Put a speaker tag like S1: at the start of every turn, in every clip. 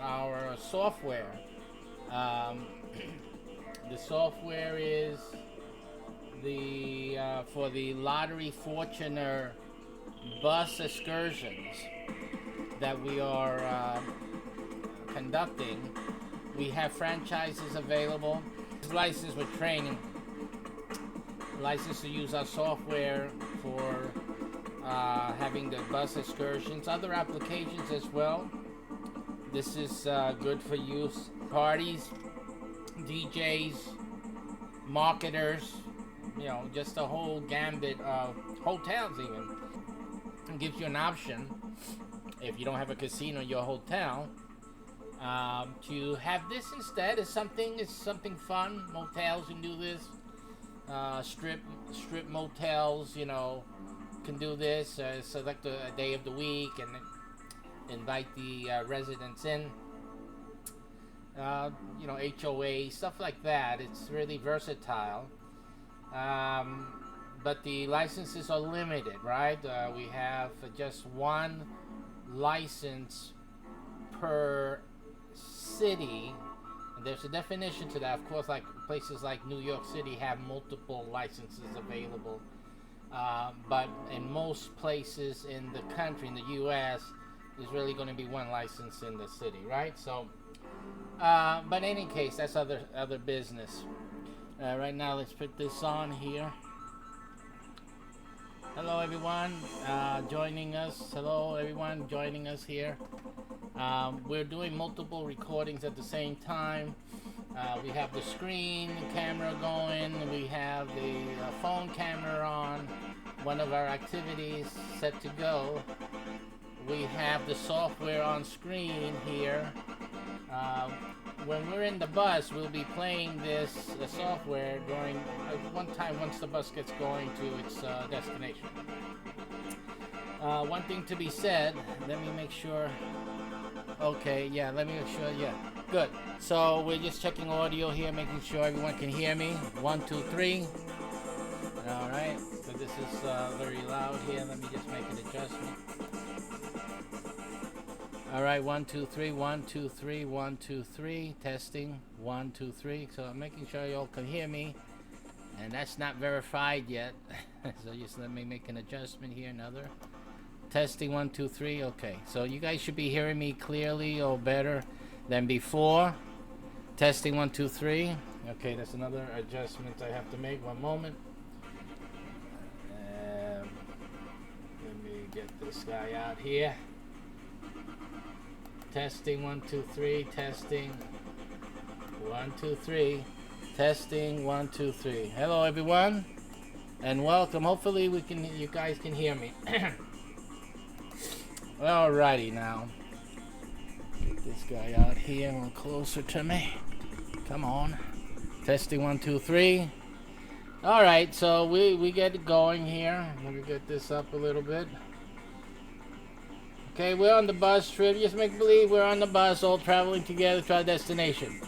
S1: our software. Um, the software is the for the Lottery Fortuner bus excursions that we are conducting. We have franchises available, license with training, license to use our software for having the bus excursions, other applications as well. This is good for use parties, DJs, marketers, just a whole gambit of hotels even. It gives you an option, if you don't have a casino in your hotel, to have this instead. It's something fun. Motels can do this. Strip motels, can do this. Select a day of the week and invite the residents in. HOA, stuff like that. It's really versatile. But the licenses are limited, right? We have just one license per city. And there's a definition to that. Of course, like places like New York City have multiple licenses available. But in most places in the country, in the U.S., there's really going to be one license in the city, right? So, but in any case, that's other business. Right now, let's put this on here. Hello, everyone joining us. Hello, everyone joining us here. We're doing multiple recordings at the same time. We have the screen camera going. We have the phone camera on. One of our activities set to go. We have the software on screen here. When we're in the bus, we'll be playing the software during one time once the bus gets going to its destination. One thing to be said, let me make sure. Okay, yeah, let me make sure, yeah. Good. So we're just checking audio here, making sure everyone can hear me. 1, 2, 3. All right, so this is very loud here. Let me just make an adjustment. All right, 1, 2, 3, 1, 2, 3, 1, 2, 3. Testing, 1, 2, 3. So I'm making sure you all can hear me. And that's not verified yet. So just let me make an adjustment here, another. Testing, 1, 2, 3. Okay, so you guys should be hearing me clearly or better than before. Testing, 1, 2, 3. Okay, that's another adjustment I have to make. One moment. Let me get this guy out here. Testing, 1, 2, 3. Testing, 1, 2, 3. Testing, 1, 2, 3. Hello, everyone, and welcome. Hopefully, you guys can hear me. Alrighty, now get this guy out here a little closer to me. Come on. Testing, 1, 2, 3. All right, so we get it going here. Let me get this up a little bit. Okay, we're on the bus trip. Just make believe we're on the bus, all traveling together to our destination.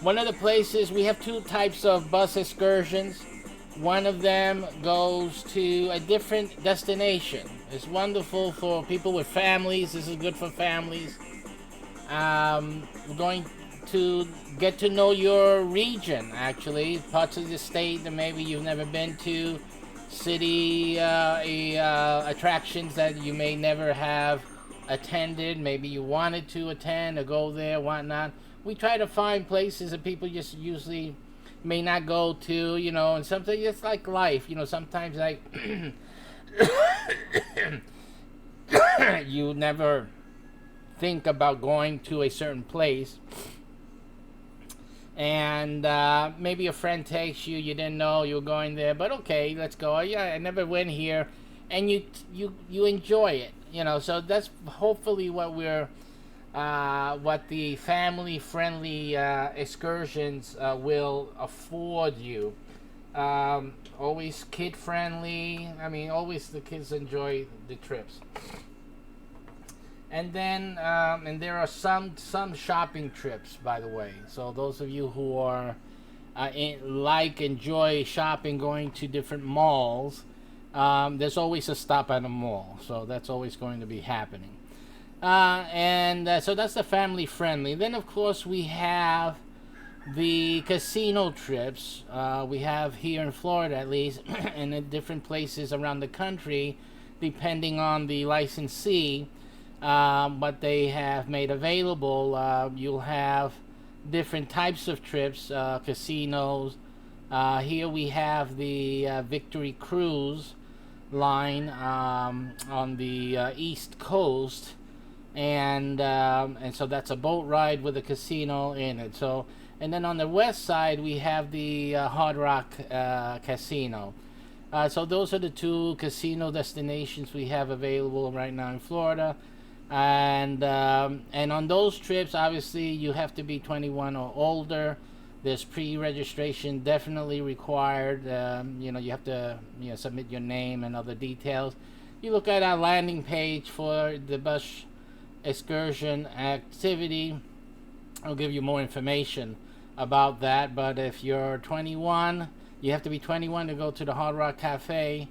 S1: One of the places, we have two types of bus excursions. One of them goes to a different destination. It's wonderful for people with families. This is good for families. We're going to get to know your region, actually. Parts of the state that maybe you've never been to. City attractions that you may never have attended. Maybe you wanted to attend or go there, whatnot. We try to find places that people just usually may not go to, and sometimes it's like life, sometimes like you never think about going to a certain place, and maybe a friend takes you didn't know you were going there, but okay, let's go. Yeah, I never went here, and you enjoy it, so that's hopefully what the family-friendly excursions will afford you. Always kid-friendly. I mean, always the kids enjoy the trips. And then, and there are some shopping trips, by the way. So those of you who are enjoy shopping, going to different malls, there's always a stop at a mall. So that's always going to be happening. And so that's the family friendly. Then, of course, we have the casino trips. We have here in Florida, at least, and in different places around the country, depending on the licensee, what they have made available. You'll have different types of trips, casinos. Here we have the Victory Cruise line on the East Coast, and so that's a boat ride with a casino in it. So, and then on the west side we have the Hard Rock Casino. So those are the two casino destinations we have available right now in Florida, and on those trips, obviously you have to be 21 or older. There's pre-registration definitely required. You have to submit your name and other details. You look at our landing page for the bus excursion activity. I'll give you more information about that. But if you're 21, you have to be 21 to go to the Hard Rock Cafe,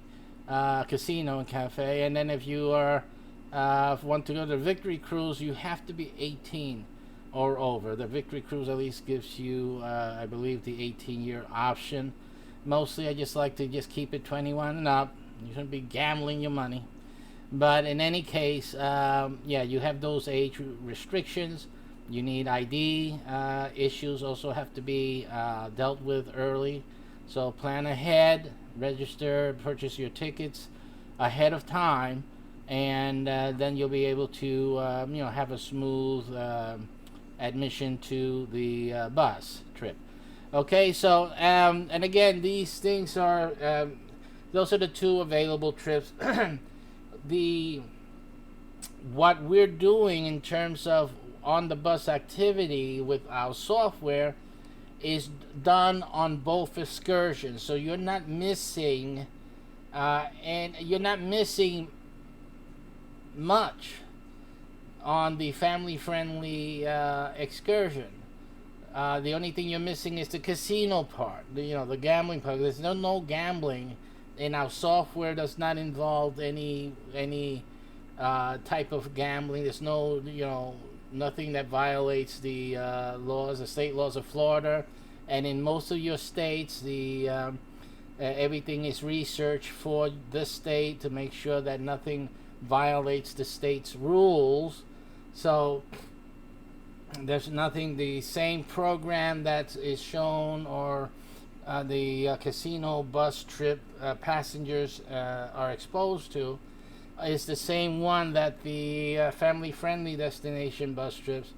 S1: Casino and Cafe. And then if you want to go to the Victory Cruise, you have to be 18 or over. The Victory Cruise at least gives you, I believe, the 18-year option. Mostly, I just like to just keep it 21 and up. You shouldn't be gambling your money. But in any case, you have those age restrictions. You need ID. Issues also have to be dealt with early. So plan ahead, register, purchase your tickets ahead of time, and then you'll be able to have a smooth admission to the bus trip. Okay, so and again, these things are those are the two available trips. What we're doing in terms of on the bus activity with our software is done on both excursions, so you're not missing and you're not missing much on the family-friendly excursion. The only thing you're missing is the casino part, the gambling part. There's no gambling in our software. Does not involve any type of gambling. There's nothing that violates the the state laws of Florida, and in most of your states, everything is researched for this state to make sure that nothing violates the state's rules. So there's nothing, the same program that is shown or the casino bus trip passengers are exposed to is the same one that the family-friendly destination bus trips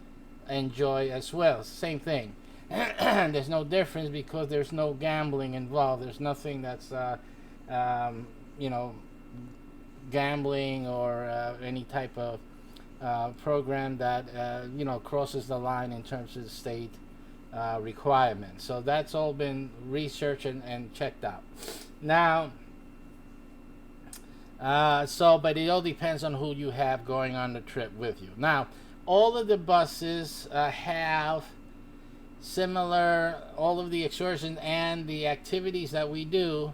S1: enjoy as well. Same thing. There's no difference because there's no gambling involved. There's nothing that's gambling or any type of program that crosses the line in terms of the state requirements. So that's all been researched and checked out. Now, but it all depends on who you have going on the trip with you. Now, all of the buses have similar, all of the excursions and the activities that we do,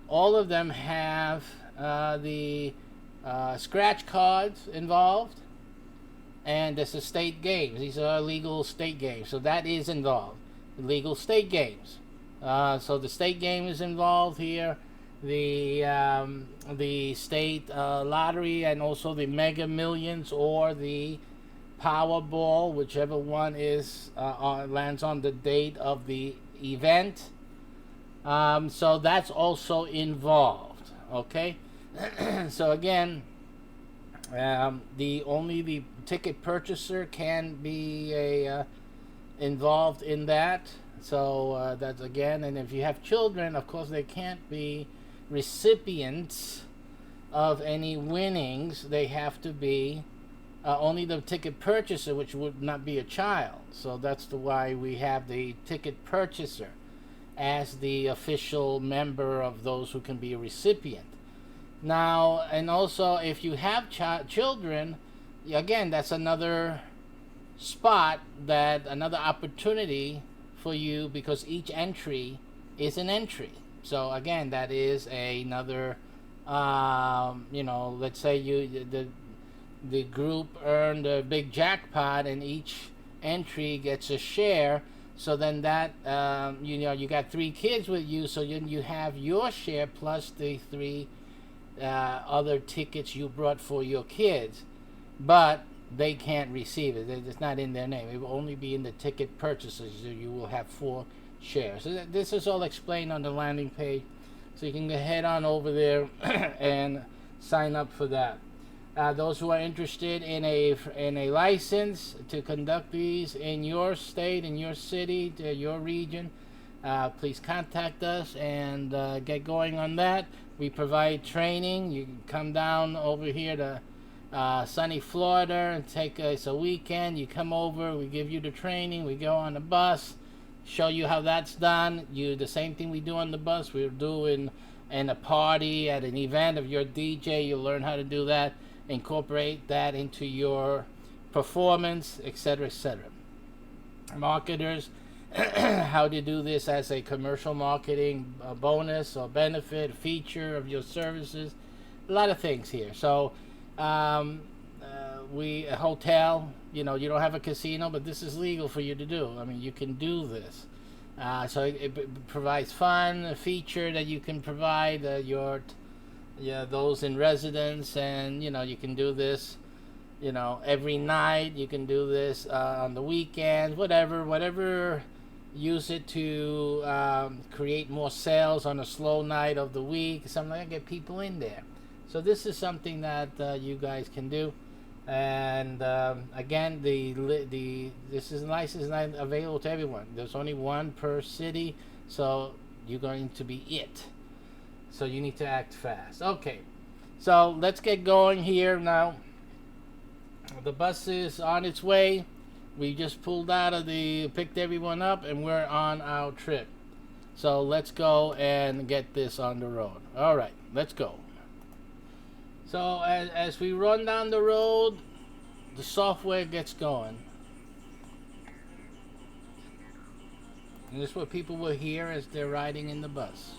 S1: all of them have the scratch cards involved, and there's the state games. These are legal state games, so that is involved. Legal state games. So the state game is involved here. The state lottery, and also the Mega Millions or the Powerball, whichever one is lands on the date of the event. So that's also involved. Okay. So again, the ticket purchaser can be involved in that. So that's again, and if you have children, of course they can't be recipients of any winnings. They have to be only the ticket purchaser, which would not be a child. So that's why we have the ticket purchaser as the official member of those who can be a recipient. Now, and also if you have children, again, that's another spot, another opportunity for you, because each entry is an entry. So again, that is another, let's say the group earned a big jackpot, and each entry gets a share. So then that you got 3 kids with you, so you have your share plus the 3 other tickets you brought for your kids, but they can't receive it. It's not in their name. It will only be in the ticket purchases. So you will have 4 shares. So this is all explained on the landing page, so you can head on over there and sign up for that. Those who are interested in a license to conduct these in your state, in your city, your region, please contact us and get going on that. We provide training. You can come down over here to sunny Florida and take it's a weekend. You come over, we give you the training. We go on the bus, show you how that's done. The same thing we do on the bus, we're doing in a party, at an event of your DJ. You'll learn how to do that, incorporate that into your performance, etc., etc. Marketers, how to do this as a commercial marketing bonus or benefit feature of your services. A lot of things here. So a hotel, you don't have a casino, but this is legal for you to do. I mean, you can do this. So it provides fun, a feature that you can provide those in residence, and you can do this every night. You can do this on the weekends, whatever. Use it to create more sales on a slow night of the week, something like that. Get people in there. So this is something that you guys can do. And again, this is license not available to everyone. There's only one per city, so you're going to be it. So you need to act fast. Okay, so let's get going here now. The bus is on its way. We just picked everyone up, and we're on our trip. So let's go and get this on the road. All right, let's go. So as we run down the road, the software gets going. And this is what people will hear as they're riding in the bus.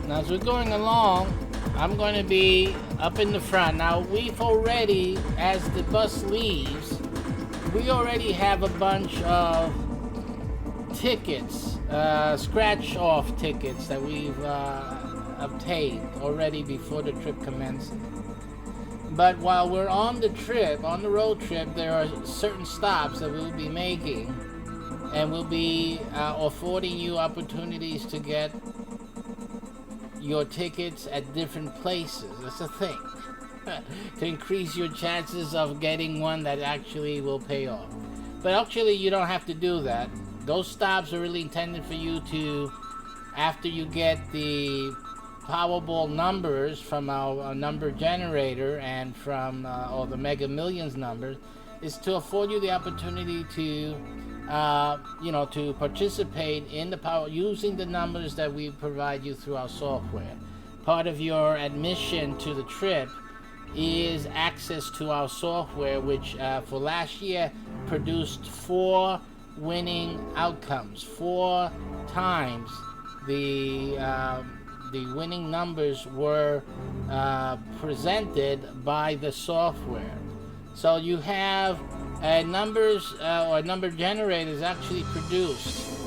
S1: Now, as we're going along, I'm going to be up in the front. Now, we've already, as the bus leaves, we already have a bunch of tickets, scratch-off tickets that we've obtained already before the trip commences. But while we're on the trip, on the road trip, there are certain stops that we'll be making, and we'll be affording you opportunities to get your tickets at different places. That's a thing. To increase your chances of getting one that actually will pay off. But actually, you don't have to do that. Those stops are really intended for you to, after you get the Powerball numbers from our number generator and from all the Mega Millions numbers, is to afford you the opportunity to to participate in the power using the numbers that we provide you through our software. Part of your admission to the trip is access to our software, which for last year produced 4 winning outcomes. 4 times the winning numbers were presented by the software. So you have numbers or number generators actually produced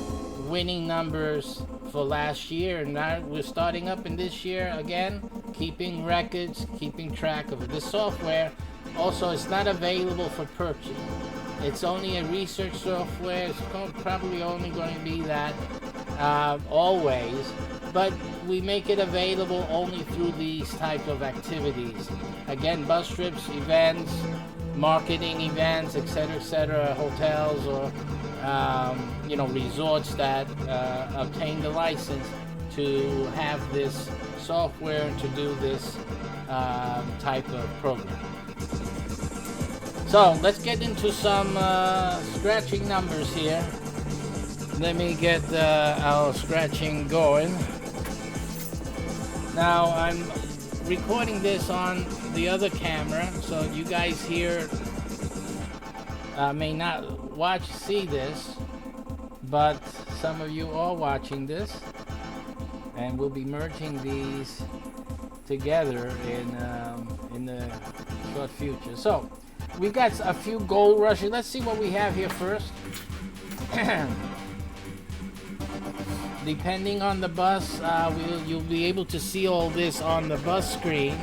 S1: winning numbers for last year, and now we're starting up in this year again, keeping records, keeping track of it. This software also is not available for purchase. It's only a research software. It's probably only going to be that always, but we make it available only through these type of activities. Again, bus trips, events, marketing events, etc., hotels, or resorts that obtain the license to have this software to do this type of program. So let's get into some scratching numbers here. Let me get our scratching going. Now I'm recording this on the other camera, so you guys here may not see this, but some of you are watching this, and we'll be merging these together in the short future. So we got a few gold rushes. Let's see what we have here first. Depending on the bus, you'll be able to see all this on the bus screen.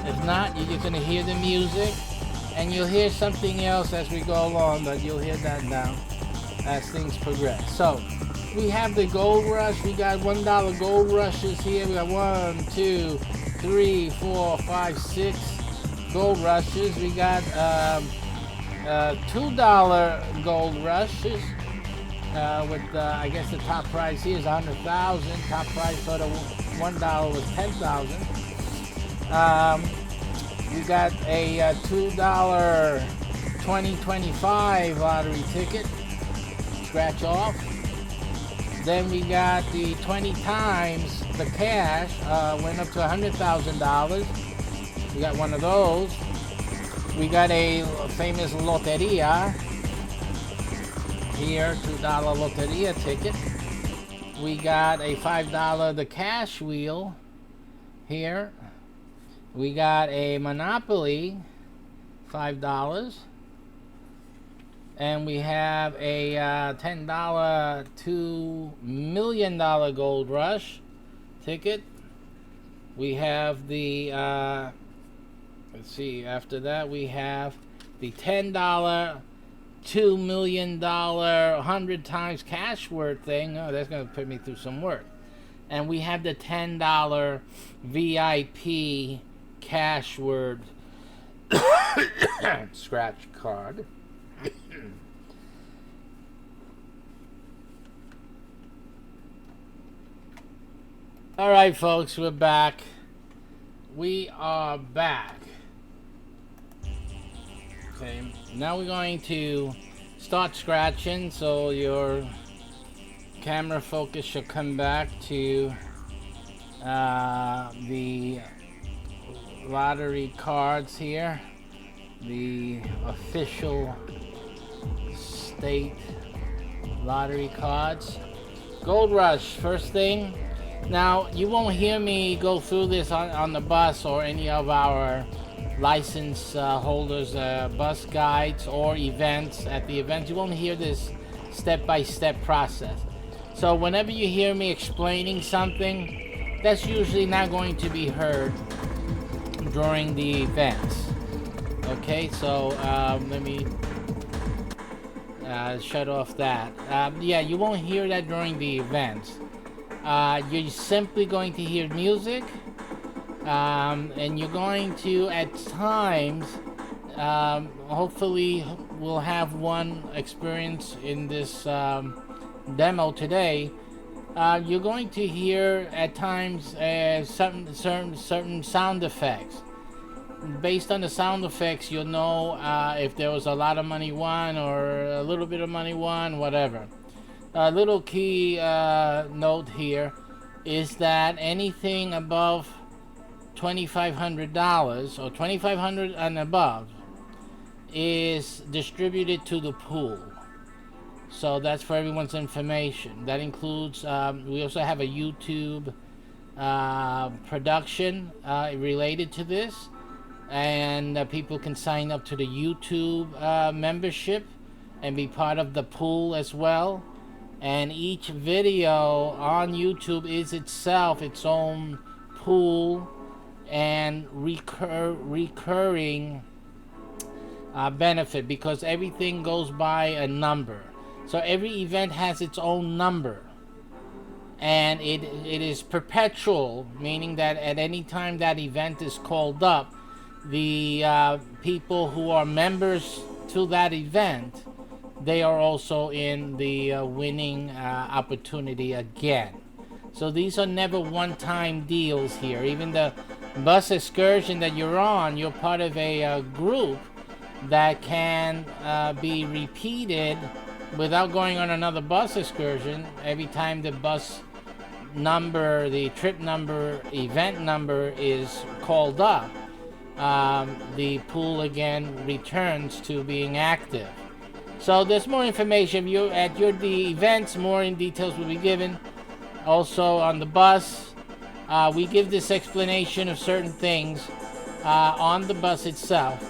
S1: If not, you're just going to hear the music, and you'll hear something else as we go along, but you'll hear that now as things progress. So we have the gold rush. We got $1 gold rushes here. We got 1, 2, 3, 4, 5, 6 gold rushes. We got $2 gold rushes. With I guess the top price here is 100,000. Top price for the $1 was 10,000. We got a $2 2025 lottery ticket. Scratch off. Then we got the 20 times the cash. Went up to $100,000. We got one of those. We got a famous Lotteria. Here, $2 Lotteria ticket. We got a $5 the cash wheel here. We got a Monopoly, $5. And we have a $10 $2 million gold rush ticket. We have the let's see, after that we have the $10 $2 million 100 times cash word thing. Oh, that's going to put me through some work. And we have the $10 VIP cash word scratch card. All right, folks, we're back. We are back. Okay, now we're going to start scratching, so your camera focus should come back to the lottery cards here, the official state lottery cards. Gold Rush, first thing. Now, you won't hear me go through this on the bus or any of our license holders, bus guides or events. At the events, you won't hear this step-by-step process. So whenever you hear me explaining something, that's usually not going to be heard during the events. Okay, so let me shut off that. Yeah, you won't hear that during the events. You're simply going to hear music, and you're going to, at times, hopefully we'll have one experience in this demo today. You're going to hear at times certain sound effects. Based on the sound effects, you'll know if there was a lot of money won or a little bit of money won, whatever. A little key note here is that anything above $2,500 or $2,500 and above is distributed to the pool. So that's for everyone's information. That includes, we also have a YouTube production related to this, and people can sign up to the YouTube membership and be part of the pool as well. And each video on YouTube is itself its own pool and recurring benefit, because everything goes by a number. So every event has its own number, and it is perpetual, meaning that at any time that event is called up, the people who are members to that event, they are also in the winning opportunity again. So these are never one-time deals here. Even the bus excursion that you're on, you're part of a group that can be repeated without going on another bus excursion. Every time the bus number, the trip number, event number is called up, the pool again returns to being active. So there's more information. You at the events, more in details will be given. Also on the bus, we give this explanation of certain things on the bus itself,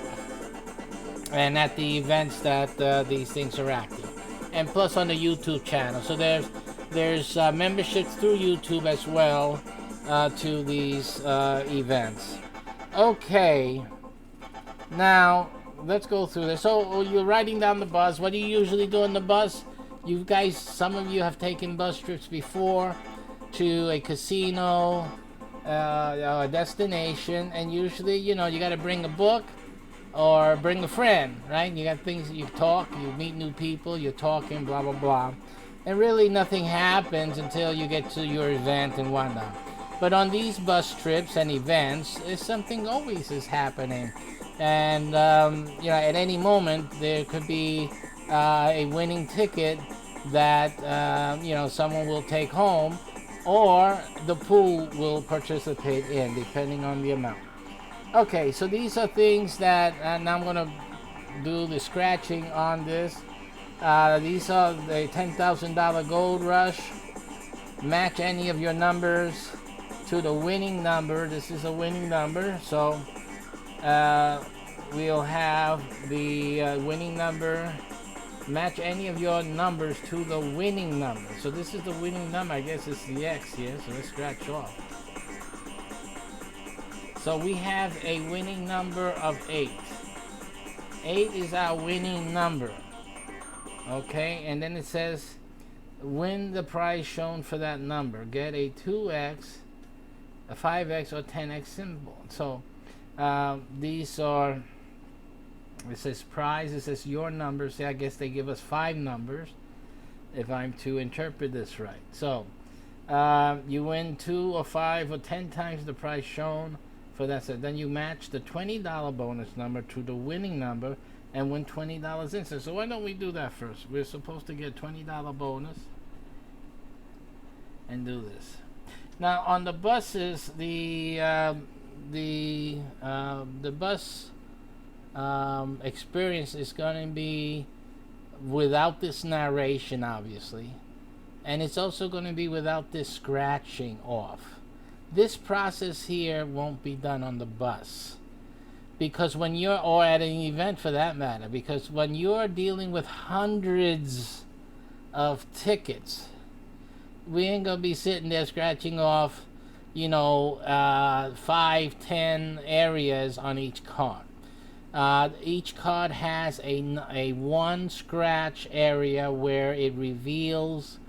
S1: and at the events that these things are active, and plus on the YouTube channel. So there's memberships through YouTube as well to these events. Okay, now let's go through this. So you're riding down the bus. What do you usually do on the bus? You guys, some of you have taken bus trips before to a casino, a destination, and usually, you got to bring a book or bring a friend, right? You got things that you talk, you meet new people, you're talking, blah, blah, blah. And really nothing happens until you get to your event and whatnot. But on these bus trips and events, something always is happening. And, at any moment, there could be a winning ticket that, someone will take home, or the pool will participate in, depending on the amount. Okay, so these are things that, now I'm going to do the scratching on this. These are the $10,000 gold rush. Match any of your numbers to the winning number. This is a winning number, so we'll have the winning number. Match any of your numbers to the winning number. So this is the winning number. I guess it's the X here, so let's scratch off. So we have a winning number of 8. 8 is our winning number. Okay, and then it says, win the prize shown for that number. Get a 2x, a 5x, or 10x symbol. So these are, it says prize, it says your numbers. I guess they give us 5 numbers, if I'm to interpret this right. So you win 2 or 5 or 10 times the prize shown for that set. Then you match the $20 bonus number to the winning number and win $20 instant. So why don't we do that first? We're supposed to get $20 bonus and do this. Now on the buses, the bus experience is going to be without this narration, obviously, and it's also going to be without this scratching off. This process here won't be done on the bus, because when you're, or at an event for that matter, because when you're dealing with hundreds of tickets, we ain't gonna be sitting there scratching off 5-10 areas on each card. Each card has a one scratch area where it reveals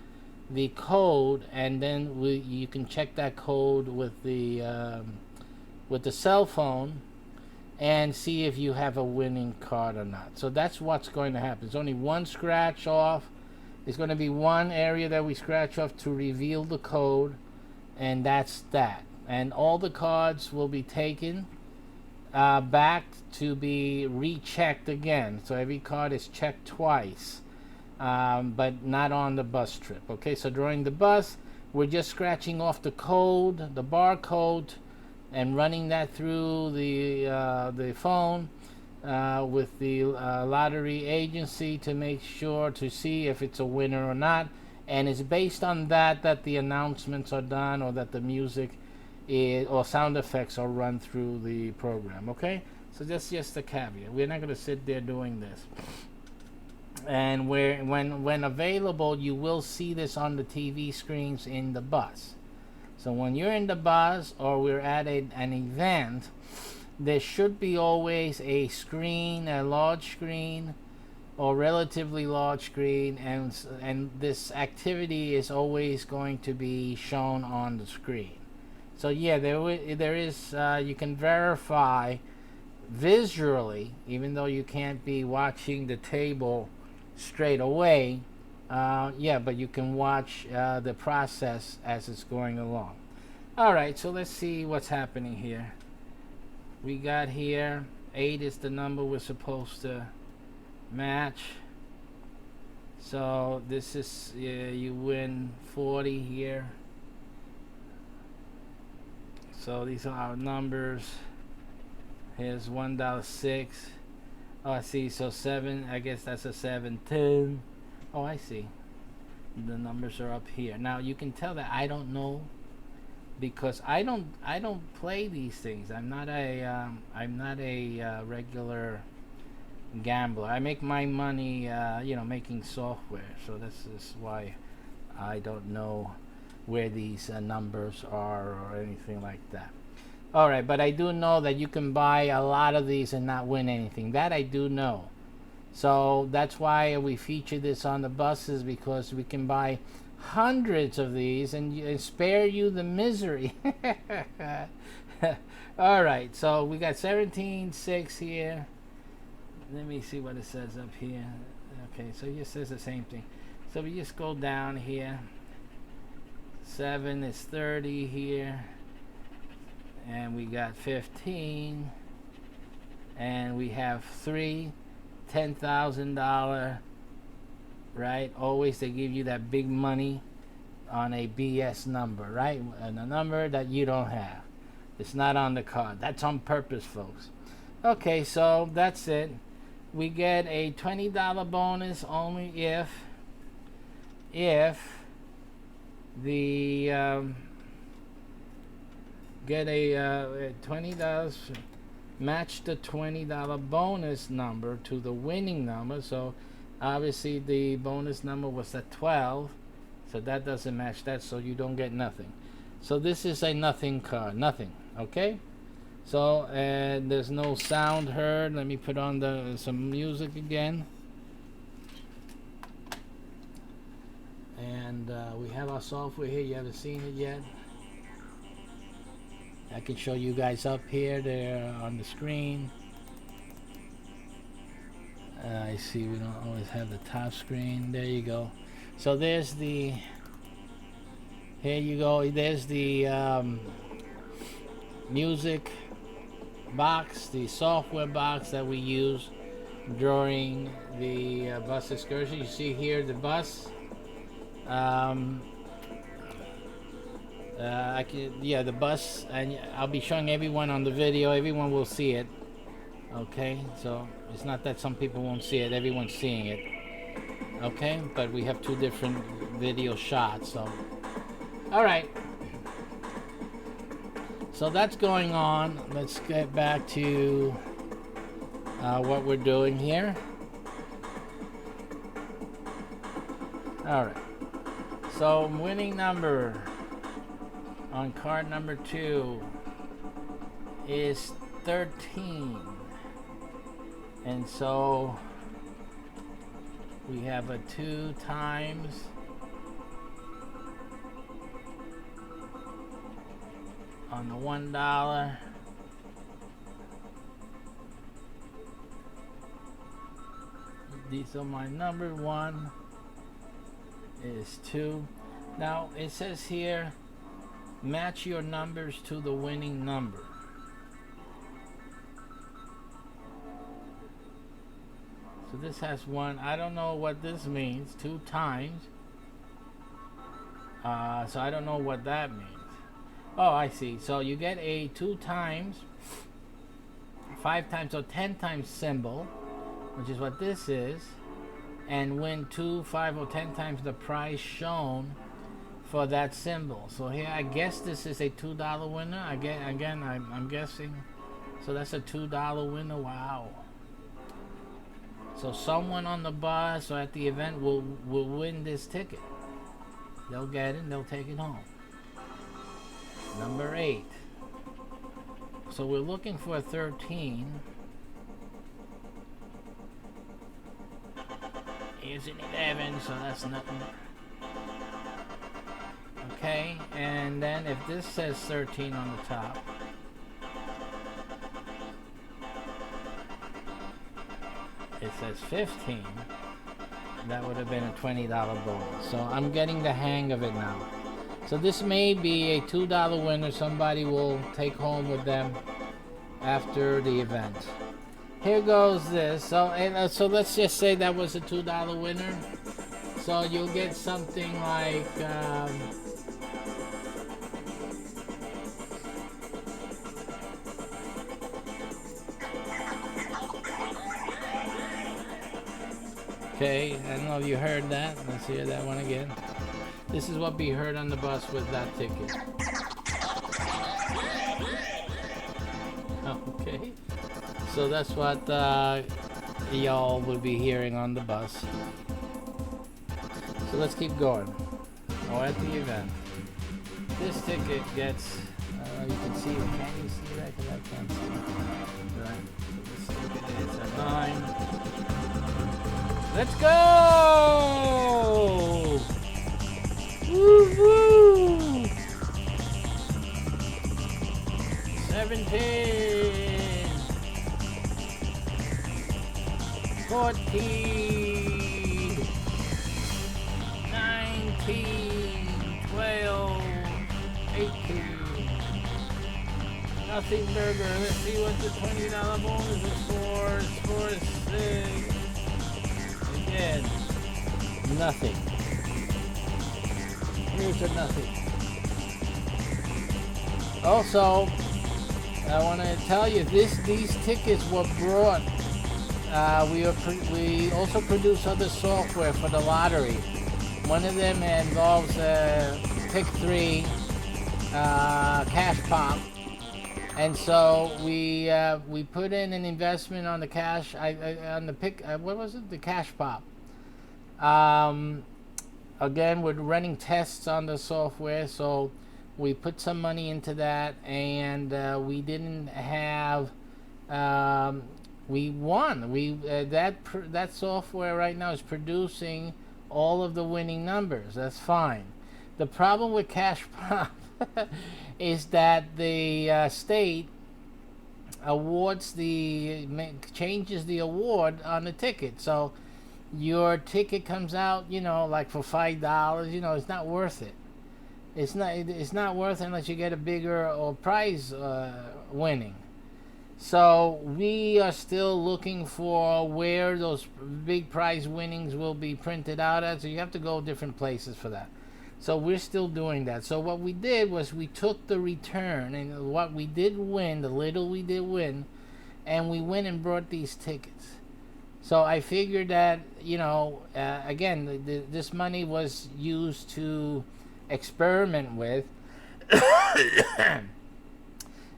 S1: the code, and then you can check that code with the cell phone and see if you have a winning card or not. So that's what's going to happen. It's only one scratch off. It's going to be one area that we scratch off to reveal the code, and that's that. And all the cards will be taken back to be rechecked again. So every card is checked twice, but not on the bus trip. Okay, so during the bus, we're just scratching off the code, the barcode, and running that through the phone with the lottery agency to make sure to see if it's a winner or not. And it's based on that the announcements are done, or that the music or sound effects are run through the program. Okay, so that's just a caveat. We're not going to sit there doing this. And when available, you will see this on the TV screens in the bus. So when you're in the bus or we're at an event, there should be always a screen, a large screen or relatively large screen, and this activity is always going to be shown on the screen. So yeah, there is you can verify visually, even though you can't be watching the table straight away. Yeah, but you can watch the process as it's going along. All right, so let's see what's happening here. We got here 8 is the number we're supposed to match. So this is you win 40 here. So these are our numbers. Here's $1.06. Oh, I see. So 7. I guess that's a 710. Oh, I see. The numbers are up here. Now you can tell that I don't know, because I don't play these things. I'm not a regular gambler. I make my money, making software. So this is why I don't know where these numbers are or anything like that. All right, but I do know that you can buy a lot of these and not win anything. That I do know. So that's why we feature this on the buses, because we can buy hundreds of these and spare you the misery. All right, so we got 17.6 here. Let me see what it says up here. Okay, so it just says the same thing. So we just go down here. 7 is 30 here. And we got 15. And we have 3 $10,000, right? Always they give you that big money on a BS number, right? And a number that you don't have. It's not on the card. That's on purpose, folks. Okay, so that's it. We get a $20 bonus only if the get a $20, match the $20 bonus number to the winning number. So obviously the bonus number was at 12, so that doesn't match that, so you don't get nothing. So this is a nothing card, nothing. Okay, so there's no sound heard. Let me put on some music again. And we have our software here. You haven't seen it yet. I can show you guys up here, there on the screen. I see we don't always have the top screen. There you go. So there's the, here you go, there's the music box, the software box that we use during the bus excursion. You see here the bus. The bus, and I'll be showing everyone on the video. Everyone will see it. Okay, so it's not that some people won't see it. Everyone's seeing it. Okay, but we have 2 different video shots. So, all right. So that's going on. Let's get back to what we're doing here. All right. So winning number on card number 2 is 13. And so we have a 2 times on the $1. These are my number. 1 is 2. Now it says here, match your numbers to the winning number. So this has 1. I don't know what this means. 2 times. So I don't know what that means. Oh, I see. So you get a 2 times, 5 times, or 10 times symbol, which is what this is, and win 2, 5, or 10 times the price shown for that symbol. So here, I guess this is a $2 winner. Again, I'm guessing. So that's a $2 winner. Wow. So someone on the bus or at the event will win this ticket. They'll get it. They'll take it home. Number 8. So we're looking for a 13. Here's an 11, so that's nothing. Okay, and then if this says 13 on the top, it says 15. that would have been a $20 bonus. So I'm getting the hang of it now. So this may be a $2 winner somebody will take home with them after the event. Here goes this. So let's just say that was a $2 winner. So you'll get something like okay, I don't know if you heard that. Let's hear that one again. This is what be heard on the bus with that ticket. Okay. So that's what y'all would be hearing on the bus. So let's keep going. At the event. This ticket gets, you can see it. Can you see that? Because I can't see it. Right. So this ticket is a 9. Let's go! Woo-hoo! 17, 14, 19, 12, 18. Nothing burger. Let's see what the $20 bonus is for. It's for 6. Again, nothing. Here's a nothing. Also, I want to tell you these tickets were brought. We also produce other software for the lottery. One of them involves Pick 3 Cash Pop, and so we put in an investment on the cash on the pick. What was it? The Cash Pop. Again, we're running tests on the software, so we put some money into that, and we didn't have. We won. That software right now is producing all of the winning numbers. That's fine. The problem with Cash Pop is that the state changes the award on the ticket. So your ticket comes out, like for $5. It's not worth it. It's not worth it unless you get a bigger or prize winning. So we are still looking for where those big prize winnings will be printed out at. So you have to go different places for that. So we're still doing that. So what we did was we took the return and what we did win, the little we did win, and we went and brought these tickets. So I figured that, again, this money was used to experiment with.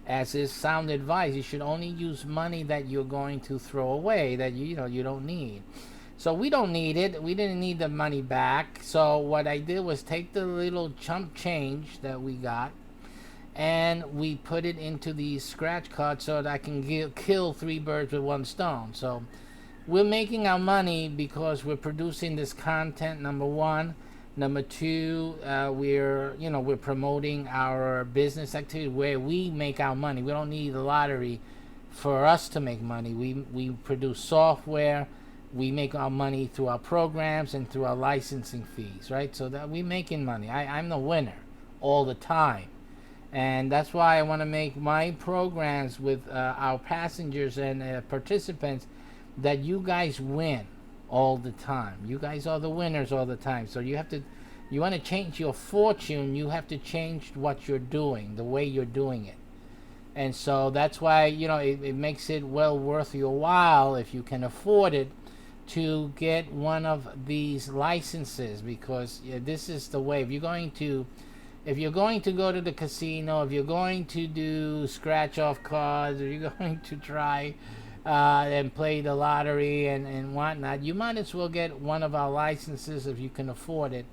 S1: As is sound advice, you should only use money that you're going to throw away, that you don't need. So we don't need it. We didn't need the money back. So what I did was take the little chump change that we got, and we put it into these scratch cards so that I can kill 3 birds with 1 stone. So we're making our money because we're producing this content, number 1. Number 2, we're promoting our business activity where we make our money. We don't need the lottery for us to make money. We produce software. We make our money through our programs and through our licensing fees, right? So that we're making money. I'm the winner all the time. And that's why I want to make my programs with our passengers and participants that you guys win all the time. You guys are the winners all the time. So you want to change your fortune, you have to change what you're doing, the way you're doing it. And so that's why, it makes it well worth your while, if you can afford it, to get one of these licenses, because this is the way. If you're going to go to the casino, if you're going to do scratch off cards, if you're going to try and play the lottery and whatnot, you might as well get one of our licenses if you can afford it,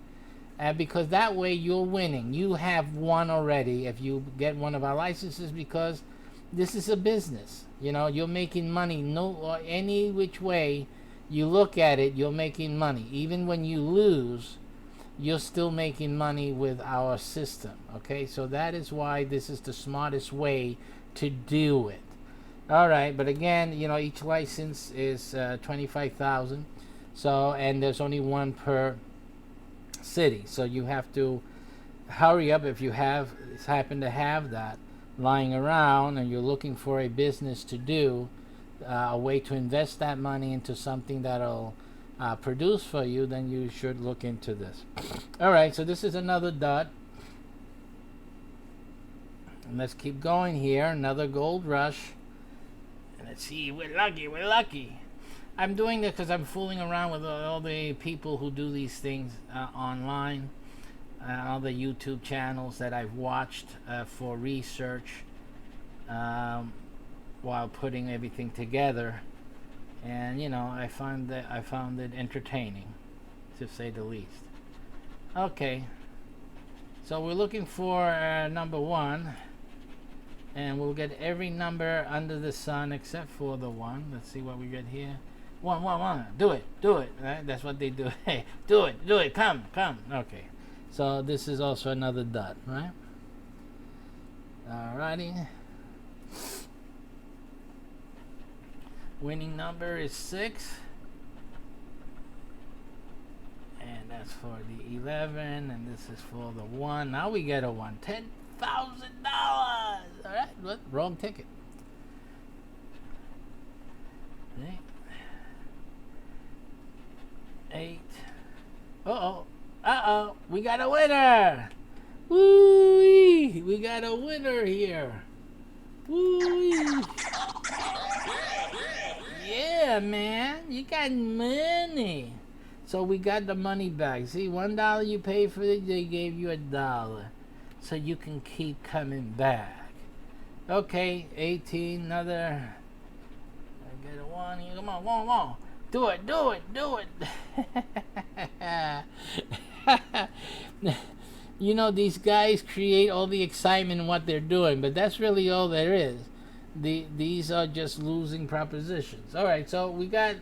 S1: because that way you're winning. You have won already if you get one of our licenses, because this is a business. You're making money. Any which way you look at it, you're making money. Even when you lose, you're still making money with our system. Okay, so that is why this is the smartest way to do it. All right, but again, each license is $25,000. So, and there's only one per city. So you have to hurry up if you happen to have that lying around and you're looking for a business to do, a way to invest that money into something that'll produce for you, then you should look into this. All right, so this is another dot. And let's keep going here. Another gold rush. And let's see, we're lucky. I'm doing this because I'm fooling around with all the people who do these things online. All the YouTube channels that I've watched for research while putting everything together. And I found it entertaining, to say the least. Okay, so we're looking for number 1, and we'll get every number under the sun except for the 1. Let's see what we get here. 1. Do it. Right? That's what they do. Hey, do it. Come. Okay, so this is also another dot, right? Alrighty. Winning number is 6, and that's for the 11, and this is for the 1. Now we get a 1. $10,000. All right, what? Wrong ticket. Okay. 8. Uh-oh. We got a winner. Woo-wee. We got a winner here. Woo-wee. Yeah, man, you got money. So we got the money back. See, $1 you paid for it, they gave you $1, so you can keep coming back. Okay, 18, another. I get a 1 here. Come on, 1. Do it. These guys create all the excitement in what they're doing, but that's really all there is. These are just losing propositions. All right, so we got,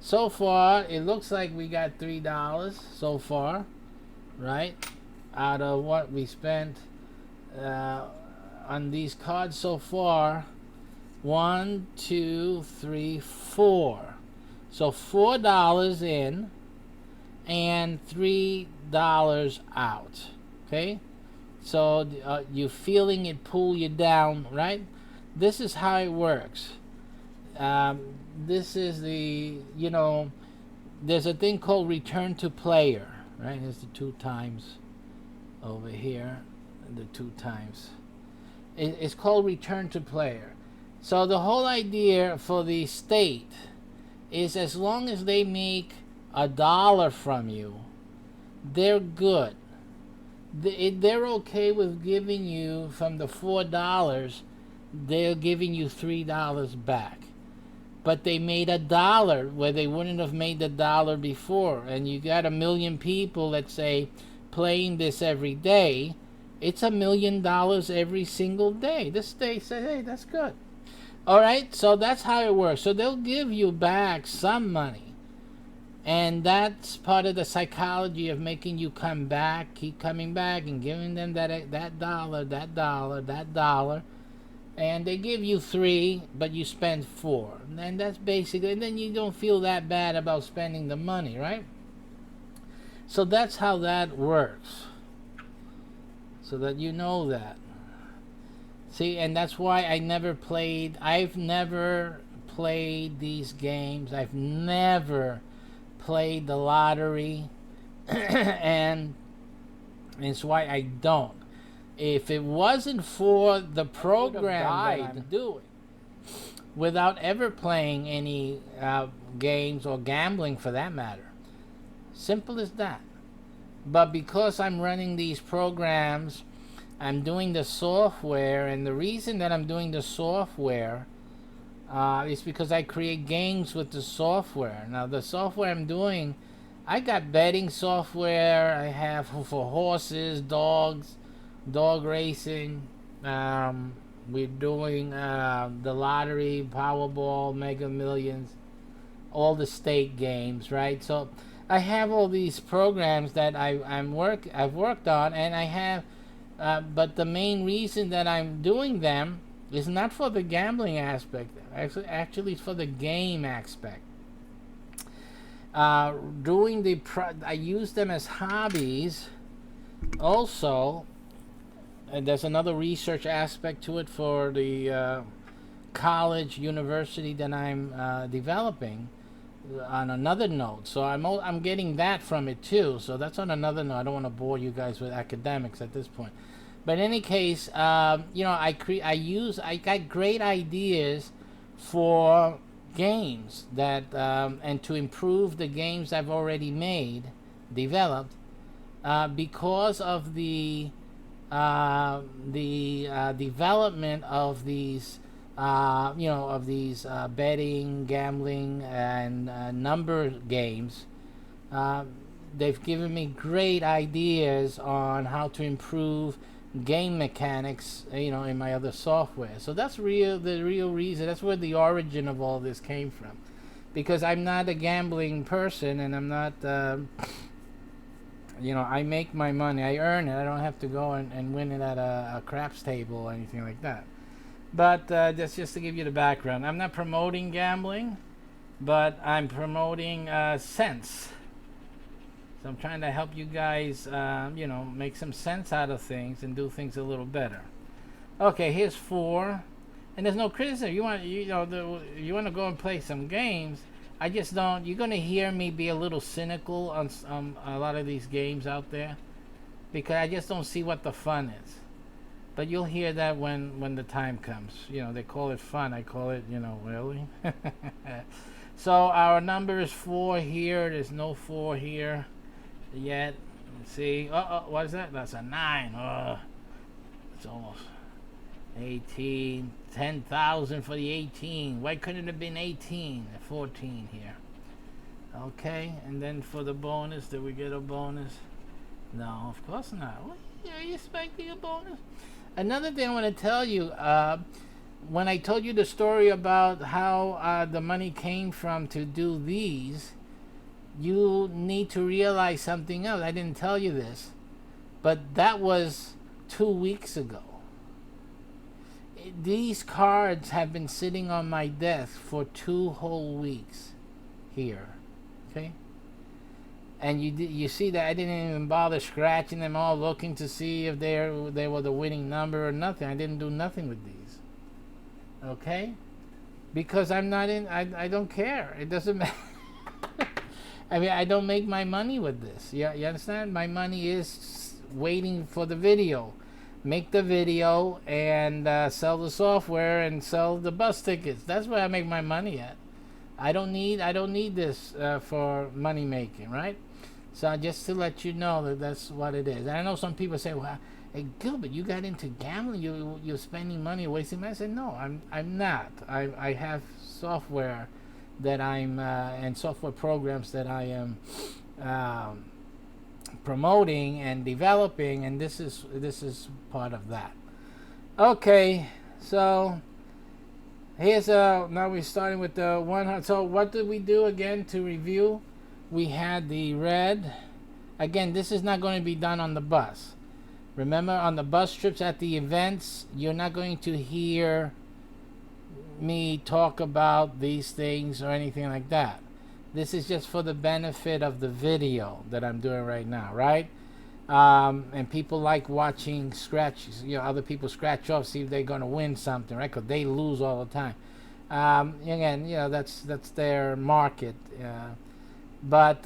S1: so far it looks like we got $3 so far, right, out of what we spent on these cards so far. 1, 2, 3, 4. So $4 in and $3 out. Okay, so you're feeling it pull you down, right? This is how it works. This is there's a thing called return to player, right? There's the 2 times over here, the 2 times. It's called return to player. So the whole idea for the state is, as long as they make $1 from you, they're good. They're okay with giving you, from the $4, they're giving you $3 back. But they made $1 where they wouldn't have made the $1 before. And you got 1 million people, let's say, playing this every day. It's $1 million every single day. This state says, hey, that's good. All right, so that's how it works. So they'll give you back some money. And that's part of the psychology of making you come back, keep coming back, and giving them that dollar. And they give you 3, but you spend 4. And that's basically, and then you don't feel that bad about spending the money, right? So that's how that works. So that you know that. See, and that's why I've never played these games. I've never played the lottery. And it's why I don't. If it wasn't for the program that I'm doing, without ever playing any games or gambling for that matter, simple as that. But because I'm running these programs, I'm doing the software, and the reason that I'm doing the software is because I create games with the software. Now, the software I'm doing, I got betting software. I have for horses, dogs, dog racing. We're doing the lottery, Powerball, Mega Millions, all the state games, right? So I have all these programs that I've worked on, and I have. But the main reason that I'm doing them is not for the gambling aspect. Actually, it's for the game aspect. Doing I use them as hobbies. Also, and there's another research aspect to it for the college, university that I'm developing on another note. So I'm getting that from it too. So that's on another note. I don't want to bore you guys with academics at this point. But in any case, I got great ideas for games that and to improve the games I've already developed, because of the development of these betting, gambling, and number games. Uh, they've given me great ideas on how to improve game mechanics, in my other software. So that's the real reason. That's where the origin of all this came from. Because I'm not a gambling person, and I'm not. I make my money. I earn it. I don't have to go and win it at a craps table or anything like that. But that's just to give you the background. I'm not promoting gambling, but I'm promoting sense. So I'm trying to help you guys, make some sense out of things and do things a little better. Okay, here's 4, and there's no criticism. You want to go and play some games. I just don't. You're gonna hear me be a little cynical on a lot of these games out there, because I just don't see what the fun is. But you'll hear that when the time comes. They call it fun. I call it, really. So our number is 4 here. There's no 4 here yet. Let's see. What is that? That's a 9. It's almost 18. 10,000 for the 18. Why couldn't it have been 18? 14 here. Okay, and then for the bonus, did we get a bonus? No, of course not. What, are you expecting a bonus? Another thing I want to tell you, when I told you the story about how the money came from to do these, you need to realize something else. I didn't tell you this, but that was 2 weeks ago. These cards have been sitting on my desk for 2 whole weeks here. Okay? And you see that I didn't even bother scratching them all, looking to see if they were the winning number or nothing. I didn't do nothing with these. Okay? Because I'm not in. I don't care. It doesn't matter. I mean, I don't make my money with this. You understand? My money is waiting for the video. Make the video and sell the software and sell the bus tickets. That's where I make my money at. I don't need this for money making, right? So just to let you know that's what it is. And I know some people say, "Well, hey Gilbert, you got into gambling. You're spending money, wasting money." I said, "No, I'm not. I have software that I'm and software programs that I am." Promoting and developing, and this is part of that. Okay, so here's now we're starting with the 100. So what did we do again to review? We had the red. Again, this is not going to be done on the bus. Remember, on the bus trips at the events, you're not going to hear me talk about these things or anything like that. This is just for the benefit of the video that I'm doing right now, right? And people like watching other people scratch off, see if they're going to win something, right? Because they lose all the time. Again, that's their market. But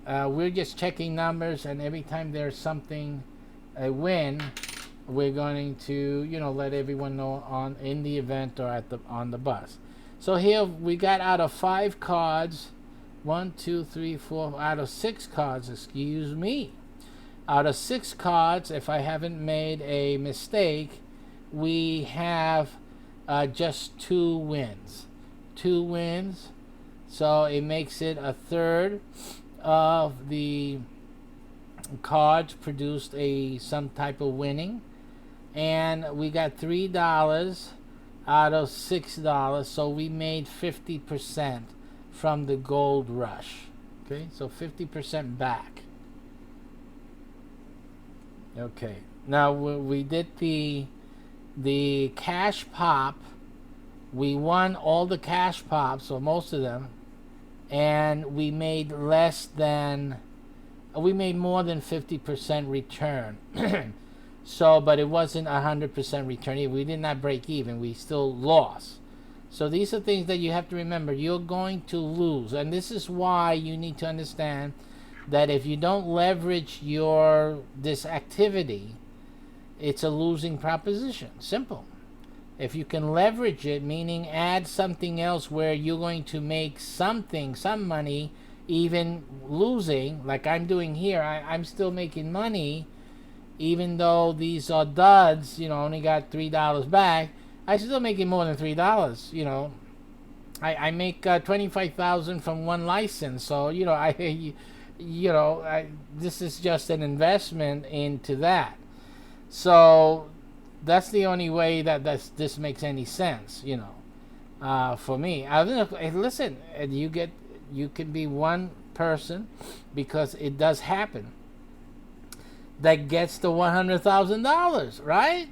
S1: we're just checking numbers, and every time there's something, a win, we're going to, let everyone know in the event or on the bus. So here we got out of 5 cards. 1, 2, 3, 4, out of 6 cards, excuse me. Out of 6 cards, if I haven't made a mistake, we have just 2 wins. 2 wins. So it makes it a third of the cards produced some type of winning. And we got $3 out of $6. So we made 50% from the gold rush. Okay, so 50% back. Okay, now we did the cash pop. We won all the cash pops, or most of them. and we made we made more than 50% return. So, but it wasn't 100% return. We did not break even. We still lost. So these are things that you have to remember. You're going to lose. And this is why you need to understand that if you don't leverage this activity, it's a losing proposition. Simple. If you can leverage it, meaning add something else where you're going to make some money, even losing, like I'm doing here, I'm still making money, even though these are duds, only got $3 back. I still making more than $3. I make 25,000 from one license, so this is just an investment into that. So that's the only way that this makes any sense, for me. Listen, you can be one person, because it does happen, that gets the $100,000, right?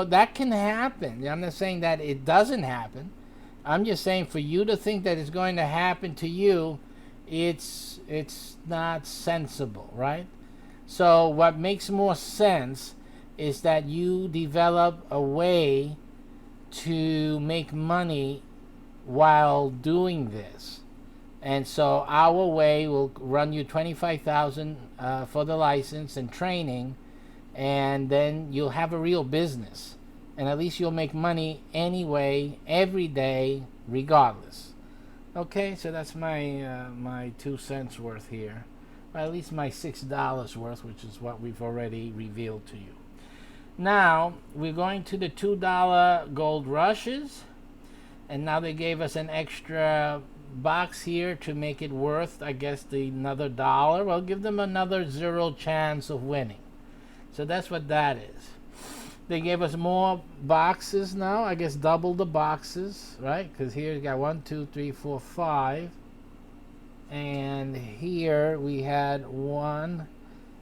S1: That can happen. I'm not saying that it doesn't happen. I'm just saying, for you to think that it's going to happen to you, it's not sensible, right? So what makes more sense is that you develop a way to make money while doing this. And so our way will run you $25,000 for the license and training, and then you'll have a real business, and at least you'll make money anyway, every day, regardless. Okay, so that's my 2 cents worth here, or at least my $6 worth, which is what we've already revealed to you. Now we're going to the $2 gold rushes, and now they gave us an extra box here to make it worth, I guess, another $1. Well, give them another 0 chance of winning. So that's what that is. They gave us more boxes now, I guess double the boxes, right? Because here you got 1, 2, 3, 4, 5, and here we had 1.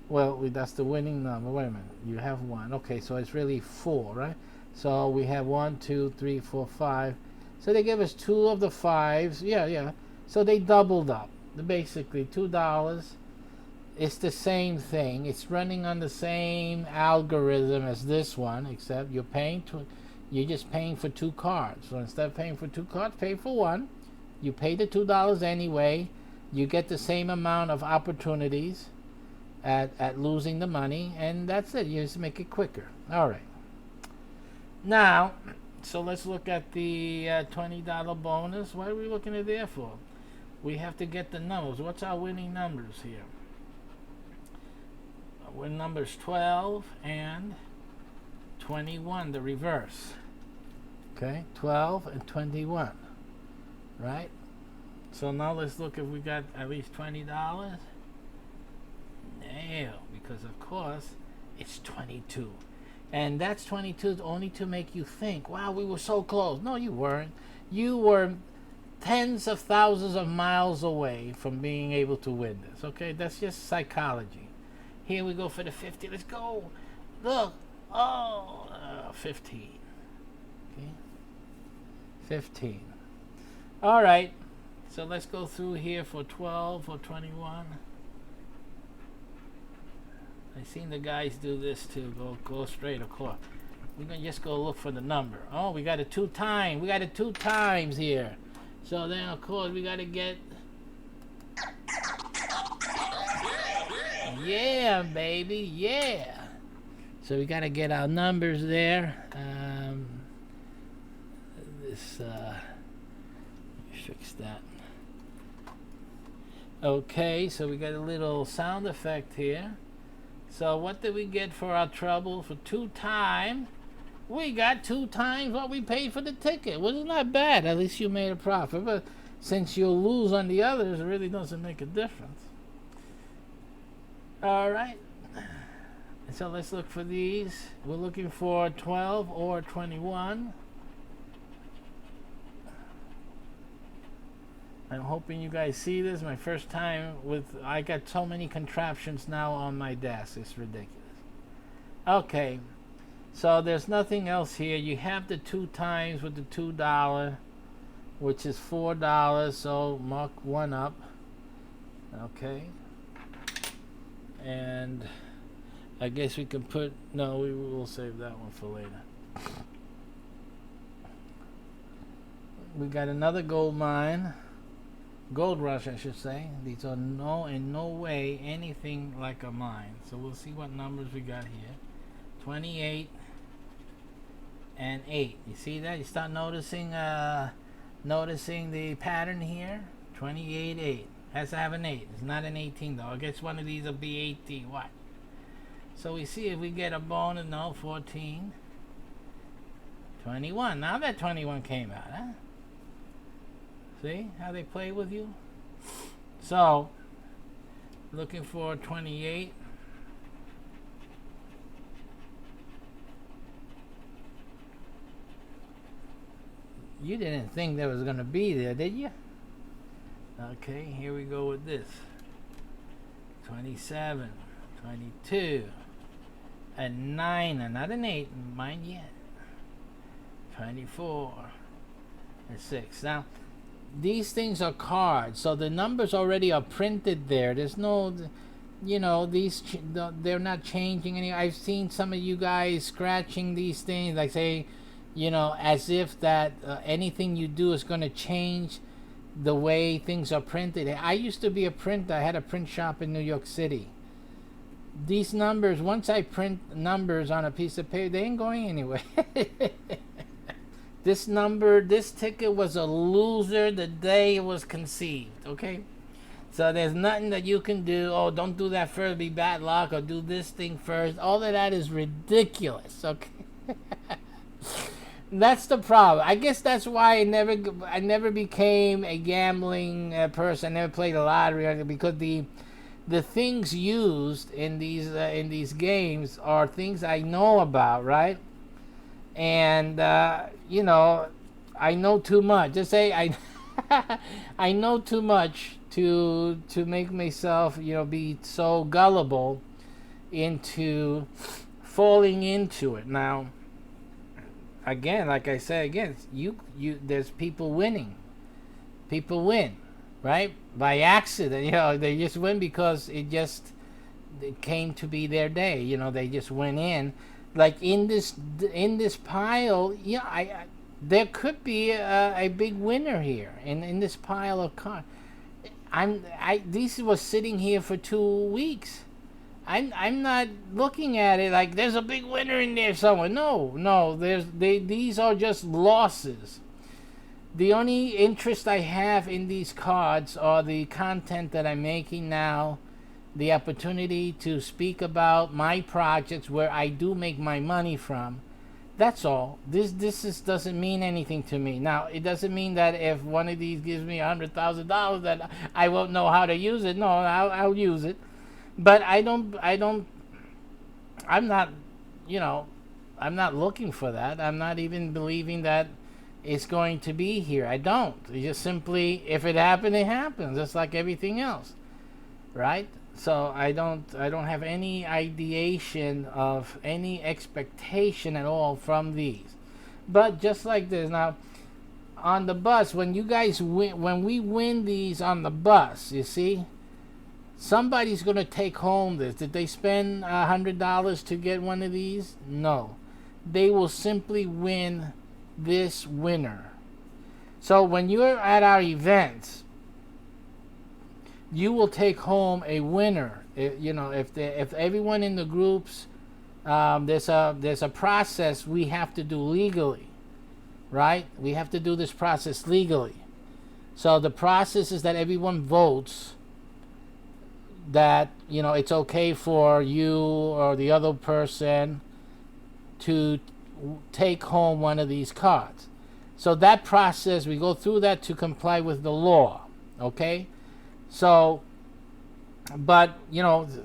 S1: Well, that's the winning number. Wait a minute, you have 1. Okay, so it's really 4, right? So we have 1, 2, 3, 4, 5. So they gave us 2 of the 5s. Yeah. So they doubled up. Basically, $2. It's the same thing. It's running on the same algorithm as this one, except you're just paying for 2 cards. So instead of paying for 2 cards, pay for 1. You pay the $2 anyway. You get the same amount of opportunities at losing the money, and that's it. You just make it quicker. All right. Now, so let's look at the $20 bonus. What are we looking at there for? We have to get the numbers. What's our winning numbers here? Win numbers 12 and 21, the reverse. Okay, 12 and 21, right? So now let's look if we got at least $20. No, because of course it's 22. And that's 22 only to make you think, wow, we were so close. No, you weren't. You were tens of thousands of miles away from being able to win this. Okay, that's just psychology. Here we go for the 50. Let's go. Look. Oh, 15. Okay. 15. All right. So let's go through here for 12 or 21. I've seen the guys do this too. Go straight, of course. We're going to just go look for the number. Oh, we got it 2 times. We got it 2 times here. So then, of course, we got to get... Yeah, baby, yeah. So we got to get our numbers there. Fix that. Okay, so we got a little sound effect here. So what did we get for our trouble? For 2 times, we got 2 times what we paid for the ticket. Wasn't that bad? At least you made a profit. But since you'll lose on the others, it really doesn't make a difference. All right. So let's look for these. We're looking for 12 or 21. I'm hoping you guys see this. My first time I got so many contraptions now on my desk. It's ridiculous. Okay. So there's nothing else here. You have the 2 times with the $2. which is $4. So mark one up. Okay. And I guess we can put, no, we will save that one for later. We got another gold mine. Gold rush, I should say. These are in no way anything like a mine. So we'll see what numbers we got here. 28 and 8. You see that? You start noticing the pattern here. 28, 8. Has to have an 8. It's not an 18 though. I guess one of these will be 18. What? So we see if we get a bonus. No, 14. 21. Now that 21 came out, huh? See how they play with you? So, looking for 28. You didn't think that was going to be there, did you? Okay, here we go with this. 27, 22, a 9, and not an 8, mind yet. 24, and 6. Now, these things are cards, so the numbers already are printed there. There's no, they're not changing any. I've seen some of you guys scratching these things, like say, as if that anything you do is going to change the way things are printed. I used to be a printer. I had a print shop in New York City. These numbers, once I print numbers on a piece of paper, they ain't going anywhere. This ticket was a loser the day it was conceived, okay? So there's nothing that you can do. Oh, don't do that first, be bad luck, or do this thing first. All of that is ridiculous, okay? That's the problem. I guess that's why I never became a gambling person. I never played the lottery, because the things used in these games are things I know about, right? And I know too much. Just say I know too much to make myself be so gullible into falling into it. Now, again, like I said, there's people winning. People win, right? By accident, they just win because it came to be their day. They just went in. Like in this pile, there could be a big winner here in this pile of cards. These was sitting here for 2 weeks. I'm not looking at it like there's a big winner in there somewhere. No, these are just losses. The only interest I have in these cards are the content that I'm making now, the opportunity to speak about my projects where I do make my money from. That's all. This doesn't mean anything to me. Now, it doesn't mean that if one of these gives me $100,000 that I won't know how to use it. No, I'll use it. But I'm not looking for that. I'm not even believing that it's going to be here. I don't. It's just simply, if it happens, it happens. Just like everything else, right? So I don't have any ideation of any expectation at all from these. But just like this, now on the bus, when we win these on the bus, you see, somebody's going to take home this. Did they spend $100 to get one of these? No. They will simply win this winner. So when you're at our events, you will take home a winner. If everyone in the groups, there's a process we have to do legally, right? We have to do this process legally. So the process is that everyone votes that it's okay for you or the other person to take home one of these cards. So that process, we go through that to comply with the law, okay? So, but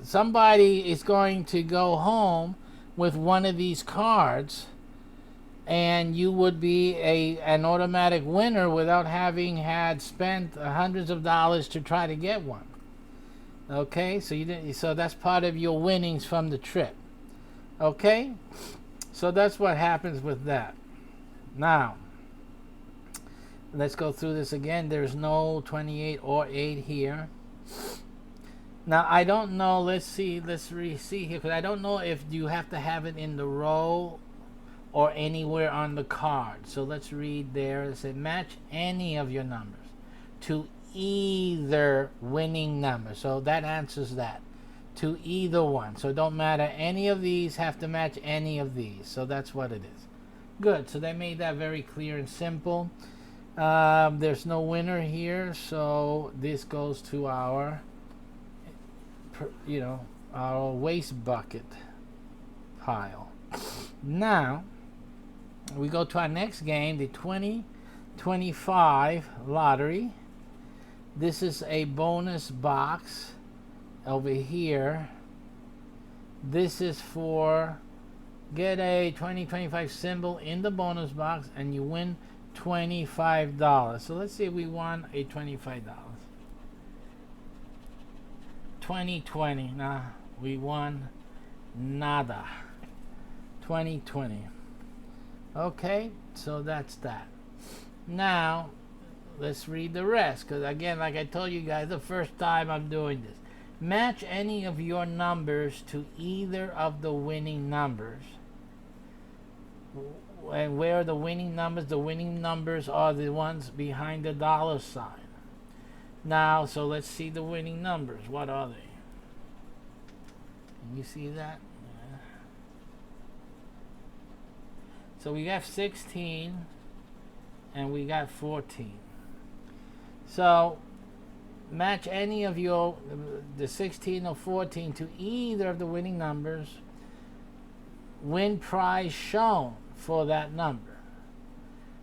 S1: somebody is going to go home with one of these cards, and you would be an automatic winner without having had spent hundreds of dollars to try to get one. Okay, so that's part of your winnings from the trip. Okay, so that's what happens with that. Now, Let's go through this again. There's no 28 or 8 here. Now I don't know. Let's see. Let's see here, because I don't know if you have to have it in the row or anywhere on the card. So let's read there. It said match any of your numbers to either winning number. So that answers that. To either one. So it don't matter. Any of these have to match any of these. So that's what it is. Good. So they made that very clear and simple. There's no winner here, so this goes to our, our waste bucket pile. Now we go to our next game, the 2025 lottery. This is a bonus box over here. This is for get a 2025 symbol in the bonus box and you win $25. So let's see if we won a $25. 2020. Nah, we won nada. 2020. Okay, so that's that. Now let's read the rest, because again, like I told you guys, the first time I'm doing this. Match any of your numbers to either of the winning numbers. And where are the winning numbers? The winning numbers are the ones behind the dollar sign. Now, so let's see the winning numbers. What are they? Can you see that? Yeah. So we got 16 and we got 14. So match any of your, the 16 or 14 to either of the winning numbers. Win prize shown for that number.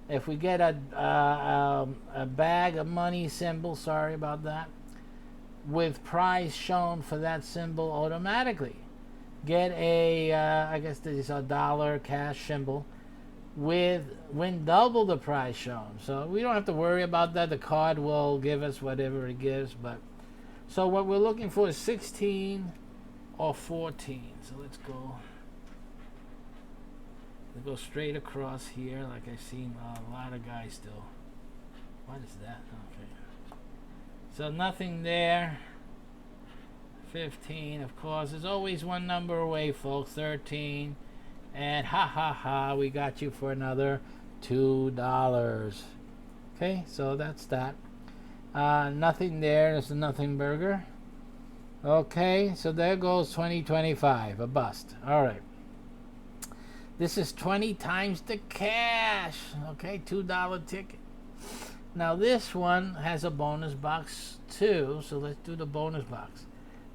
S1: If we get a bag of money symbol, sorry about that, with prize shown for that symbol automatically. Get a, I guess this is a dollar cash symbol with win double the prize shown. So we don't have to worry about that. The card will give us whatever it gives. But so what we're looking for is 16 or 14. So let's go. Go straight across here, like I've seen a lot of guys do. What is that? Okay. So nothing there. 15, of course. There's always one number away, folks. 13. And ha ha ha, we got you for another $2. Okay, so that's that. Nothing there. There's a nothing burger. Okay, so there goes 2025, a bust. All right. This is 20 times the cash. Okay, $2 ticket. Now this one has a bonus box too, so let's do the bonus box.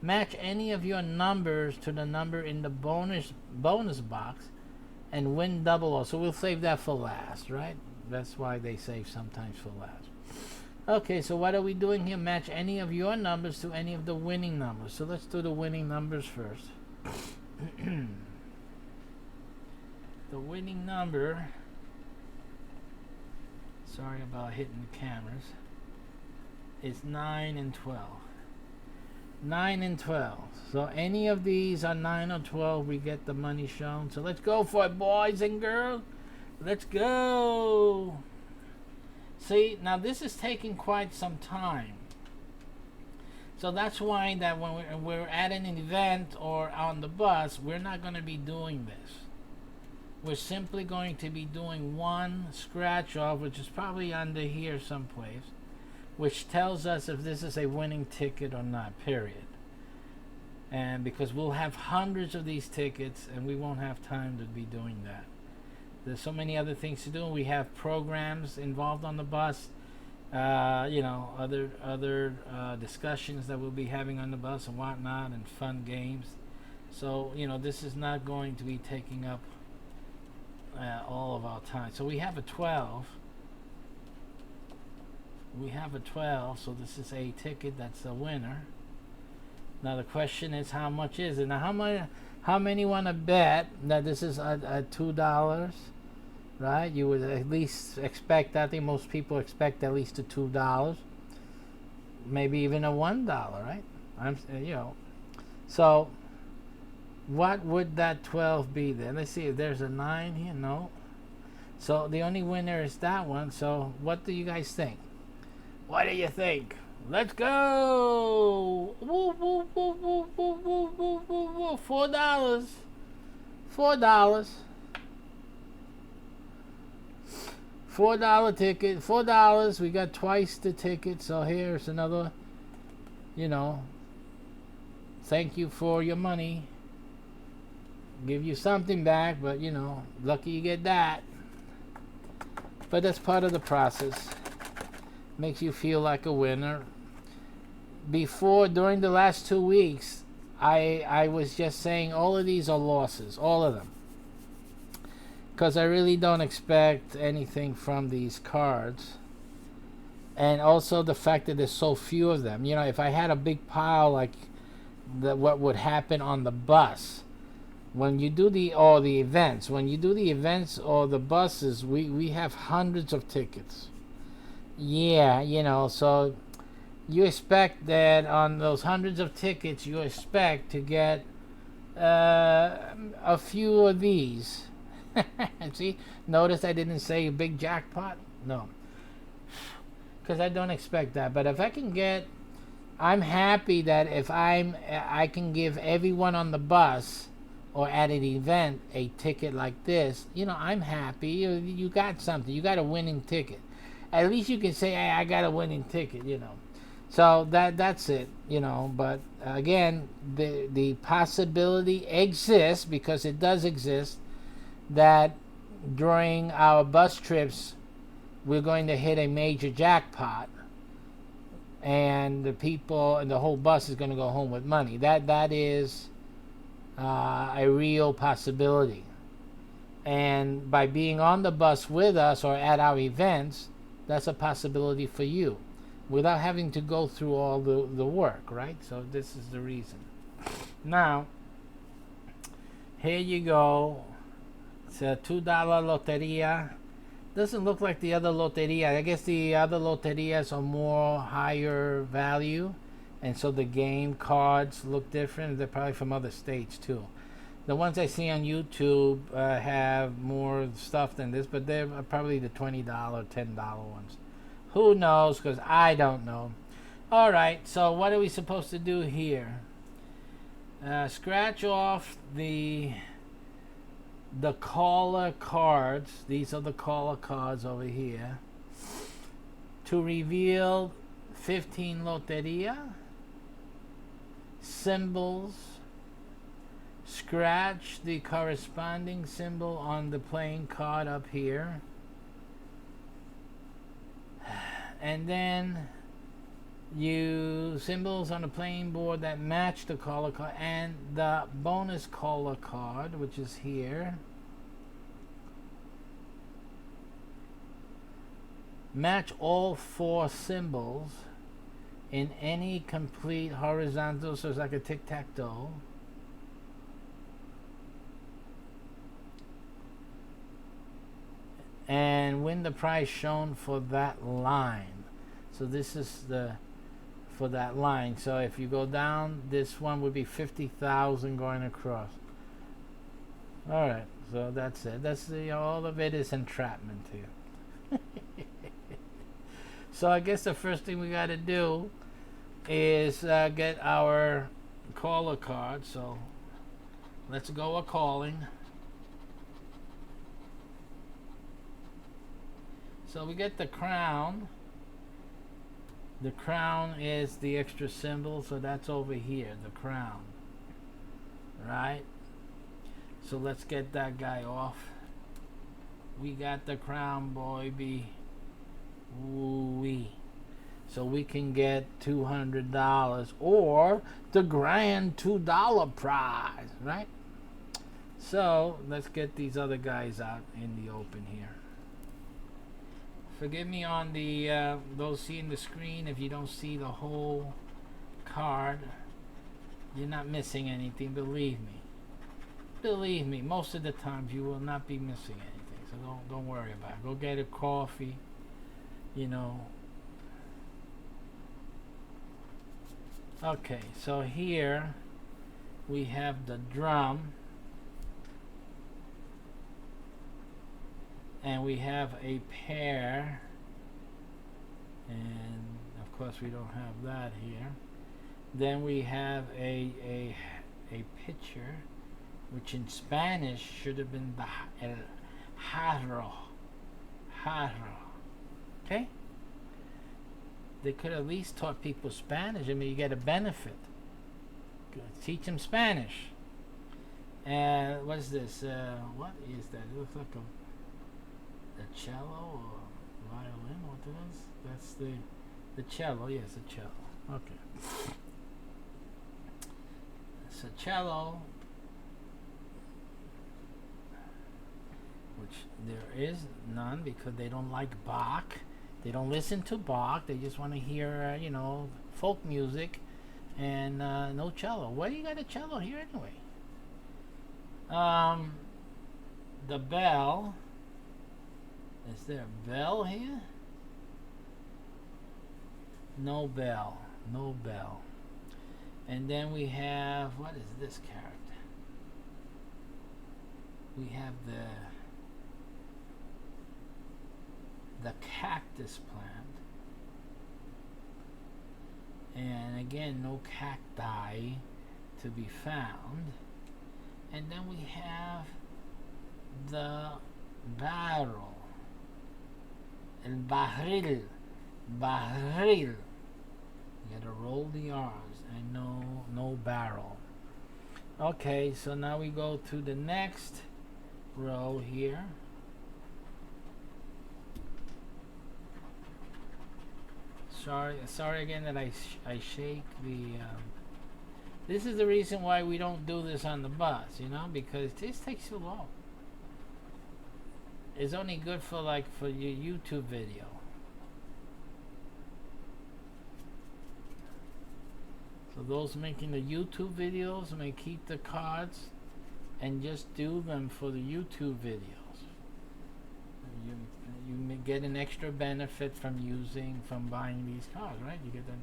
S1: Match any of your numbers to the number in the bonus box and win double. So we'll save that for last, right? That's why they save sometimes for last. Okay, so what are we doing here? Match any of your numbers to any of the winning numbers. So let's do the winning numbers first. The winning number, sorry about hitting the cameras, is 9 and 12. 9 and 12. So any of these are 9 or 12, we get the money shown. So let's go for it, boys and girls. Let's go. See, now this is taking quite some time. So that's why that when we're at an event or on the bus, we're not going to be doing this. We're simply going to be doing one scratch off, which is probably under here someplace, which tells us if this is a winning ticket or not, period. And because we'll have hundreds of these tickets and we won't have time to be doing that. There's so many other things to do. We have programs involved on the bus, other discussions that we'll be having on the bus and whatnot, and fun games. So, this is not going to be taking up all of our time. So we have a 12. So this is a ticket that's a winner. Now the question is, how much is it? Now how many want to bet that this is a $2, right? You would at least expect, I think most people expect at least a $2, maybe even a $1, right? So what would that 12 be then? Let's see if there's a 9 here. No. So the only winner is that one. So what do you guys think? What do you think? Let's go! Woo, woo, woo, woo, woo, woo, woo, woo, woo. $4. $4. $4 ticket. $4. We got twice the ticket. So here's another, you know, thank you for your money. Give you something back, but you know, lucky you get that. But that's part of the process. Makes you feel like a winner. During the last 2 weeks, I was just saying all of these are losses, all of them. Because I really don't expect anything from these cards. And also the fact that there's so few of them. You know, if I had a big pile like what would happen on the bus, when you do the events or the buses, we have hundreds of tickets. Yeah, you know, so you expect that on those hundreds of tickets, you expect to get a few of these. See, notice I didn't say a big jackpot. No, because I don't expect that. But if I can get, I'm happy that if I can give everyone on the bus or at an event a ticket like this, you know, I'm happy. You got something. You got a winning ticket. At least you can say, hey, I got a winning ticket, you know. So that's it, you know. But again, the possibility exists, because it does exist, that during our bus trips, we're going to hit a major jackpot, and the people and the whole bus is going to go home with money. That is a real possibility. And by being on the bus with us or at our events, that's a possibility for you without having to go through all the work, right? So this is the reason. Now, here you go. It's a $2 loteria. Doesn't look like the other loteria. I guess the other loterias are more higher value, and so the game cards look different. They're probably from other states too. The ones I see on YouTube have more stuff than this, but they're probably the $20, $10 ones. Who knows? Because I don't know. All right, so what are we supposed to do here? Scratch off the caller cards. These are the caller cards over here. To reveal 15 loteria symbols. Scratch the corresponding symbol on the playing card up here, and then you symbols on the playing board that match the caller card and the bonus caller card, which is here. Match all 4 symbols in any complete horizontal, so it's like a tic-tac-toe. And win the prize shown for that line. So this is for that line. So if you go down, this one would be 50,000 going across. All right, so that's it. That's all of it is entrapment here. So I guess the first thing we got to do is get our caller card. So let's go a calling. So we get the crown. The crown is the extra symbol, so that's over here, the crown. Right? So let's get that guy off. We got the crown, boy, be. Woo-wee. So we can get $200 or the grand $2 prize, right? So let's get these other guys out in the open here. Forgive me on the those seeing the screen if you don't see the whole card. You're not missing anything, believe me. Believe me, most of the times you will not be missing anything. So don't worry about it. Go get a coffee, you know. Okay, so here we have the drum. And we have a pair, and of course we don't have that here. Then we have a picture, which in Spanish should have been el jarro. Okay? They could at least taught people Spanish. I mean, you get a benefit. Teach them Spanish. And what's this? What is that? It looks like a cello or violin. What it is? That's the cello. Yes, a cello. Okay. It's a cello, which there is none because they don't like Bach. They don't listen to Bach. They just want to hear, folk music, and no cello. Why do you got a cello here anyway? The bell. Is there a bell here? No bell. No bell. And then we have, what is this character? We have the cactus plant. And again, no cacti to be found. And then we have the barrel. El barril. Barril. You gotta roll the R's. And no barrel. Okay, so now we go to the next row here. Sorry again that I shake the. This is the reason why we don't do this on the bus, because this takes too long. It's only good for your YouTube video. So those making the YouTube videos may keep the cards and just do them for the YouTube videos. You may get an extra benefit from buying these cards, right? You get to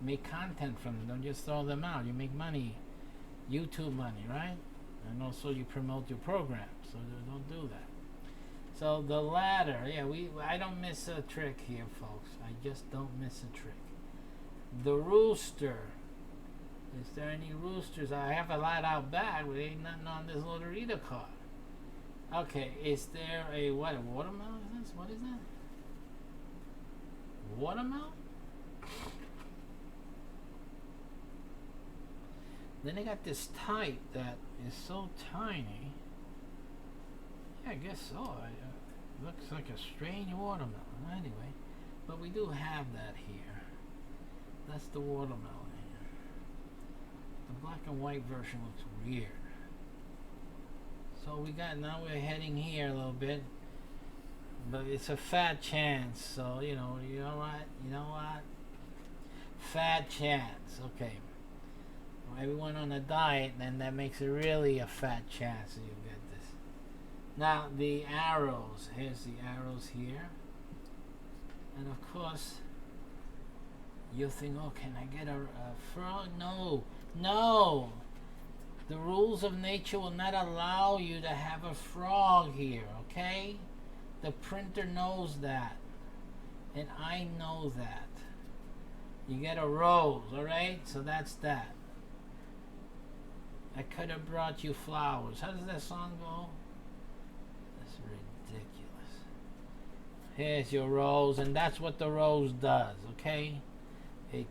S1: make content from them. Don't just throw them out. You make money, YouTube money, right? And also you promote your program. So don't do that. So the ladder, I don't miss a trick here, folks. I just don't miss a trick. The rooster. Is there any roosters? I have a lot out back, but ain't nothing on this Lotterita card. Okay, is there a watermelon is this? What is that? Watermelon? Then they got this type that is so tiny. Yeah, I guess so. Looks like a strange watermelon. Anyway, but we do have that here. That's the watermelon here. The black and white version looks weird. So now we're heading here a little bit, but it's a fat chance. So you know what? Fat chance. Okay. Well, everyone on a diet, then that makes it really a fat chance that you get this. Now the arrows. Here's the arrows here, and of course, you'll think, oh, can I get a frog? No. The rules of nature will not allow you to have a frog here, okay? The printer knows that. And I know that. You get a rose, alright? So that's that. I could have brought you flowers. How does that song go? That's ridiculous. Here's your rose, and that's what the rose does, okay? It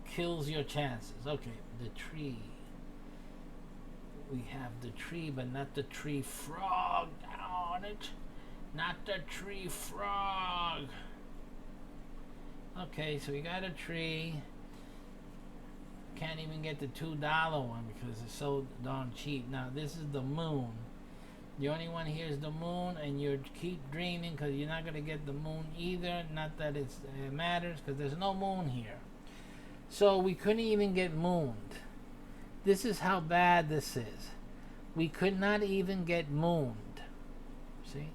S1: kills your chances. Okay, the tree. We have the tree, but not the tree frog. Darn it. Not the tree frog. Okay, so we got a tree. Can't even get the $2 one because it's so darn cheap. Now, this is the moon. The only one here is the moon, and you keep dreaming because you're not going to get the moon either. Not that it matters because there's no moon here. So we couldn't even get mooned. This is how bad this is. We could not even get mooned. See?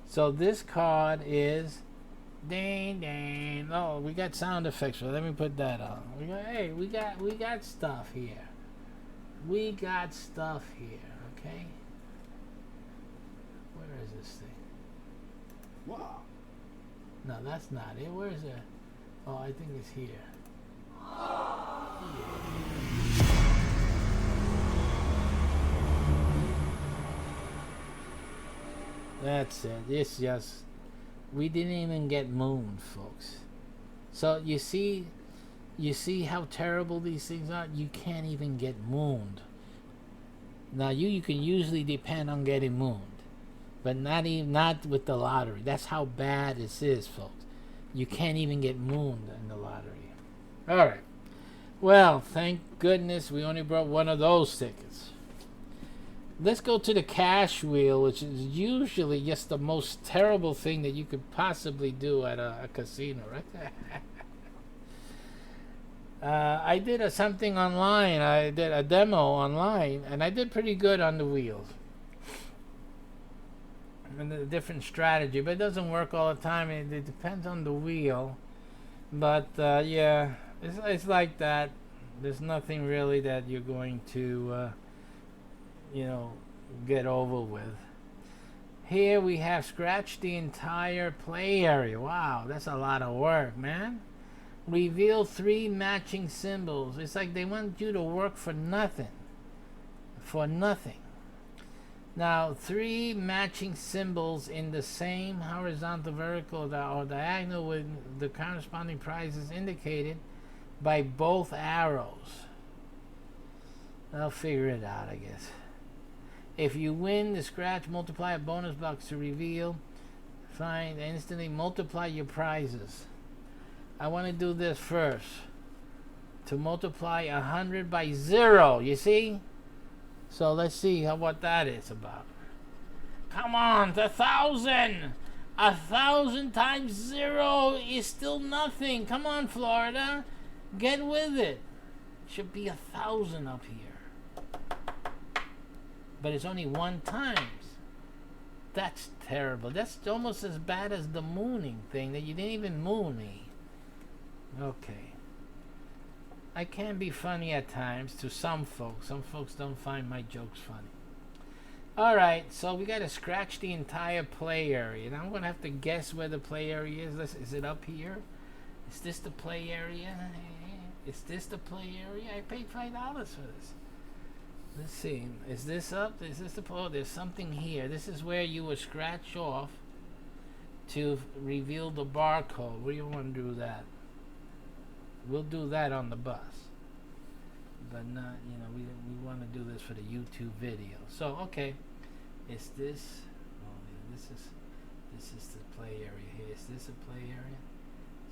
S1: So this card is ding ding. Oh, we got sound effects. So let me put that on. We got stuff here. We got stuff here, okay? Where is this thing? No, that's not it. Where is it? Oh, I think it's here. That's it. It's just, we didn't even get mooned, folks. So you see how terrible these things are. You can't even get mooned. Now you can usually depend on getting mooned, but not with the lottery. That's how bad this is, folks. You can't even get mooned in the lottery. All right. Well, thank goodness we only brought one of those tickets. Let's go to the cash wheel, which is usually just the most terrible thing that you could possibly do at a casino, right? I did something online. I did a demo online, and I did pretty good on the wheels. And a different strategy, but it doesn't work all the time. It depends on the wheel. But yeah, it's like that. There's nothing really that you're going to, get over with. Here we have scratched the entire play area. Wow, that's a lot of work, man. Reveal 3 matching symbols. It's like they want you to work for nothing. For nothing. Now, 3 matching symbols in the same horizontal, vertical, or diagonal with the corresponding prizes indicated by both arrows. I'll figure it out, I guess. If you win the scratch, multiply a bonus box to reveal. Find and instantly multiply your prizes. I want to do this first. To multiply 100 by 0, you see? So let's see what that is about. Come on, 1,000! 1,000 times 0 is still nothing. Come on, Florida. Get with it. Should be 1,000 up here. But it's only 1 times. That's terrible. That's almost as bad as the mooning thing, that you didn't even moon me. Okay. I can be funny at times to some folks. Some folks don't find my jokes funny. Alright, so we got to scratch the entire play area. Now I'm going to have to guess where the play area is. Is it up here? Is this the play area? Is this the play area? I paid $5 for this. Let's see. Is this up? Is this the play? Oh, there's something here. This is where you would scratch off to reveal the barcode. Where do you want to do that? We'll do that on the bus. But not, we want to do this for the YouTube video. So, okay. Is this, this is the play area here. Is this a play area?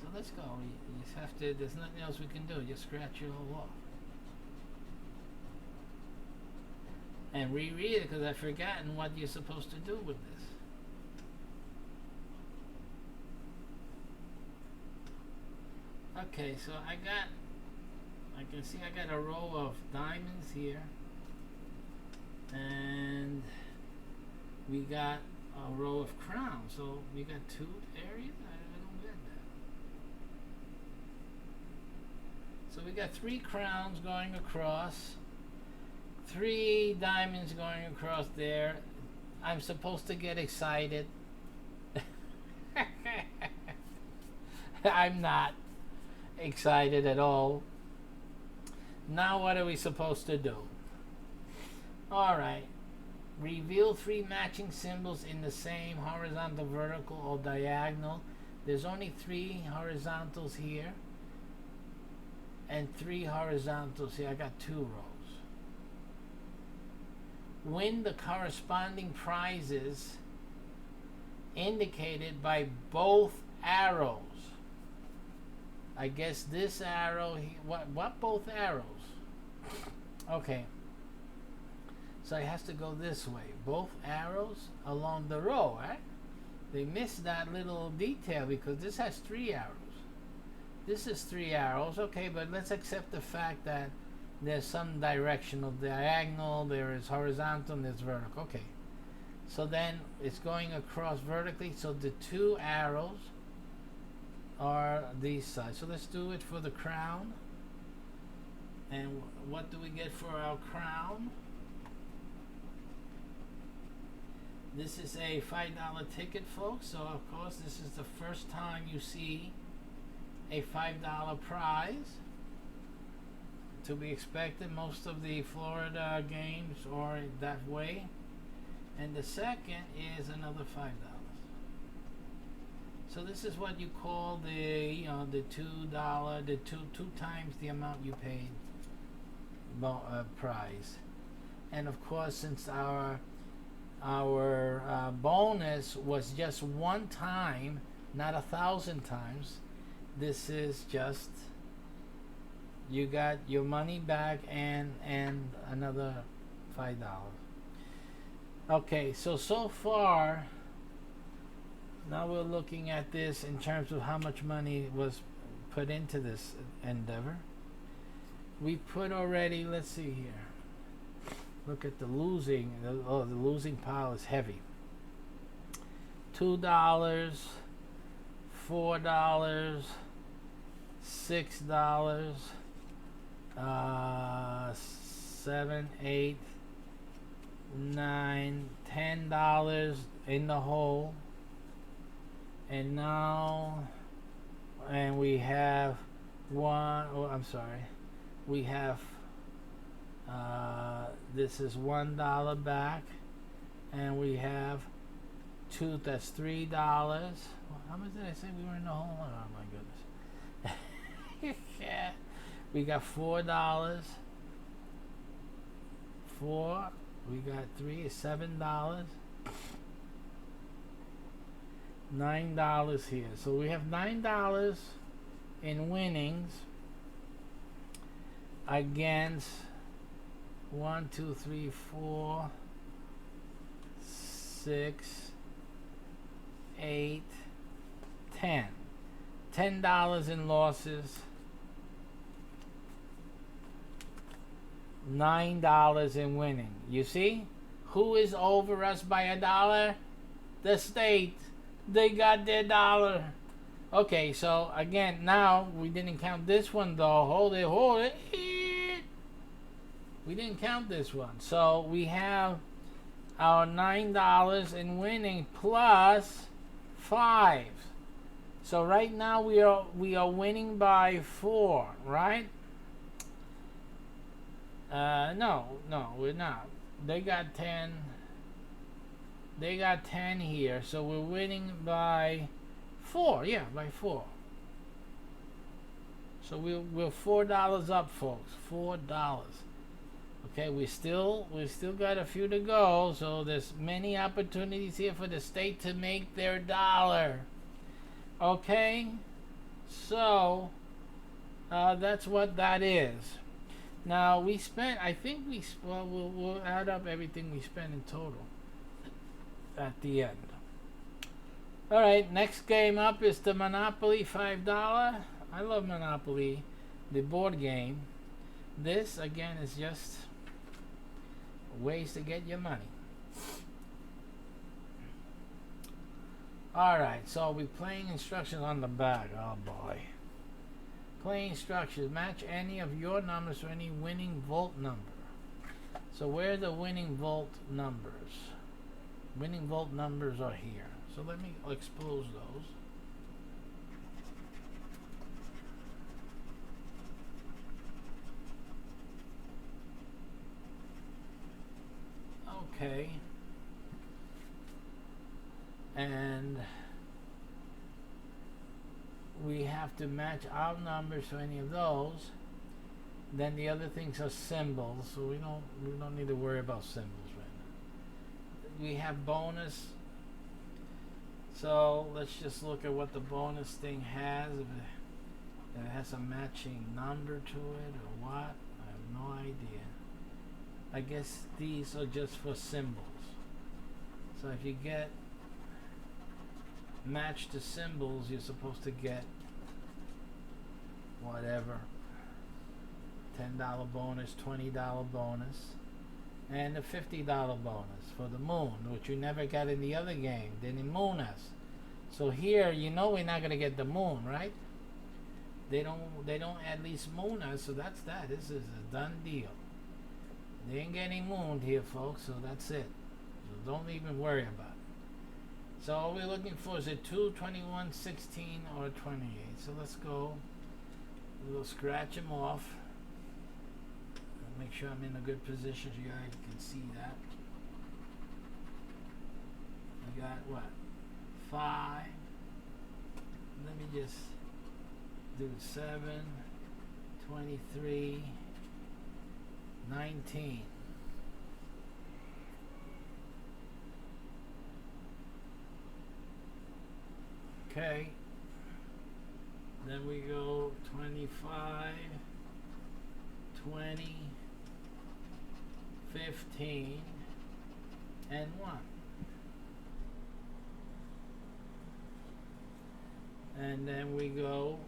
S1: So let's go. You just have to, there's nothing else we can do. Just scratch it all off. And reread it because I've forgotten what you're supposed to do with this. Okay, so I can see I got a row of diamonds here. And we got a row of crowns. So we got 2 areas? I don't get that. So we got 3 crowns going across. 3 diamonds going across there. I'm supposed to get excited. I'm not excited at all. Now what are we supposed to do? Alright. Reveal 3 matching symbols in the same horizontal, vertical, or diagonal. There's only 3 horizontals here. And 3 horizontals here. I got 2 rows. Win the corresponding prizes indicated by both arrows. I guess this arrow, what both arrows? Okay. So it has to go this way. Both arrows along the row, right? They missed that little detail because this has 3 arrows. This is 3 arrows. Okay, but let's accept the fact that there's some directional diagonal, there is horizontal, and there's vertical. Okay. So then it's going across vertically. So the 2 arrows are these sides. So let's do it for the crown. And what do we get for our crown? This is a $5 ticket, folks. So of course this is the first time you see a $5 prize. To be expected, most of the Florida games are that way. And the second is another $5. So this is what you call the the $2, the two times the amount you paid prize. And of course, since our bonus was just one time, not 1,000 times, this is just, you got your money back and another $5. Okay, so far, now we're looking at this in terms of how much money was put into this endeavor. We put already, let's see here. Look at the losing. The losing pile is heavy. $2, $4, $6, $7, $8, $9, $10 in the hole. And now, and we have we have this is $1 back, and we have two, that's $3. How much did I say we were in the hole? Oh my goodness. Yeah. We got $4. We got 3 is $7. $9 here. So we have $9 in winnings against 1, 2, 3, 4, 6, 8, 10. $10 in losses. $9 in winning. You see? Who is over us by $1? The state. They got their $1. Okay, so again, now we didn't count this one though. Hold it. We didn't count this one. So we have our $9 in winning plus 5. So right now we are winning by 4, right? No, we're not. They got 10. They got 10 here, so we're winning by 4. Yeah, by 4. So we're $4 up, folks. $4. Okay, we still got a few to go, so there's many opportunities here for the state to make their $1. Okay, so that's what that is. Now we spent, I think we'll add up everything we spent in total at the end. All right, next game up is the Monopoly $5. I love Monopoly, the board game. This again is just ways to get your money. All right, so we're playing instructions on the back. Oh boy. Playing instructions. Match any of your numbers to any winning volt number. So where are the winning volt numbers? Winning volt numbers are here. So let me expose those. Okay. And we have to match our numbers to any of those. Then the other things are symbols, so we don't need to worry about symbols right now. We have bonus. So let's just look at what the bonus thing has. If it has a matching number to it or what, I have no idea. I guess these are just for symbols. So if you get match to symbols, you're supposed to get whatever. $10 bonus, $20 bonus, and a $50 bonus for the moon, which you never got in the other game. They didn't moon us. So here, you know we're not gonna get the moon, right? They don't at least moon us, so that's that. This is a done deal. They ain't getting mooned here, folks, so that's it. don't even worry about it. So all we're looking for is a 2, 21, 16, or 28. So let's go. We'll scratch them off. Make sure I'm in a good position so you guys can see that. I got what? 5. Let me just do 7, 23, 19. Okay. Then we go 25, 20, 15, and 1. And then we go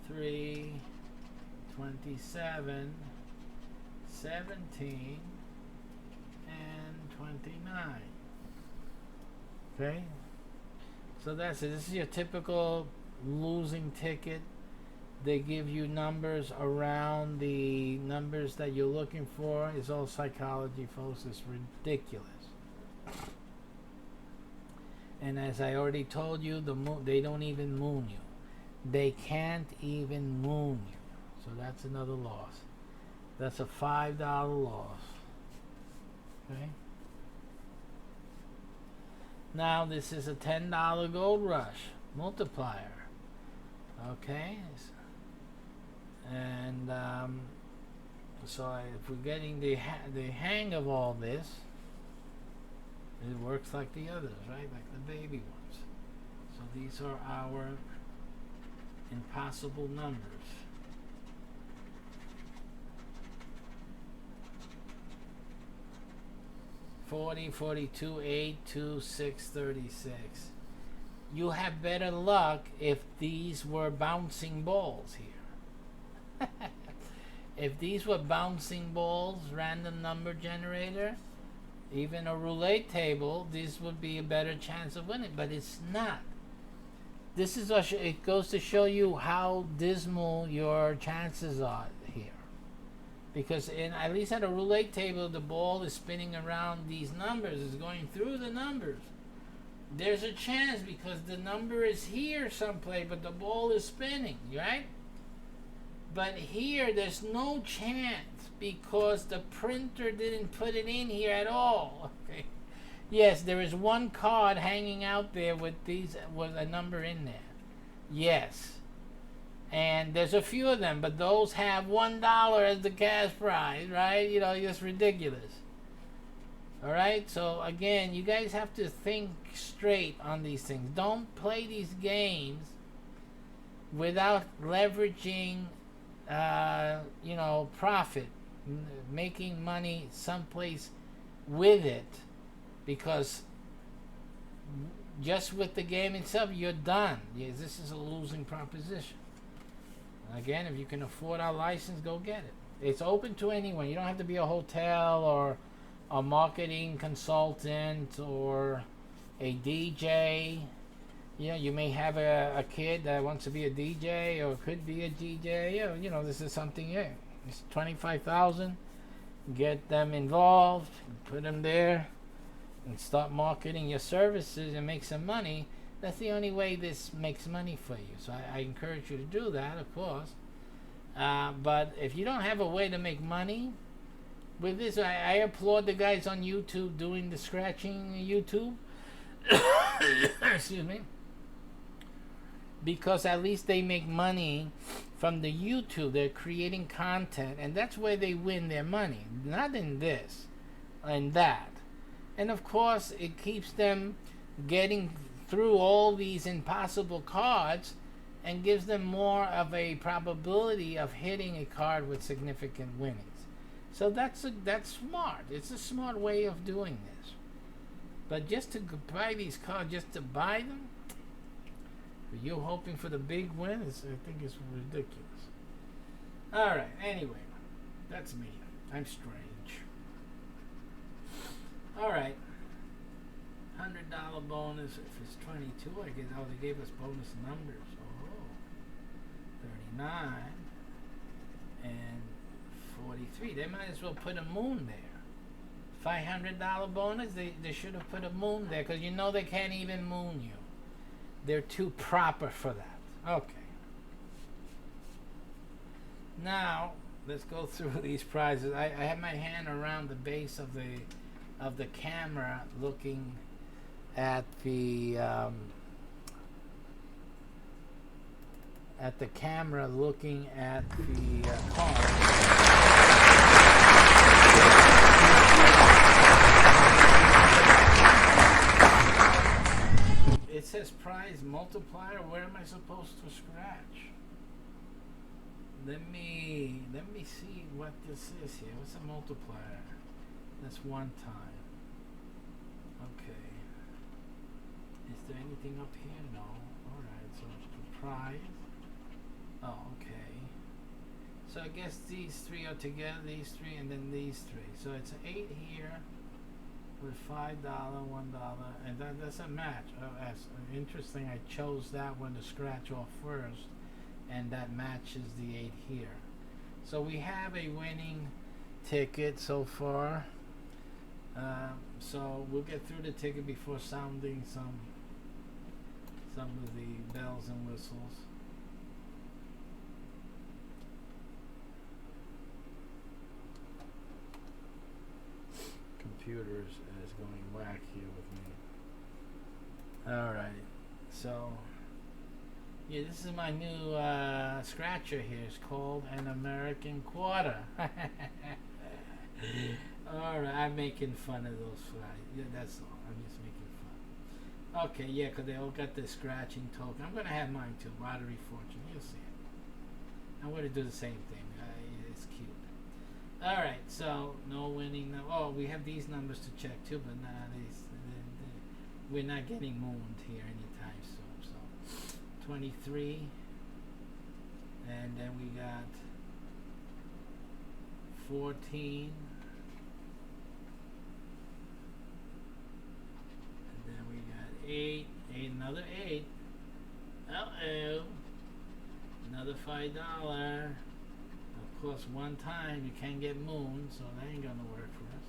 S1: 3, 27, 17, and 29. Okay? So that's it. This is your typical losing ticket. They give you numbers around the numbers that you're looking for. It's all psychology, folks. It's ridiculous. And as I already told you, they don't even moon you. They can't even moon you. So that's another loss. That's a $5 loss. Okay. Now this is a $10 gold rush multiplier. Okay. And so if we're getting the hang of all this, it works like the others, right? Like the baby ones. So these are our impossible numbers. $40, $42, $8, $2, $6, $36. You have better luck if these were bouncing balls here. If these were bouncing balls, random number generator, even a roulette table, this would be a better chance of winning, but it's not. This is it goes to show you how dismal your chances are here. Because at least at a roulette table, the ball is spinning around these numbers, it's going through the numbers. There's a chance because the number is here someplace, but the ball is spinning, right? But here, there's no chance because the printer didn't put it in here at all. Okay. Yes, there is one card hanging out there with a number in there. Yes. And there's a few of them, but those have $1 as the cash prize, right? You know, it's ridiculous. All right? So, again, you guys have to think straight on these things. Don't play these games without leveraging, profit, making money someplace with it, because just with the game itself, you're done. Yes, this is a losing proposition. Again, if you can afford our license, go get it. It's open to anyone. You don't have to be a hotel or a marketing consultant or a DJ. You know, you may have a kid that wants to be a DJ or could be a DJ. You know, this is something. Yeah, it's $25,000. Get them involved, put them there, and start marketing your services and make some money. That's the only way this makes money for you. So I encourage you to do that, of course. But if you don't have a way to make money with this, I applaud the guys on YouTube doing the scratching YouTube. Excuse me. Because at least they make money from the YouTube. They're creating content, and that's where they win their money. Not in this, in that. And of course, it keeps them getting through all these impossible cards and gives them more of a probability of hitting a card with significant winnings. So that's smart. It's a smart way of doing this. But just to buy these cards, just to buy them, for you hoping for the big win, I think it's ridiculous. All right. Anyway, that's me. I'm strange. All right. $100 bonus. If it's 22, I guess. Oh, they gave us bonus numbers. Oh, 39 and 43. They might as well put a moon there. $500 bonus. They should have put a moon there, because you know they can't even moon you. They're too proper for that. Okay. Now let's go through these prizes. I have my hand around the base of the camera, looking at the camera, looking at the card. It says prize multiplier. Where am I supposed to scratch? Let me see what this is here. What's a multiplier? That's one time. Okay. Is there anything up here? No. Alright, so it's prize. Oh, okay. So I guess these three are together, these three, and then these three. So it's 8 here with $5, $1, and that's a match. Oh, that's interesting. I chose that one to scratch off first, and that matches the 8 here. So we have a winning ticket so far. So we'll get through the ticket before sounding some of the bells and whistles. Computer is going whack here with me. Alright, so yeah, this is my new scratcher here. It's called an American quarter. Alright, I'm making fun of those flies. Yeah, that's all. I'm just making fun. Okay, yeah, because they all got the scratching token. I'm going to have mine too. Lottery Fortune. You'll see it. I'm going to do the same thing. It's cute. Alright, so no winning. Oh, we have these numbers to check too, but we're not getting mooned here anytime soon. So 23, and then we got 14, and then we got 8, another 8. Uh-oh, another $5. Of course, one time you can't get moon, so that ain't gonna work for us.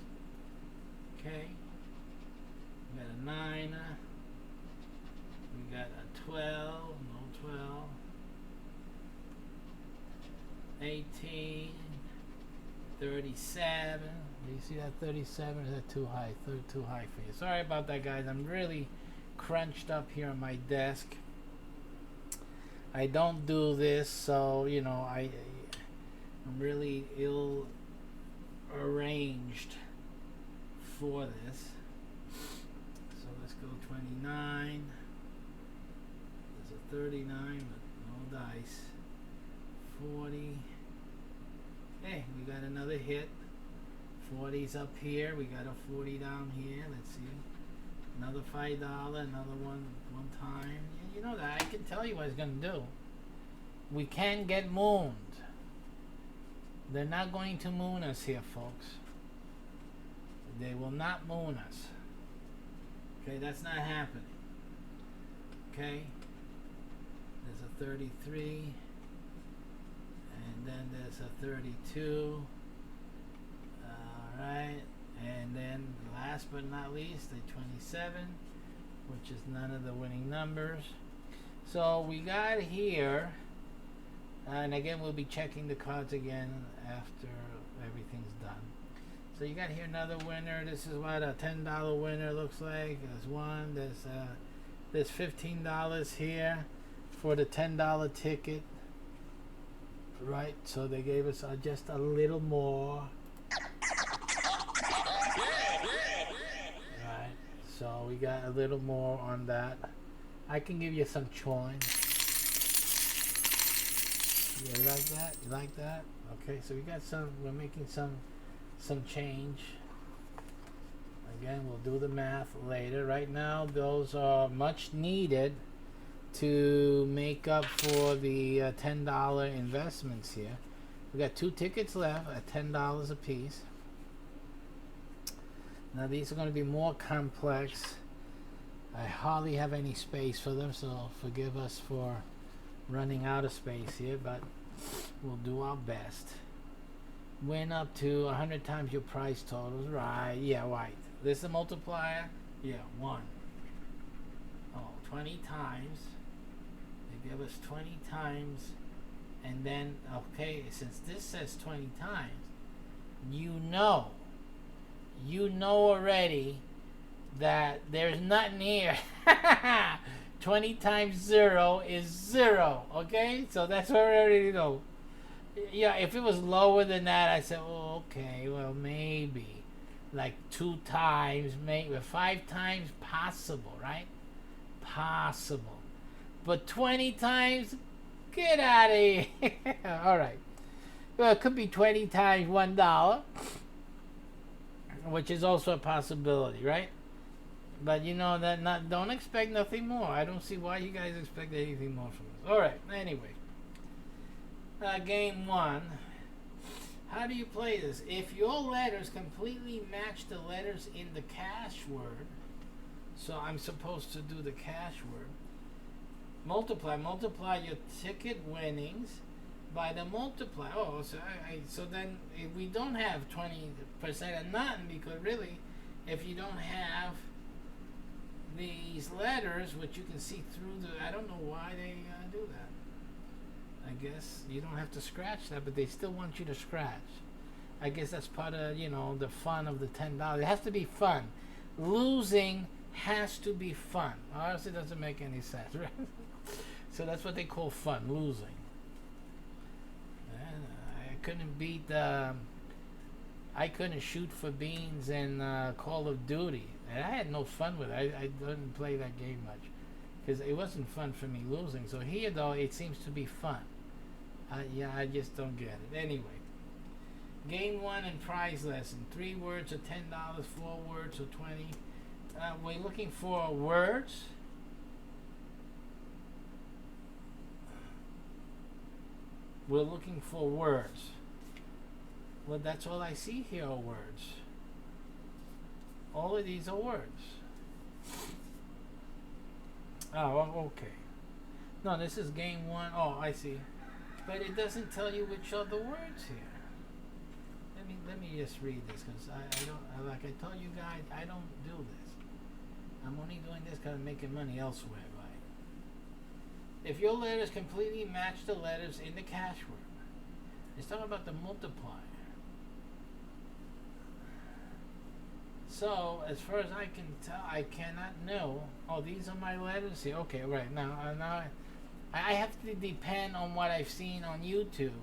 S1: Okay, we got a 9, we got a 12, no 12, 18, 37. Do you see that 37? Is that too high? Too high for you. Sorry about that, guys. I'm really crunched up here on my desk. I don't do this, so you know I'm really ill arranged for this. So let's go 29. There's a 39, but no dice. 40. Hey, we got another hit. 40's up here. We got a 40 down here. Let's see. Another $5. Another one time. You know that I can tell you what it's gonna do. We can get mooned. They're not going to moon us here, folks. They will not moon us. Okay, that's not happening. Okay. There's a 33. And then there's a 32. Alright. And then last but not least, a 27, which is none of the winning numbers. So we got here, and again we'll be checking the cards again after everything's done. So you got here another winner. This is what a $10 winner looks like. There's one. There's $15 here for the $10 ticket. Right, so they gave us just a little more. Right, so we got a little more on that. I can give you some coin. Yeah, you like that? You like that? Okay, so we got some. We're making some change. Again, we'll do the math later. Right now, those are much needed to make up for the $10 investments here. We got 2 tickets left at $10 a piece. Now these are going to be more complex. I hardly have any space for them, so forgive us for running out of space here, but we'll do our best. Win up to 100 times your prize totals. Right. Yeah, right. This is a multiplier. Yeah, 1. Oh, 20 times. They give us 20 times. And then, okay, since this says 20 times, you know already that there's nothing here. 20 times 0 is 0. Okay? So that's what we already know. Yeah, if it was lower than that, I said, oh, okay, well, maybe. Like 2 times, maybe 5 times, possible, right? Possible. But 20 times, get out of here. All right. Well, it could be 20 times $1, which is also a possibility, right? But you know that don't expect nothing more. I don't see why you guys expect anything more from us. All right. Anyway, game 1. How do you play this? If your letters completely match the letters in the cash word, so I'm supposed to do the cash word. Multiply your ticket winnings by the multiply. Oh, so then if we don't have 20% of nothing, because really, if you don't have these letters, which you can see through I don't know why they do that. I guess you don't have to scratch that, but they still want you to scratch. I guess that's part of, the fun of the $10. It has to be fun. Losing has to be fun, or else it doesn't make any sense, right? So that's what they call fun, losing. I couldn't beat. I couldn't shoot for beans in Call of Duty, and I had no fun with it. I didn't play that game much because it wasn't fun for me losing. So here, though, it seems to be fun. I just don't get it. Anyway, game 1 and prize lesson. 3 words are $10. 4 words are 20. We're looking for words. We're looking for words. Well, that's all I see here are words. All of these are words. Oh, okay. No, this is game 1. Oh, I see. But it doesn't tell you which are the words here. Let me just read this, because I don't, like I told you guys, I don't do this. I'm only doing this because I'm making money elsewhere, right? If your letters completely match the letters in the cash word, it's talking about the multiplier. So, as far as I can tell, I cannot know. Oh, these are my letters here. Okay, right. Now I have to depend on what I've seen on YouTube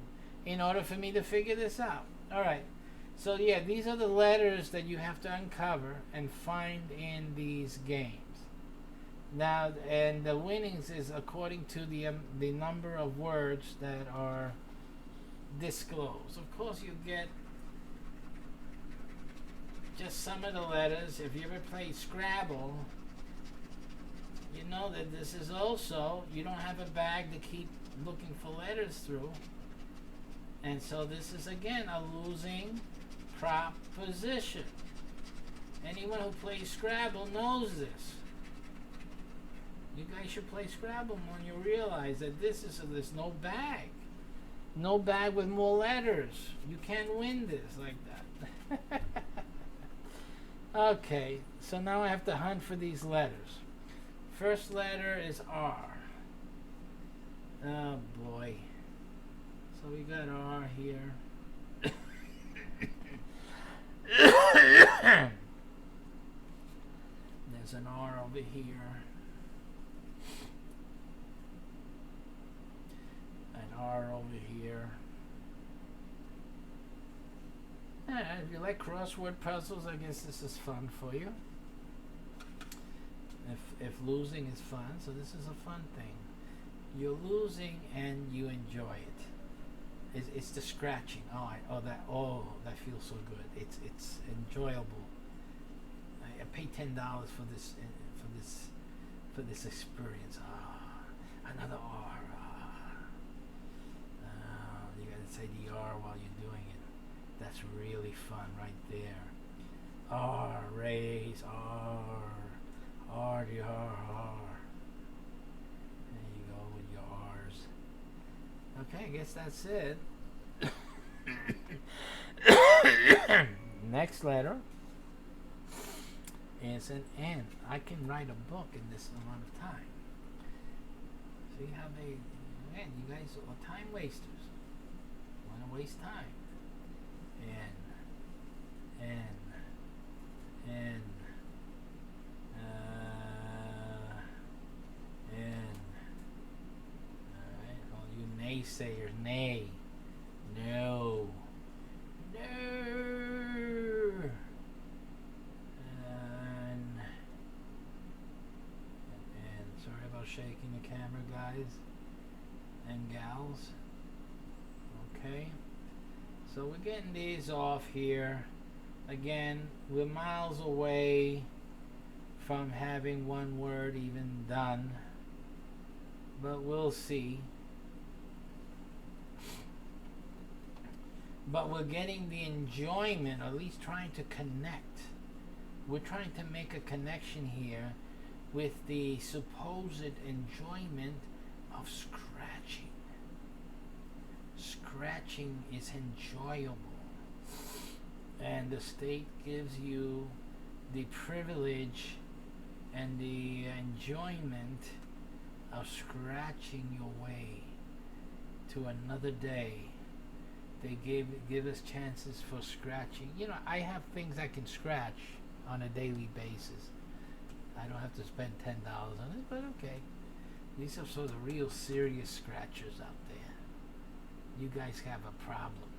S1: in order for me to figure this out. All right. So, yeah, these are the letters that you have to uncover and find in these games. Now, and the winnings is according to the number of words that are disclosed. Of course, you get just some of the letters. If you ever played Scrabble, you know that this is also, you don't have a bag to keep looking for letters through. And so this is, again, a losing proposition. Anyone who plays Scrabble knows this. You guys should play Scrabble when you realize that there's no bag. No bag with more letters. You can't win this like that. Okay, so now I have to hunt for these letters. First letter is R. Oh boy. So we got R here. There's an R over here. An R over here. If you like crossword puzzles, I guess this is fun for you. If losing is fun, so this is a fun thing. You're losing and you enjoy it. It's the scratching. That feels so good. It's enjoyable. I pay $10 for this experience. Another R. You gotta say the R while you're doing it. That's really fun right there. R, raise, R, R, the R. There you go with your R's. Okay, I guess that's it. Next letter is an N. I can write a book in this amount of time. See how they, man, you guys are time wasters. Want to waste time. N, N, N, N. Alright, all you naysayers, nay. No. No. And sorry about shaking the camera, guys and gals. Okay. So we're getting these off here. Again, we're miles away from having one word even done. But we'll see. But we're getting the enjoyment, or at least trying to connect. We're trying to make a connection here with the supposed enjoyment of scratching. Scratching is enjoyable. And the state gives you the privilege and the enjoyment of scratching your way to another day. They give us chances for scratching. You know, I have things I can scratch on a daily basis. I don't have to spend $10 on it, but okay. These are sort of real serious scratchers out there. You guys have a problem.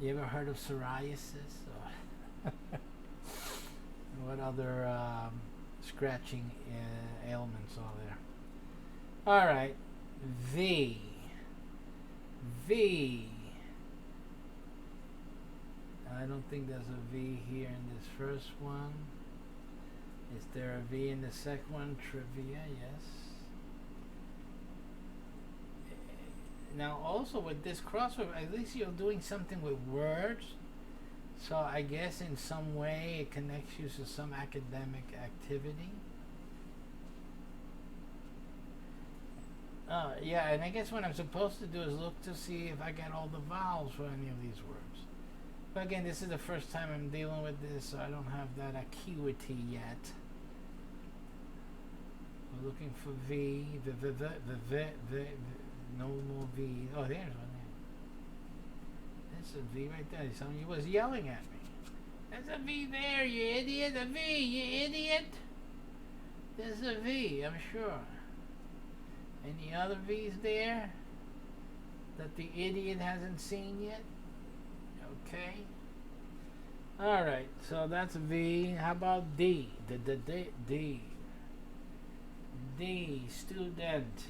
S1: You ever heard of psoriasis? Or what other scratching ailments are there? All right, V. V. I don't think there's a V here in this first one. Is there a V in the second one? Trivia, yes. Now also with this crossword, at least you're doing something with words. So I guess in some way it connects you to some academic activity. Yeah, and I guess what I'm supposed to do is look to see if I get all the vowels for any of these words. But again, this is the first time I'm dealing with this, so I don't have that acuity yet. We're looking for V, no more V. Oh, there's one there. There's a V right there. Somebody was yelling at me. There's a V there, you idiot. A V, you idiot. There's a V, I'm sure. Any other V's there that the idiot hasn't seen yet? Okay. Alright, so that's V. How about D? D. D, student.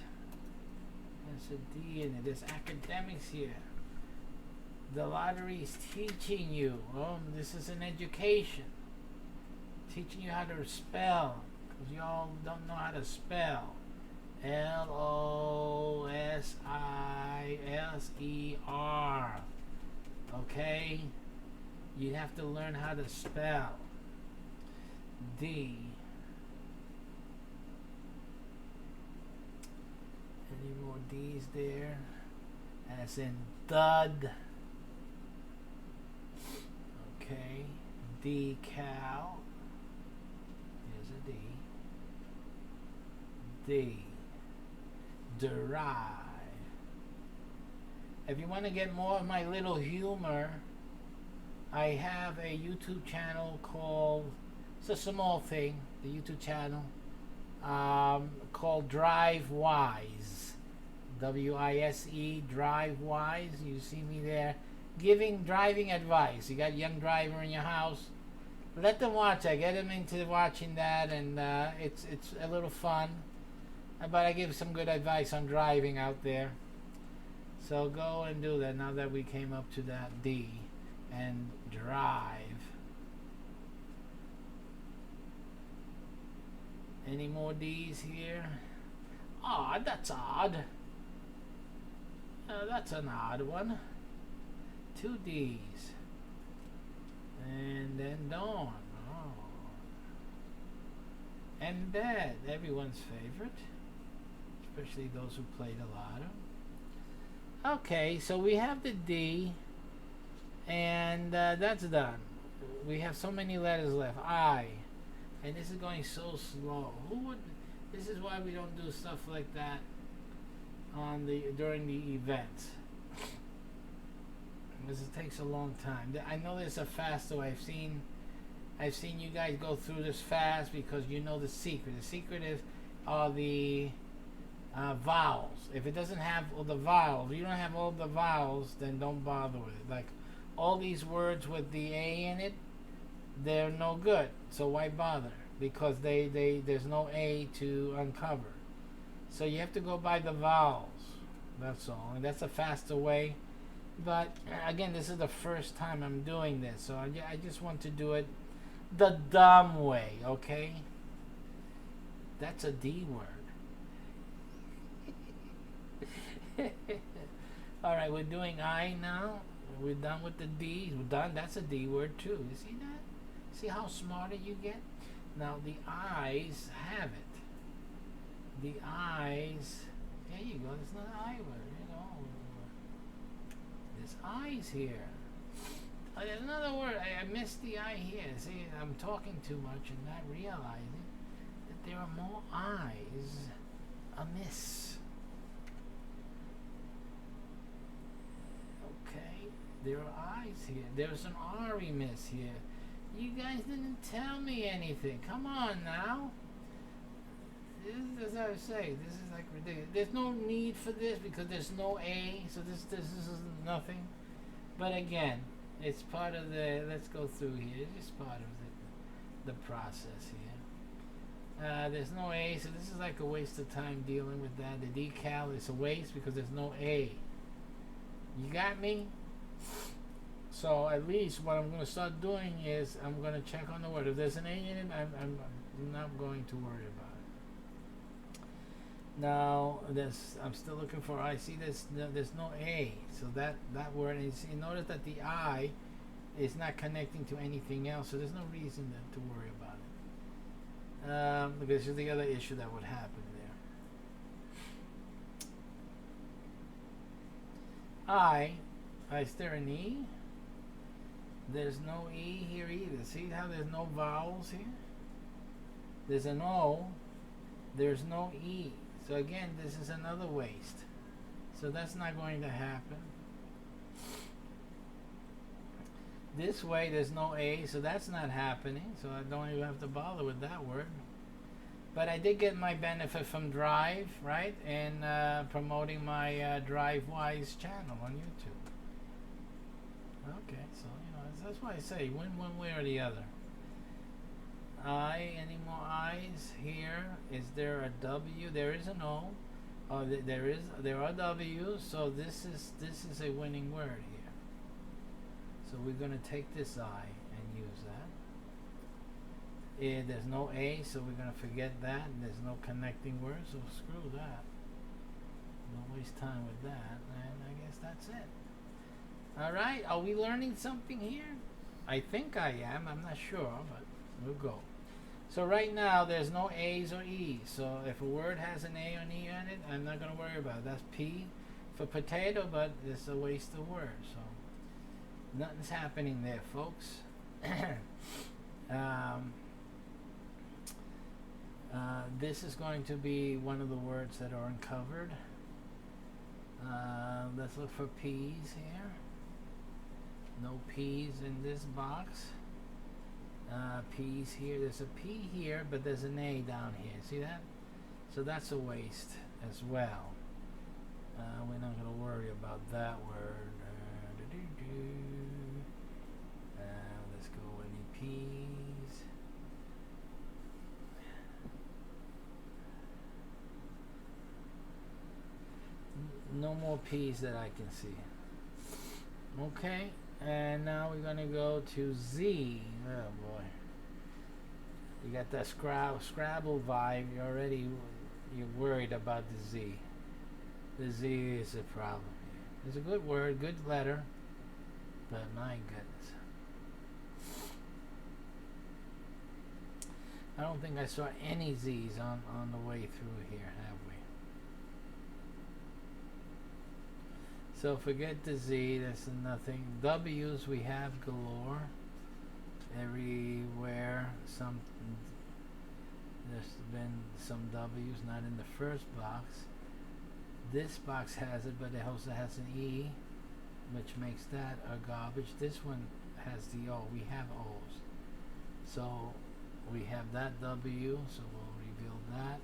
S1: There's a D in it. There's academics here. The lottery is teaching you. Oh, this is an education. Teaching you how to spell. Because y'all don't know how to spell. Losisiser. Okay? You have to learn how to spell. D. Any more D's there? As in dud. Okay. Decal. Here's a D. D. Derive. If you want to get more of my little humor, I have a YouTube channel called, it's a small thing, the YouTube channel, called Drive Wise. W-I-S-E, Drive Wise. You see me there giving driving advice. You got a young driver in your house, let them watch. I get them into watching that, and it's a little fun. But I give some good advice on driving out there. So go and do that now that we came up to that D. And drive. Any more D's here? Odd, that's odd. That's an odd one. 2 D's. And then dawn. Oh. And dead, everyone's favorite. Especially those who played a lotto. Okay, so we have the D. And that's done. We have so many letters left. I. And this is going so slow. Who would? This is why we don't do stuff like that on the during the event. Because it takes a long time. I know there's a faster way. I've seen you guys go through this fast because you know the secret. The secret is the vowels. If it doesn't have all the vowels, you don't have all the vowels, then don't bother with it. Like all these words with the A in it, they're no good. So why bother? Because there's no A to uncover. So you have to go by the vowels. That's all. And that's a faster way. But again, this is the first time I'm doing this, so I just want to do it the dumb way, okay? That's a D word. All right, we're doing I now. We're done with the D's. We're done. That's a D word too. You see that? See how smarter you get? Now the I's have it. The I's. There you go. It's not an I word. You know. There's I's here. There's another word. I missed the I here. See, I'm talking too much and not realizing that there are more I's amiss. Okay, there are I's here. There's an R amiss here. You guys didn't tell me anything. Come on now. This is, as I say, this is like ridiculous. There's no need for this because there's no A, so this is nothing. But again, it's part of the. Let's go through here. It's just part of the process here. There's no A, so this is like a waste of time dealing with that. The decal is a waste because there's no A. You got me? So at least what I'm going to start doing is I'm going to check on the word. If there's an A in it, I'm not going to worry about it. Now I'm still looking for I. See there's no A, so that word is. You notice that the I is not connecting to anything else, so there's no reason to worry about it. Because this is the other issue that would happen there. Is there an E? There's no E here either. See how there's no vowels here? There's an O. There's no E. So again, this is another waste. So that's not going to happen. This way, there's no A, so that's not happening. So I don't even have to bother with that word. But I did get my benefit from Drive, right? And promoting my DriveWise channel on YouTube. Okay, so that's why I say win one way or the other. Any more I's here? Is there a W? There is an O. There are W's. So this is a winning word here. So we're going to take this I and use that. There's no A, so we're going to forget that. There's no connecting word, so screw that. Don't waste time with that. And I guess that's it. All right, are we learning something here? I think I am. I'm not sure, but we'll go. So right now, there's no A's or E's. So if a word has an A or an E on it, I'm not going to worry about it. That's P for potato, but it's a waste of words. So nothing's happening there, folks. This is going to be one of the words that are uncovered. Let's look for P's here. No P's in this box. P's here. There's a P here, but there's an A down here. See that? So that's a waste as well. We're not going to worry about that word. Let's go any P's. No more P's that I can see. Okay. And now we're going to go to Z. Oh boy. You got that Scrabble vibe. You're worried about the Z. The Z is a problem. It's a good word, good letter. But my goodness. I don't think I saw any Z's on the way through here, have we? So forget the Z, that's nothing. W's we have galore. Everywhere, there's been some W's, not in the first box. This box has it, but it also has an E, which makes that a garbage. This one has the O. We have O's. So we have that W, so we'll reveal that.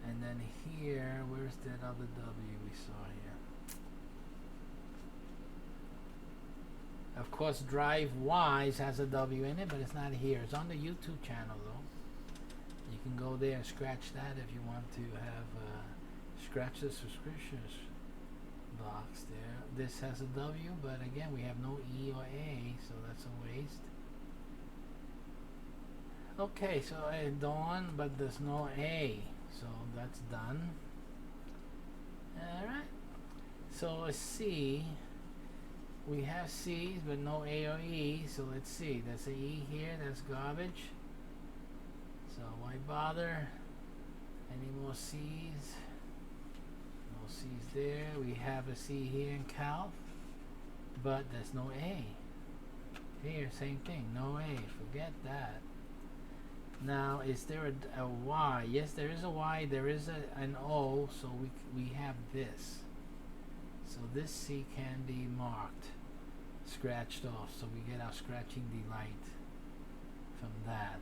S1: And then here, where's that other W we saw here? Of course, Drive Wise has a W in it, but it's not here. It's on the YouTube channel, though. You can go there and scratch that if you want to have scratch the subscriptions box there. This has a W, but again, we have no E or A, so that's a waste. Okay, so Dawn, but there's no A, so that's done. Alright, so a C, we have C's, but no A or E, so let's see. There's a E here, that's garbage. So why bother? Any more C's? No C's there. We have a C here in Calf, but there's no A. Here, same thing, no A, forget that. Now, is there a Y? Yes, there is a Y. There is an O, so we have this. So this C can be marked, scratched off, so we get our scratching delight from that.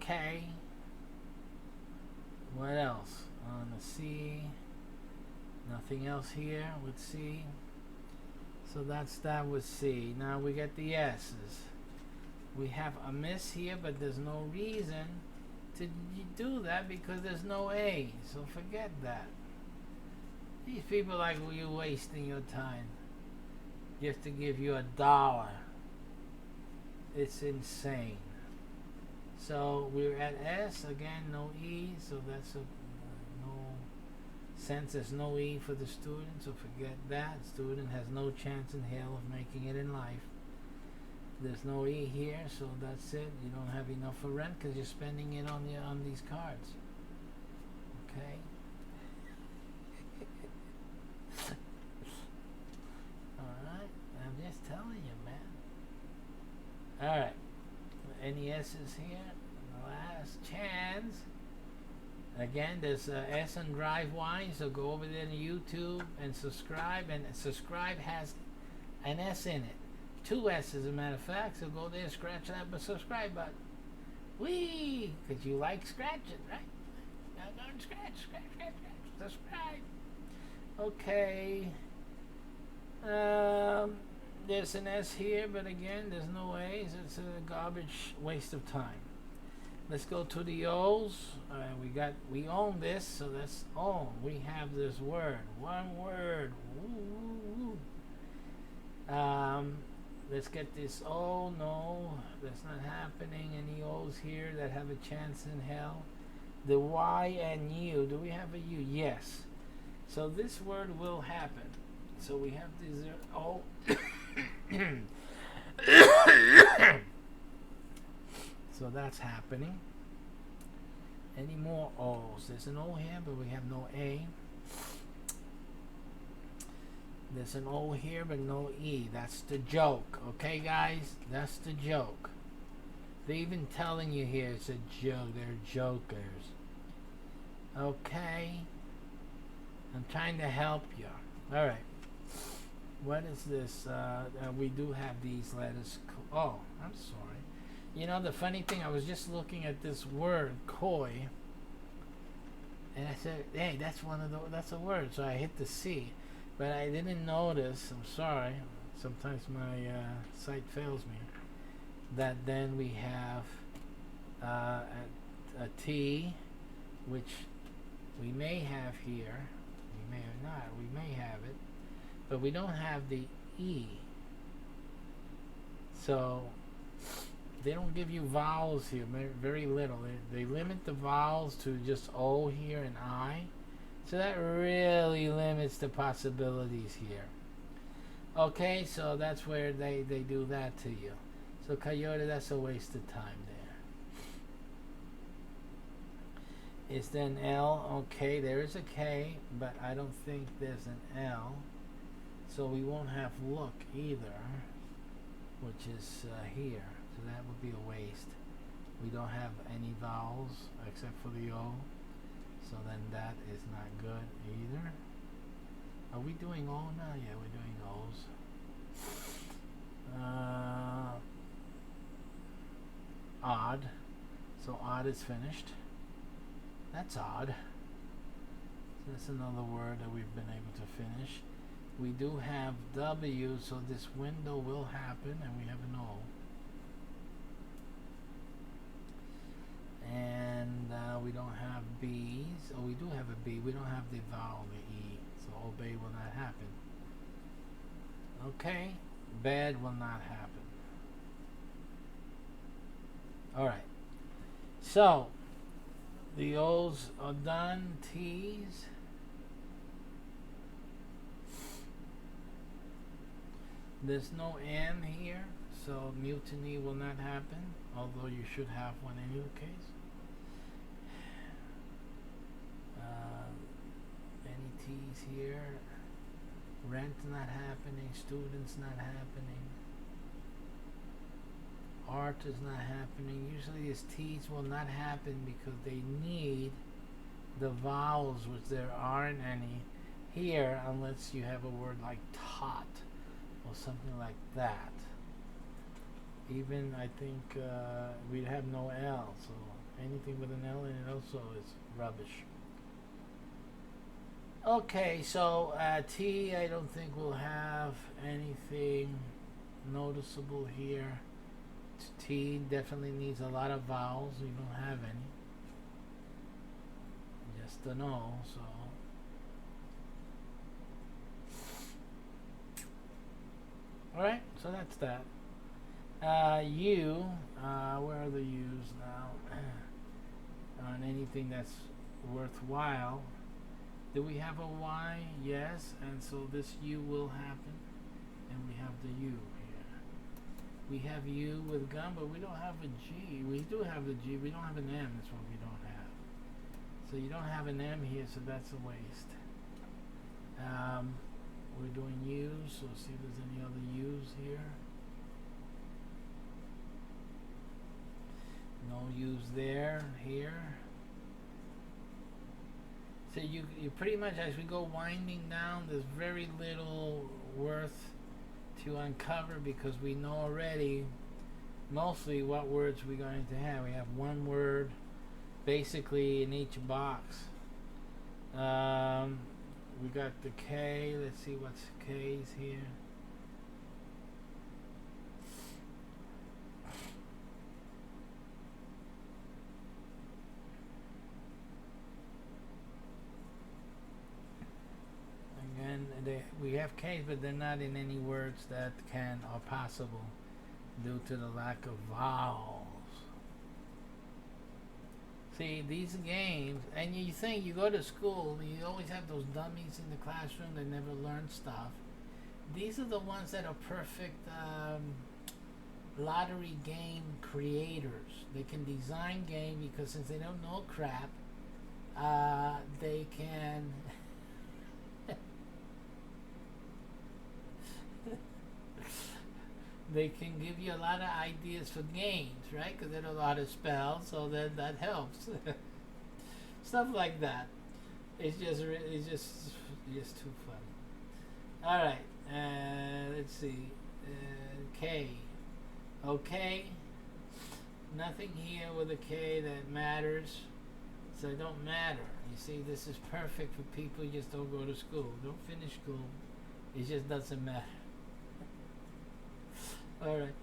S1: Okay. What else? On the C. Nothing else here with C. So that's that with C. Now we get the S's. We have a miss here, but there's no reason to do that because there's no A. So forget that. These people are like, well, you're wasting your time just to give you $1. It's insane. So we're at S again, no E, so that's no sense. There's no E for the student, so forget that. Student has no chance in hell of making it in life. There's no E here, so that's it. You don't have enough for rent because you're spending it on these cards. Okay. All right, I'm just telling you, man. All right. Any S's here? Last chance. Again, there's S on Drive Wine, so go over there to YouTube and subscribe. And subscribe has an S in it. 2 S's, as a matter of fact. So go there and scratch that subscribe button. Whee! Because you like scratching, right? Now go and scratch. Subscribe. Okay. There's an S here, but again, there's no A's. It's a garbage waste of time. Let's go to the O's. We own this, so that's own. We have this word, one word. Woo. Let's get this O. No, that's not happening. Any O's here that have a chance in hell? The Y and U. Do we have a U? Yes. So this word will happen. So we have this O. So that's happening. Any more O's? There's an O here, but we have no A. There's an O here, but no E. That's the joke. Okay, guys? That's the joke. They're even telling you here it's a joke. They're jokers. Okay? I'm trying to help you. Alright. What is this? We do have these letters. Oh, I'm sorry. You know, the funny thing, I was just looking at this word, koi, and I said, hey, that's a word. So I hit the C, but I didn't notice, I'm sorry, sometimes my sight fails me, that then we have a T, which we may have here, we may or not, we may have it, but we don't have the E. So they don't give you vowels here, very little. They limit the vowels to just O here and I. So that really limits the possibilities here. Okay, so that's where they do that to you. So coyote, that's a waste of time there. Is there an L? Okay, there is a K, but I don't think there's an L. So we won't have look either, which is here. So that would be a waste. We don't have any vowels except for the O. So then that is not good either. Are we doing O now? Yeah, we're doing O's. Odd. So odd is finished. That's odd. So that's another word that we've been able to finish. We do have W, so this window will happen, and we have an O. And we don't have B's. Oh, we do have a B. We don't have the vowel, the E. So obey will not happen. Okay. Bad will not happen. Alright. So, the O's are done. T's. There's no N here, so mutiny will not happen, although you should have one in your case. Any T's here? Rent not happening, students not happening. Art is not happening. Usually these T's will not happen because they need the vowels, which there aren't any here unless you have a word like taught or something like that. Even I think we'd have no L, so anything with an L in it also is rubbish. Okay, so T, I don't think we'll have anything noticeable here. T definitely needs a lot of vowels. We don't have any. Just a no, so. Alright, so that's that. U, where are the U's now? On anything that's worthwhile. Do we have a Y? Yes, and so this U will happen. And we have the U here. We have U with gum, but we don't have a G. We do have the G, we don't have an M, that's what we don't have. So you don't have an M here, so that's a waste. We're doing U's, so see if there's any other U's here. No U's there, here. So you pretty much, as we go winding down, there's very little worth to uncover because we know already mostly what words we're going to have. We have one word basically in each box. We got the K. Let's see what's K's here. Again, we have K's, but they're not in any words that can or possible due to the lack of vowels. See, these games, and you think you go to school, you always have those dummies in the classroom that never learn stuff. These are the ones that are perfect lottery game creators. They can design game because since they don't know crap, they can they can give you a lot of ideas for games, right? Because they know how to spell, so then that helps. Stuff like that. It's just too funny. All right, let's see. K. Okay. Nothing here with a K that matters, so it don't matter. You see, this is perfect for people who just don't go to school. Don't finish school. It just doesn't matter. All right,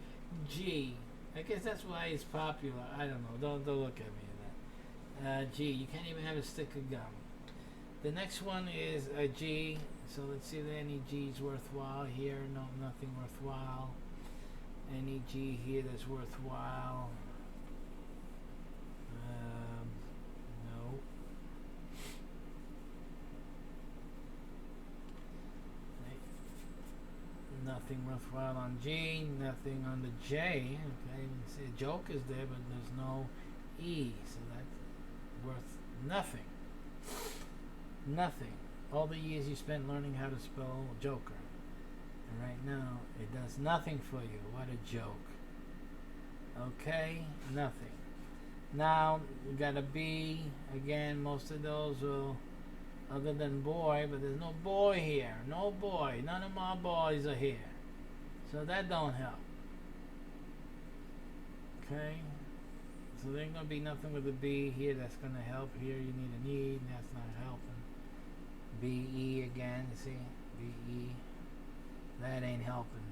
S1: G. I guess that's why it's popular. I don't know. Don't look at me in that. G. You can't even have a stick of gum. The next one is a G. So let's see if there are any G's worthwhile here. No, nothing worthwhile. Any G here that's worthwhile? No. Nothing worthwhile on G, nothing on the J. Okay, see, a joke is there, but there's no E, so that's worth nothing. Nothing. All the years you spent learning how to spell Joker, and right now it does nothing for you. What a joke. Okay, nothing. Now we got a B again. Most of those will, other than boy, but there's no boy here. No boy. None of my boys are here, so that don't help. Okay, so there ain't gonna be nothing with a B here that's gonna help. Here you need an E, and that's not helping. B E again. You see, B E. That ain't helping.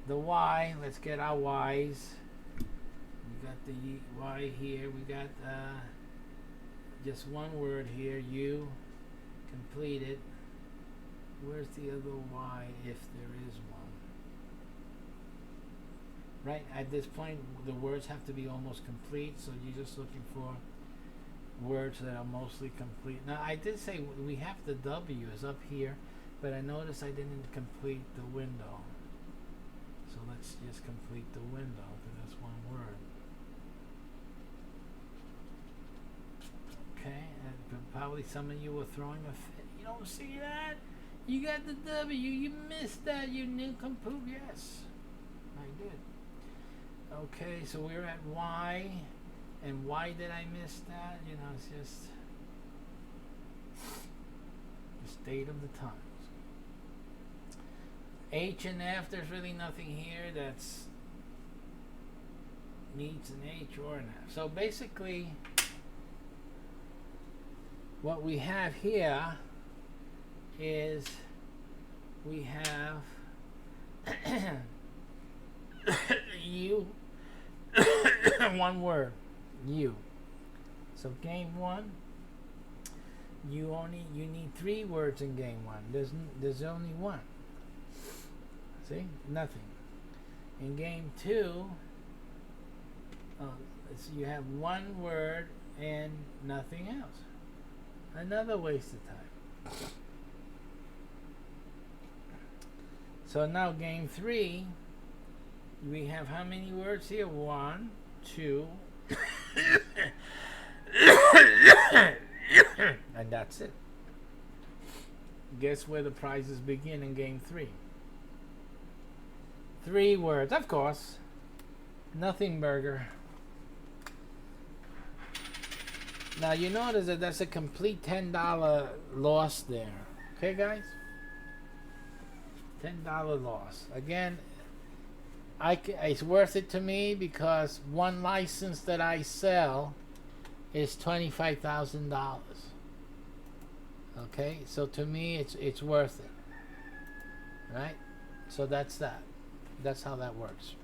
S1: The Y. Let's get our Y's. We got the Y here. We got just one word here. U. Completed. Where's the other Y, if there is one? Right at this point, the words have to be almost complete. So you're just looking for words that are mostly complete. Now I did say we have the W is up here, but I noticed I didn't complete the window. So let's just complete the window because that's one word. Okay, and probably some of you were throwing a fit. You don't see that? You got the W. You missed that. You nincompoop. Yes, I did. Okay, so we're at Y. And why did I miss that? You know, it's just the state of the times. H and F, there's really nothing here that's needs an H or an F. So basically, what we have here is we have U, one word, U. So game one, you need 3 words in game one. There's only one. See, nothing. In game 2, so you have 1 word and nothing else. Another waste of time. So now game 3, we have how many words here? 1, 2, and that's it. Guess where the prizes begin in game 3? 3 words, of course. Nothing burger. Now you notice that that's a complete $10 loss there. Okay, guys? $10 loss. Again, it's worth it to me because one license that I sell is $25,000. Okay, so to me it's worth it, right? So that's that. That's how that works.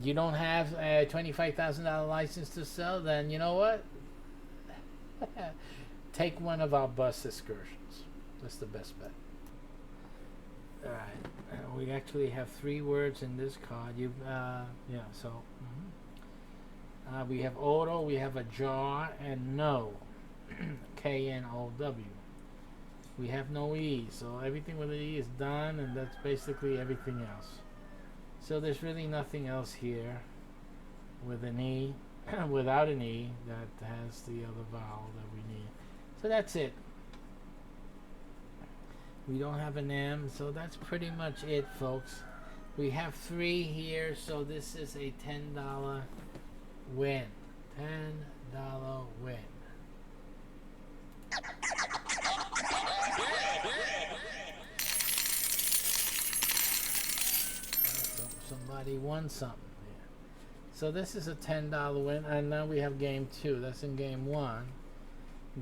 S1: You don't have a $25,000 license to sell, then you know what? Take one of our bus excursions. That's the best bet. All right, we actually have 3 words in this card. So we have auto, we have a jar, and no. K-N-O-W. We have no E, so everything with an E is done, and that's basically everything else. So there's really nothing else here with an E, without an E, that has the other vowel that we need. So that's it. We don't have an M, so that's pretty much it, folks. We have 3 here, so this is a $10 win. $10 win. Somebody won something here. So this is a $10 win, and now we have game 2. That's in game 1.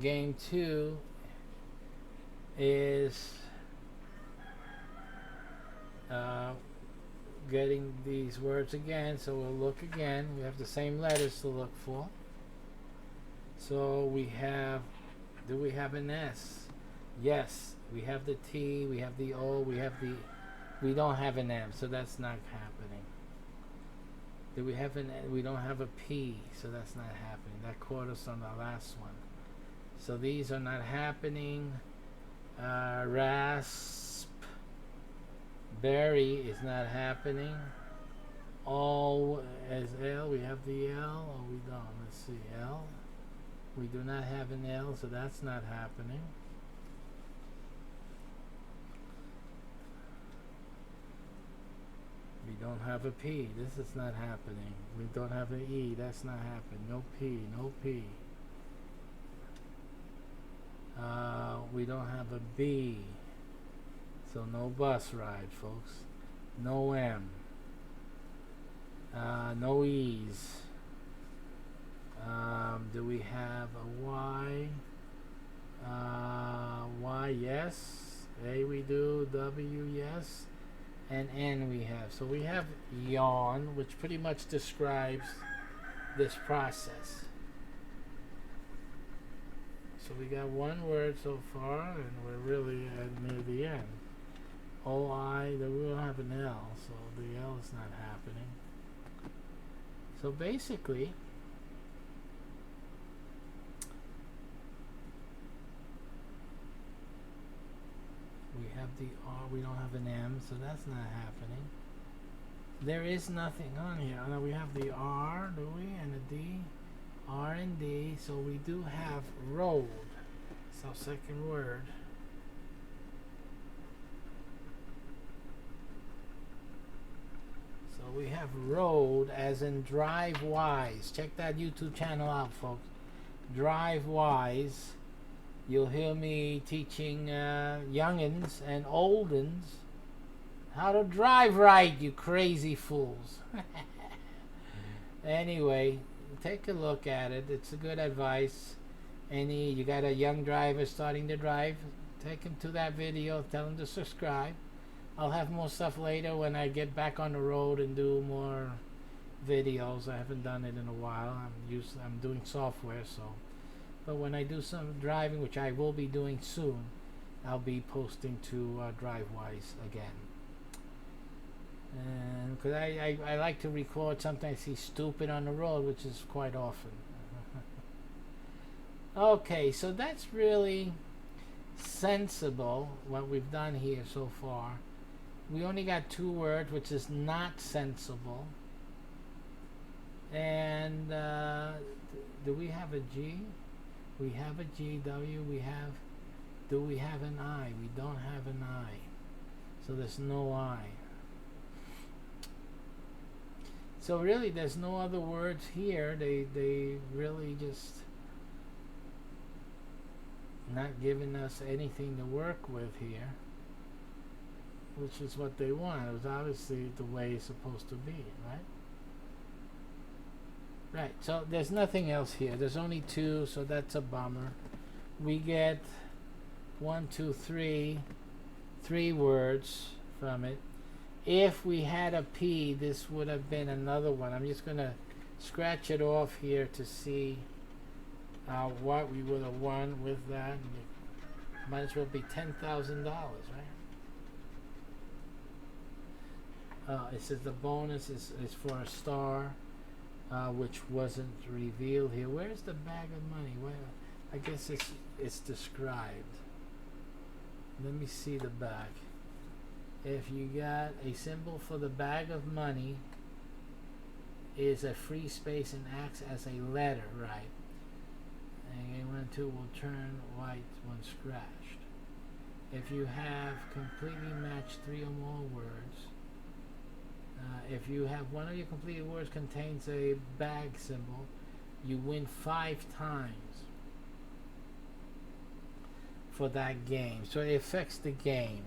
S1: Game 2 is getting these words again, so we'll look again. We have the same letters to look for. So we have, do we have an S? Yes, we have the T, we have the O, we don't have an M, so that's not happening. Do we have we don't have a P, so that's not happening. That caught us on the last one. So these are not happening. Rasp, Berry is not happening. All as L, we have the L, or we don't. Let's see, L. We do not have an L, so that's not happening. We don't have a P. This is not happening. We don't have an E. That's not happening. No P. No P. We don't have a B. So no bus ride, folks. No M. No E's. Do we have a Y? Y, yes. A we do. W, yes. And N we have. So we have yawn, which pretty much describes this process. So we got one word so far, and we're really near the end. O-I, we don't have an L, so the L is not happening. So basically, we have the R, we don't have an M, so that's not happening. There is nothing on here. Now we have the R, do we, and a D. R and D, so we do have road. It's our second word. So we have road as in drive wise. Check that YouTube channel out, folks. Drive wise. You'll hear me teaching youngins and oldins how to drive right, you crazy fools. Anyway, take a look at it. It's a good advice. You got a young driver starting to drive, take him to that video, tell him to subscribe. I'll have more stuff later when I get back on the road and do more videos. I haven't done it in a while. I'm doing software, so. But when I do some driving, which I will be doing soon, I'll be posting to DriveWise again. And because I like to record something I see stupid on the road, which is quite often. Okay, so that's really sensible, what we've done here so far. We only got two words, which is not sensible. And do we have a G? We have a G, W, do we have an I? We don't have an I. So there's no I. So really there's no other words here. They really just not giving us anything to work with here, which is what they want. It was obviously the way it's supposed to be, right? Right, so there's nothing else here. There's only two, so that's a bummer. We get 1, 2, 3, 3 words from it. If we had a P, this would have been another one. I'm just going to scratch it off here to see what we would have won with that. Might as well be $10,000, right? It says the bonus is for a star. Which wasn't revealed here. Where's the bag of money? Well, I guess it's described. Let me see the bag. If you got a symbol for the bag of money, is a free space and acts as a letter, right? And 1 and 2 will turn white when scratched. If you have completely matched 3 or more words. If you have one of your completed words contains a bag symbol, you win 5 times for that game. So it affects the game.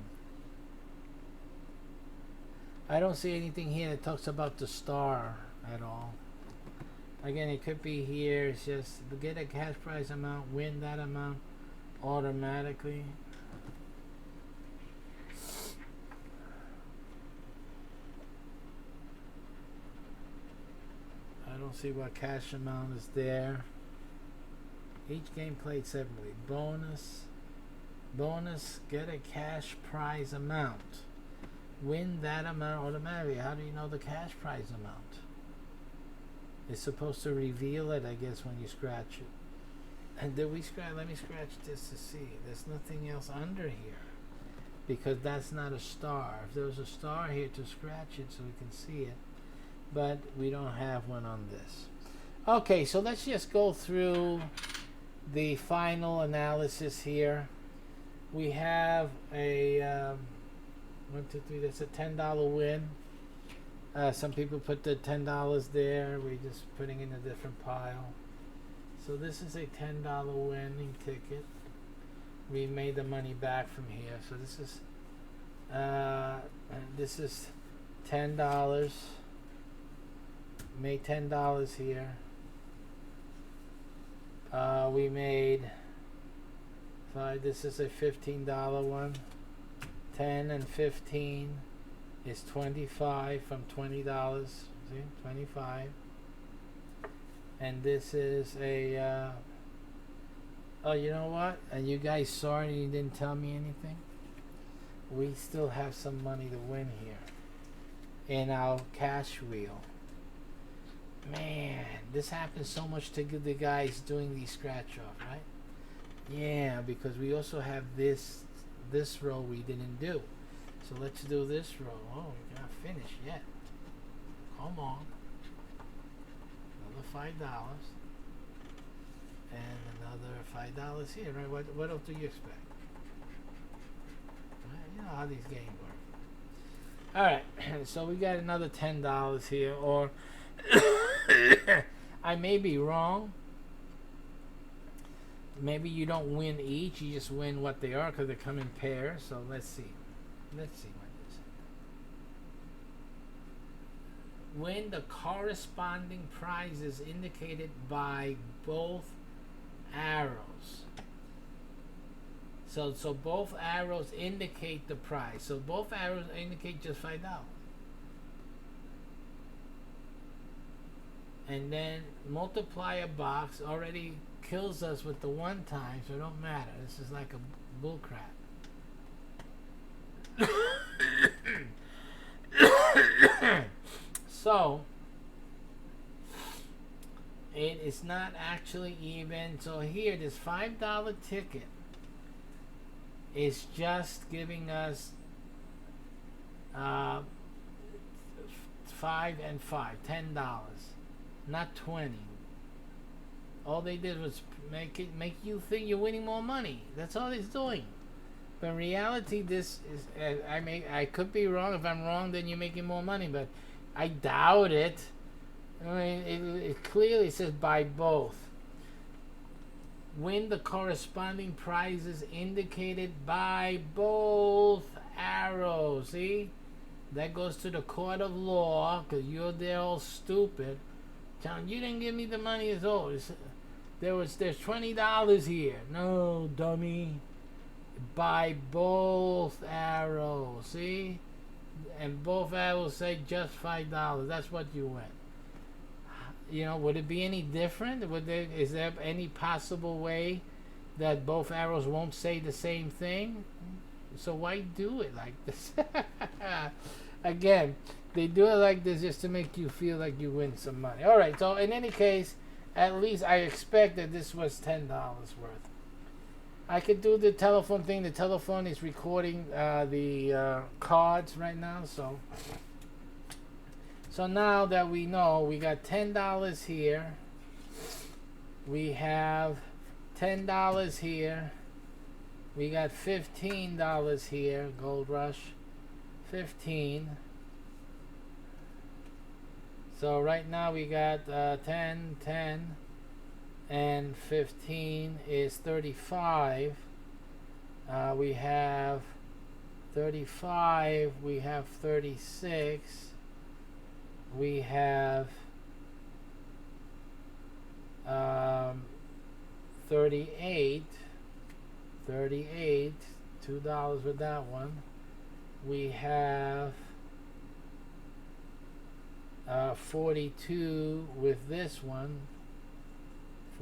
S1: I don't see anything here that talks about the star at all. Again, it could be here. It's just get a cash prize amount, win that amount automatically. I don't see what cash amount is there. Each game played separately. Bonus, get a cash prize amount. Win that amount automatically. How do you know the cash prize amount? It's supposed to reveal it, I guess, when you scratch it. And did we scratch? Let me scratch this to see. There's nothing else under here. because that's not a star. If there was a star here to scratch it so we can see it, but we don't have one on this. Okay, so let's just go through the final analysis here. We have a 1, 2, 3. That's a $10 win. Some people put the $10 there. We're just putting in a different pile. So this is a $10 winning ticket. We made the money back from here. So this is $10. Made $10 here. We made 5. This is a $15 one. 10 and 15 is 25 from $20. See, 25. And this is a oh, you know what? And you guys saw it and you didn't tell me anything. We still have some money to win here in our cash wheel. Man, this happens so much to the guys doing these scratch off, right? Yeah, because we also have this row we didn't do. So let's do this row. Oh, we're not finished yet. Come on. Another $5. And another $5 here, right? What else do you expect? Right? You know how these games work. Alright, so we got another $10 here, or I may be wrong. Maybe you don't win each, you just win what they are because they come in pairs. So let's see. Let's see what this is. Win the corresponding prizes indicated by both arrows. So both arrows indicate the prize. So both arrows indicate just $5. And then multiply a box already kills us with the one time, so it don't matter. This is like a bull crap. So it is not actually even. So here, this $5 ticket is just giving us 5 and 5, $10, not 20. All they did was make you think you're winning more money. That's all it's doing. But in reality, this is I could be wrong. If I'm wrong, then you're making more money. But I doubt it. I mean, it clearly says by both. Win the corresponding prizes indicated by both arrows. See, that goes to the court of law because you're there all stupid. John, you didn't give me the money as always. There's $20 here. No, dummy. By both arrows, see? And both arrows say just $5. That's what you win. You know, would it be any different? Is there any possible way that both arrows won't say the same thing? So why do it like this? Again, they do it like this just to make you feel like you win some money. All right, so in any case, at least I expect that this was $10 worth. I could do the telephone thing. The telephone is recording the cards right now. So now that we know, we got $10 here. We have $10 here. We got $15 here. Gold Rush. 15. So right now we got 10, 10, and 15 is 35. We have 35. We have 36. We have 38. 38. $2 with that one. We have 42 with this one.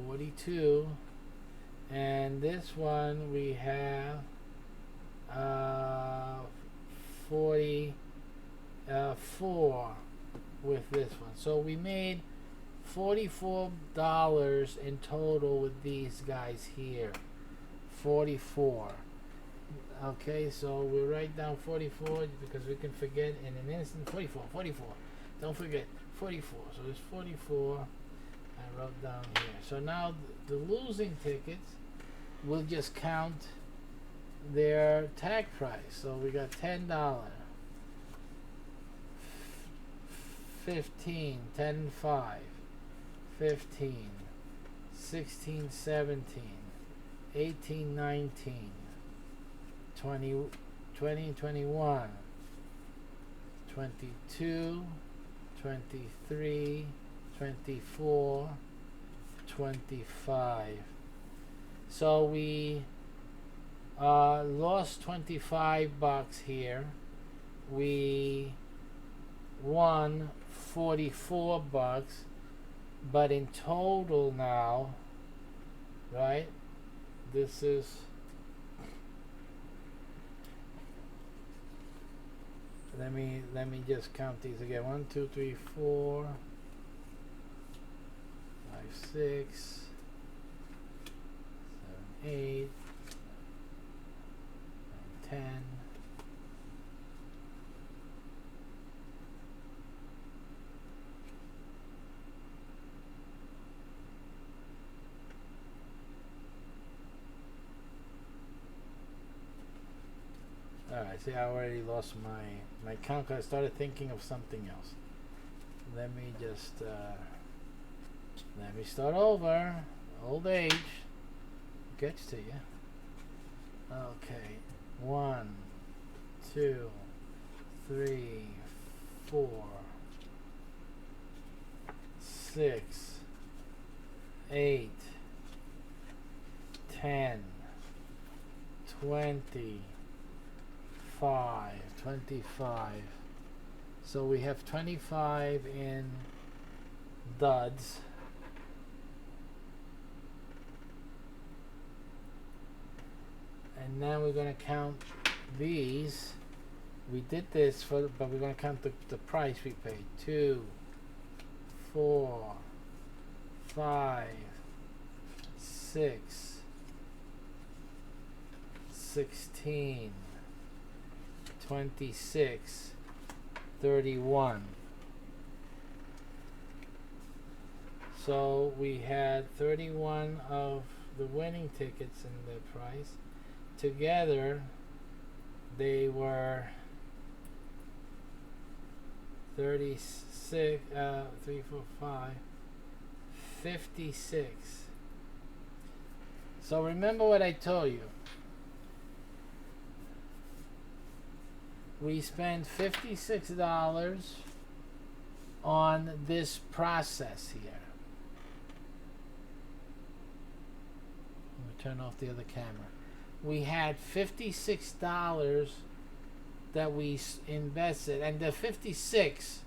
S1: 42. And this one we have 44 with this one. So we made $44 in total with these guys here. 44. Okay, so we'll write down 44 because we can forget in an instant. 44, 44. Don't forget 44. So there's 44. I wrote down here. So now the losing tickets, we'll just count their tag price. So we got $10, 15, 10, 5, 15, 16, 17, 18, 19, 20, 20, 21, 22, 23, 24, 25. So we lost $25 here. We won $44, but in total now, right? This is let me just count these again. 1, 2, 3, 4, 5, 6, 7, 8, 9, 10. Alright, see, I already lost my count because I started thinking of something else. Let me just, let me start over. Old age gets to you. Okay, 1, 2, 3, 4, 6, 8, 10, 20, 25. So we have 25 in duds. And then we're going to count these. We did this but we're going to count the price we paid. 2, 4, 5, 6, 16, 26, 31. So we had 31 of the winning tickets in the price. Together they were 36, 3, 4, 5, 56. So remember what I told you. We spent $56 on this process here. I'm going to turn off the other camera. We had $56 that we invested, and the 56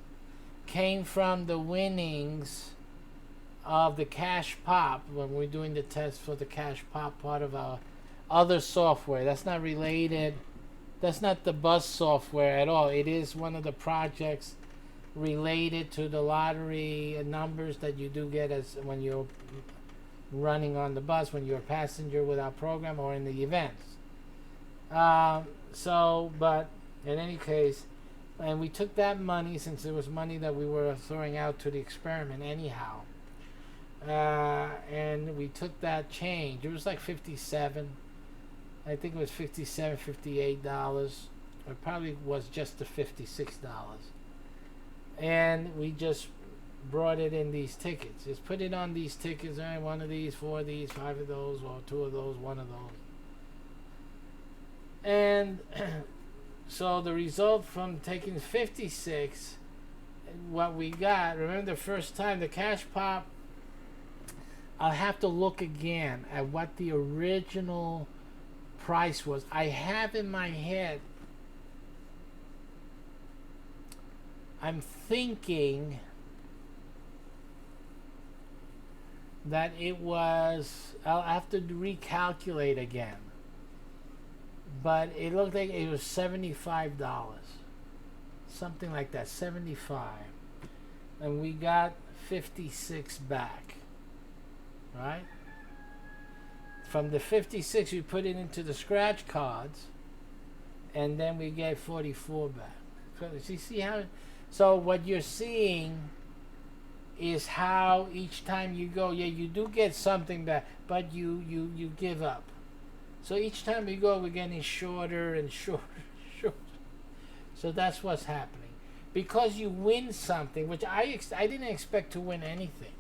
S1: came from the winnings of the Cash Pop when we're doing the test for the Cash Pop part of our other software. That's not related. That's not the bus software at all. It is one of the projects related to the lottery numbers that you do get as when you're running on the bus, when you're a passenger with our program or in the events. But in any case, and we took that money, since it was money that we were throwing out to the experiment anyhow, and we took that change. It was like 57. I think it was $57, $58. It probably was just the $56. And we just brought it in these tickets. Just put it on these tickets. Right? 1 of these, 4 of these, 5 of those, or 2 of those, 1 of those. And so the result from taking 56, what we got, remember the first time, the Cash Pop, I'll have to look again at what the original price was. I have in my head, I'm thinking that it was, I'll have to recalculate again, but it looked like it was $75, something like that, 75, and we got 56 back, right? From the 56, we put it into the scratch cards, and then we get 44 back. So you see how? So what you're seeing is how each time you go, yeah, you do get something back, but you give up. So each time we go, we're getting shorter and shorter, shorter. So that's what's happening. Because you win something, which I didn't expect to win anything.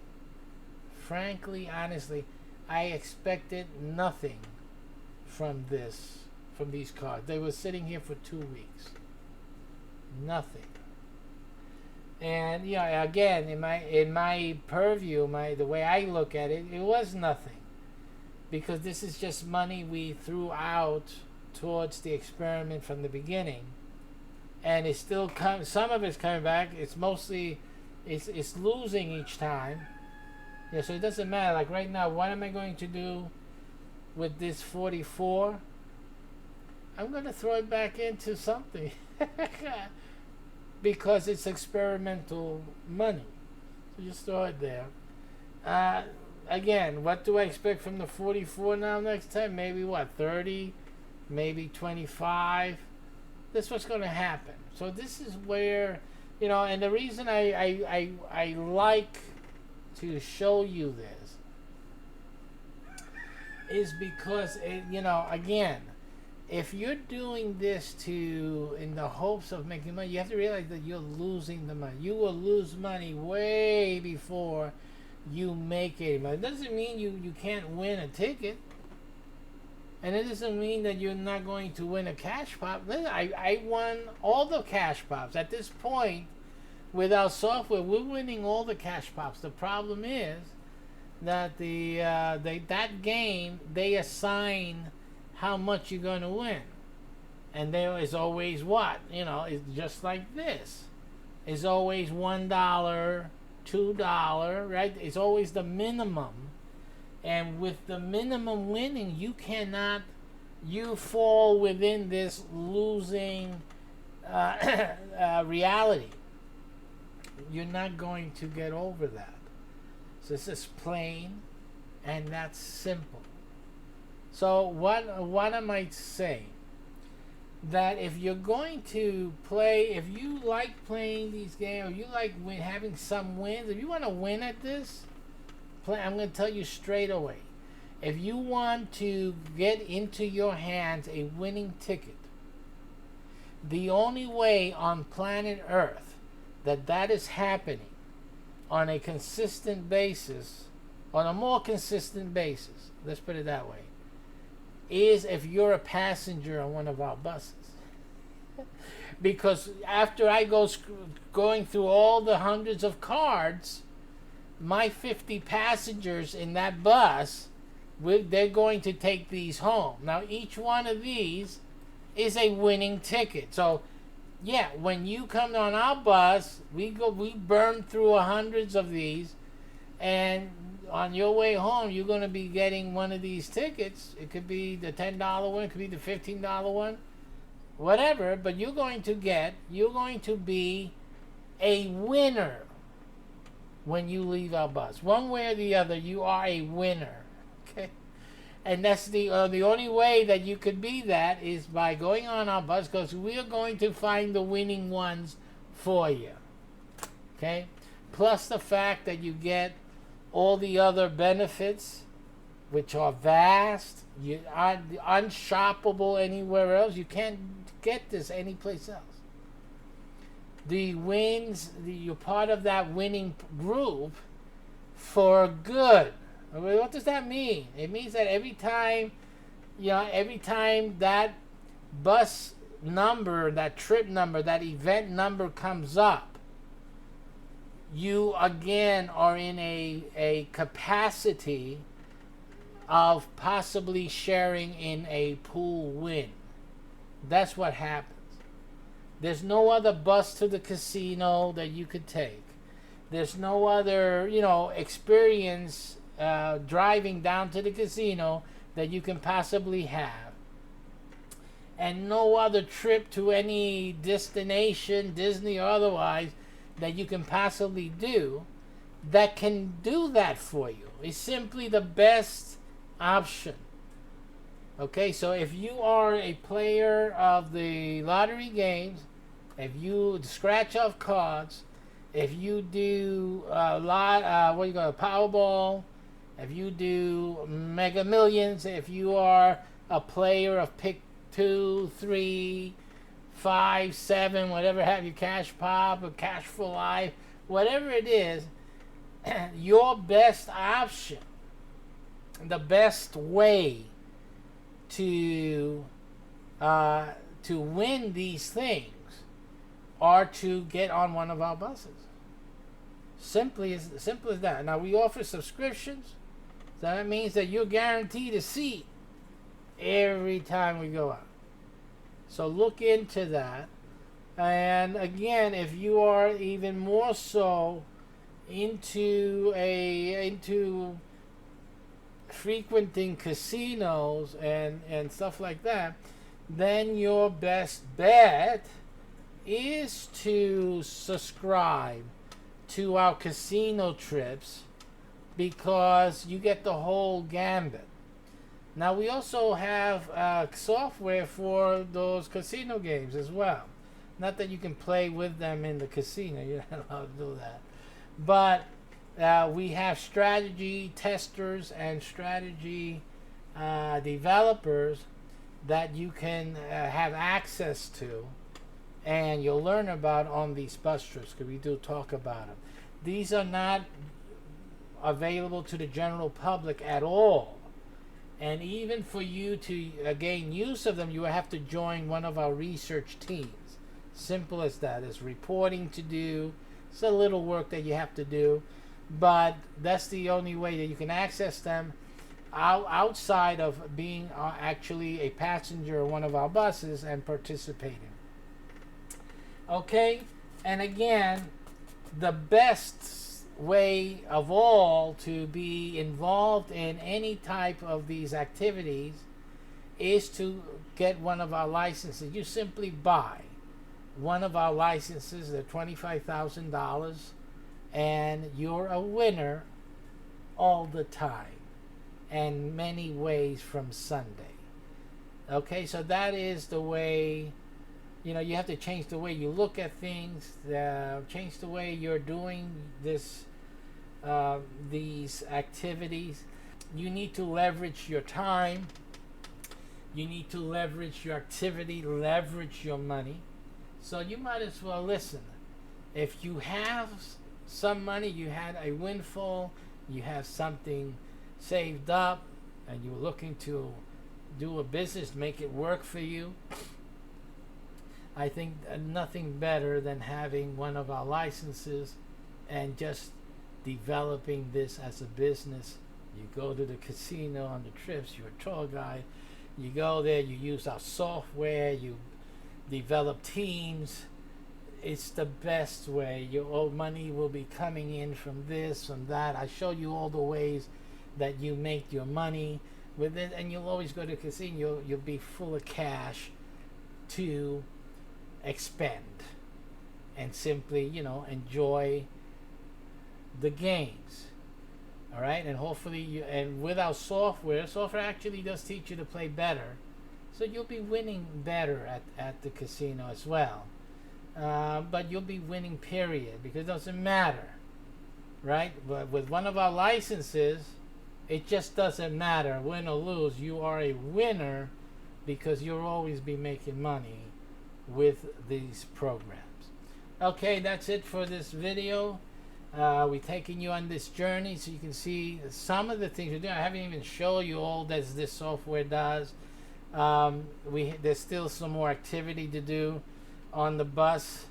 S1: Frankly, honestly, I expected nothing from these cards. They were sitting here for 2 weeks. Nothing. And yeah, again, in my purview, the way I look at it, it was nothing. Because this is just money we threw out towards the experiment from the beginning. And it's still some of it's coming back. It's mostly it's losing each time. Yeah, so it doesn't matter. Like right now, what am I going to do with this 44? I'm going to throw it back into something. Because it's experimental money. So just throw it there. Again, what do I expect from the 44 now next time? Maybe what, 30? Maybe 25? That's what's going to happen. So this is where, and the reason I like to show you this is because, again, if you're doing this in the hopes of making money, you have to realize that you're losing the money. You will lose money way before you make any money. It doesn't mean you can't win a ticket. And it doesn't mean that you're not going to win a cash pop. I won all the cash pops. At this point, with our software, we're winning all the cash pops. The problem is that that game, they assign how much you're going to win. And there is always what? It's just like this. It's always $1, $2, right? It's always the minimum. And with the minimum winning, you fall within this losing reality. You're not going to get over that. So this is plain, and that's simple. So what am I saying? That if you're going to play, if you like playing these games, or you like having some wins, if you want to win at this, I'm going to tell you straight away. If you want to get into your hands a winning ticket, the only way on planet Earth that is happening on a consistent basis, on a more consistent basis, let's put it that way, is if you're a passenger on one of our buses. Because after I going through all the hundreds of cards, my 50 passengers in that bus, they're going to take these home. Now, each one of these is a winning ticket. So, yeah, when you come on our bus, we burn through hundreds of these, and on your way home, you're going to be getting one of these tickets. It could be the $10 one, it could be the $15 one, whatever, but you're going to be a winner when you leave our bus. One way or the other, you are a winner. Okay? And that's the only way that you could be that is by going on our bus, because we are going to find the winning ones for you. Okay? Plus the fact that you get all the other benefits, which are vast, you are unshoppable anywhere else. You can't get this anyplace else. The wins, you're part of that winning group for good. What does that mean? It means that every time that bus number, that trip number, that event number comes up, you again are in a capacity of possibly sharing in a pool win. That's what happens. There's no other bus to the casino that you could take. There's no other, experience driving down to the casino that you can possibly have. And no other trip to any destination, Disney or otherwise, that you can possibly do that can do that for you. It's simply the best option. Okay, so if you are a player of the lottery games, if you scratch off cards, if you do a lot, what do you got, Powerball, if you do Mega Millions, if you are a player of pick 2, 3, 5, 7, whatever have you, Cash Pop or Cash for Life, whatever it is, your best option, the best way to win these things are to get on one of our buses. Simple as that. Now we offer subscriptions, so that means that you're guaranteed a seat every time we go out. So look into that. And again, if you are even more so into frequenting casinos and stuff like that, then your best bet is to subscribe to our casino trips, because you get the whole gambit. Now we also have software for those casino games as well. Not that you can play with them in the casino, you're not allowed to do that. But we have strategy testers and strategy developers that you can have access to, and you'll learn about on these bus trips, because we do talk about them. These are not available to the general public at all. And even for you to gain use of them, you have to join one of our research teams. Simple as that. There's reporting to do. It's a little work that you have to do, but that's the only way that you can access them outside of being actually a passenger of one of our buses and participating. Okay, and again, the best way of all to be involved in any type of these activities is to get one of our licenses. You simply buy one of our licenses. They're $25,000, and you're a winner all the time, and many ways from Sunday. Okay, so that is the way. You know, you have to change the way you look at things, change the way you're doing these activities. You need to leverage your time. You need to leverage your activity, leverage your money. So you might as well listen. If you have some money, you had a windfall, you have something saved up, and you're looking to do a business, make it work for you, I think nothing better than having one of our licenses and just developing this as a business. You go to the casino on the trips, you're a tour guide, you go there, you use our software, you develop teams. It's the best way. Your old money will be coming in from this, from that. I show you all the ways that you make your money with it, and you'll always go to the casino, you'll be full of cash to expend and simply, enjoy the games. All right, and hopefully and with our software actually does teach you to play better, so you'll be winning better at the casino as well. But you'll be winning, period, because it doesn't matter, right? But with one of our licenses, it just doesn't matter, win or lose. You are a winner because you'll always be making money with these programs. Okay, that's it for this video. We're taking you on this journey so you can see some of the things we're doing. I haven't even shown you all that this software does. There's still some more activity to do on the bus.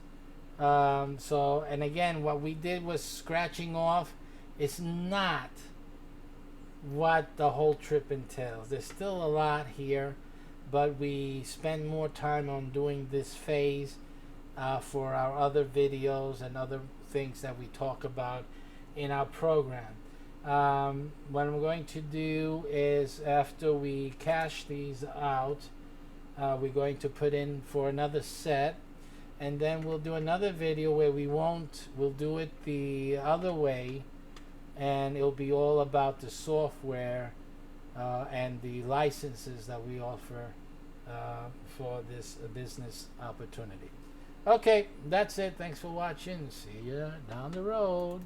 S1: And again, what we did was scratching off. It's not what the whole trip entails. There's still a lot here, but we spend more time on doing this phase for our other videos and other things that we talk about in our program. What I'm going to do is, after we cash these out, we're going to put in for another set, and then we'll do another video where we'll do it the other way, and it'll be all about the software and the licenses that we offer for this business opportunity. Okay, that's it. Thanks for watching. See you down the road.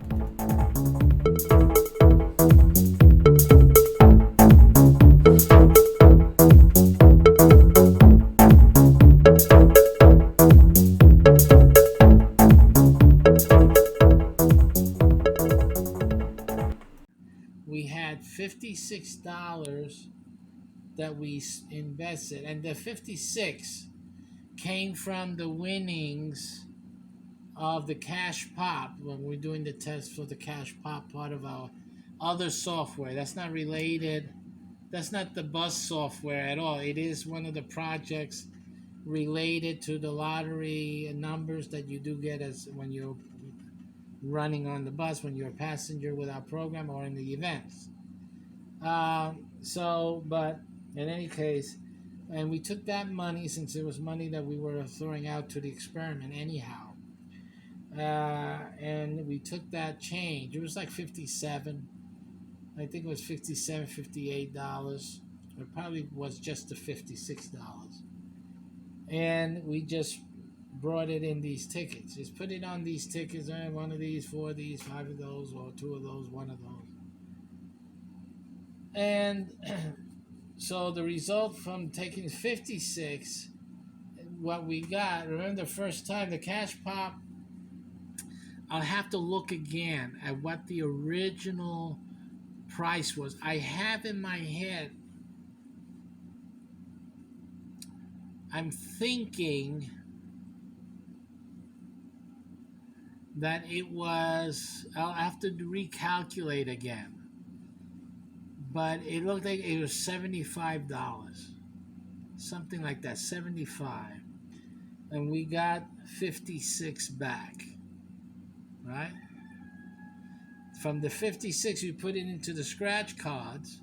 S1: We had $56 that we invested, and the 56 came from the winnings of the cash pop when we're doing the test for the cash pop part of our other software. That's not related. That's not the bus software at all. It is one of the projects related to the lottery numbers that you do get as when you're running on the bus, when you're a passenger with our program, or in the events. But in any case, and we took that money, since it was money that we were throwing out to the experiment anyhow. And we took that change. It was like 57. I think it was 57, $58. It probably was just the $56. And we just brought it in these tickets. Just put it on these tickets. One of these, four of these, five of those, or two of those, one of those. And so the result from taking 56, what we got, remember the first time, the cash pop, I'll have to look again at what the original price was. I have in my head, I'm thinking that it was, I'll have to recalculate again, but it looked like it was $75, something like that, 75, and we got 56 back, right? From the 56, we put it into the scratch cards,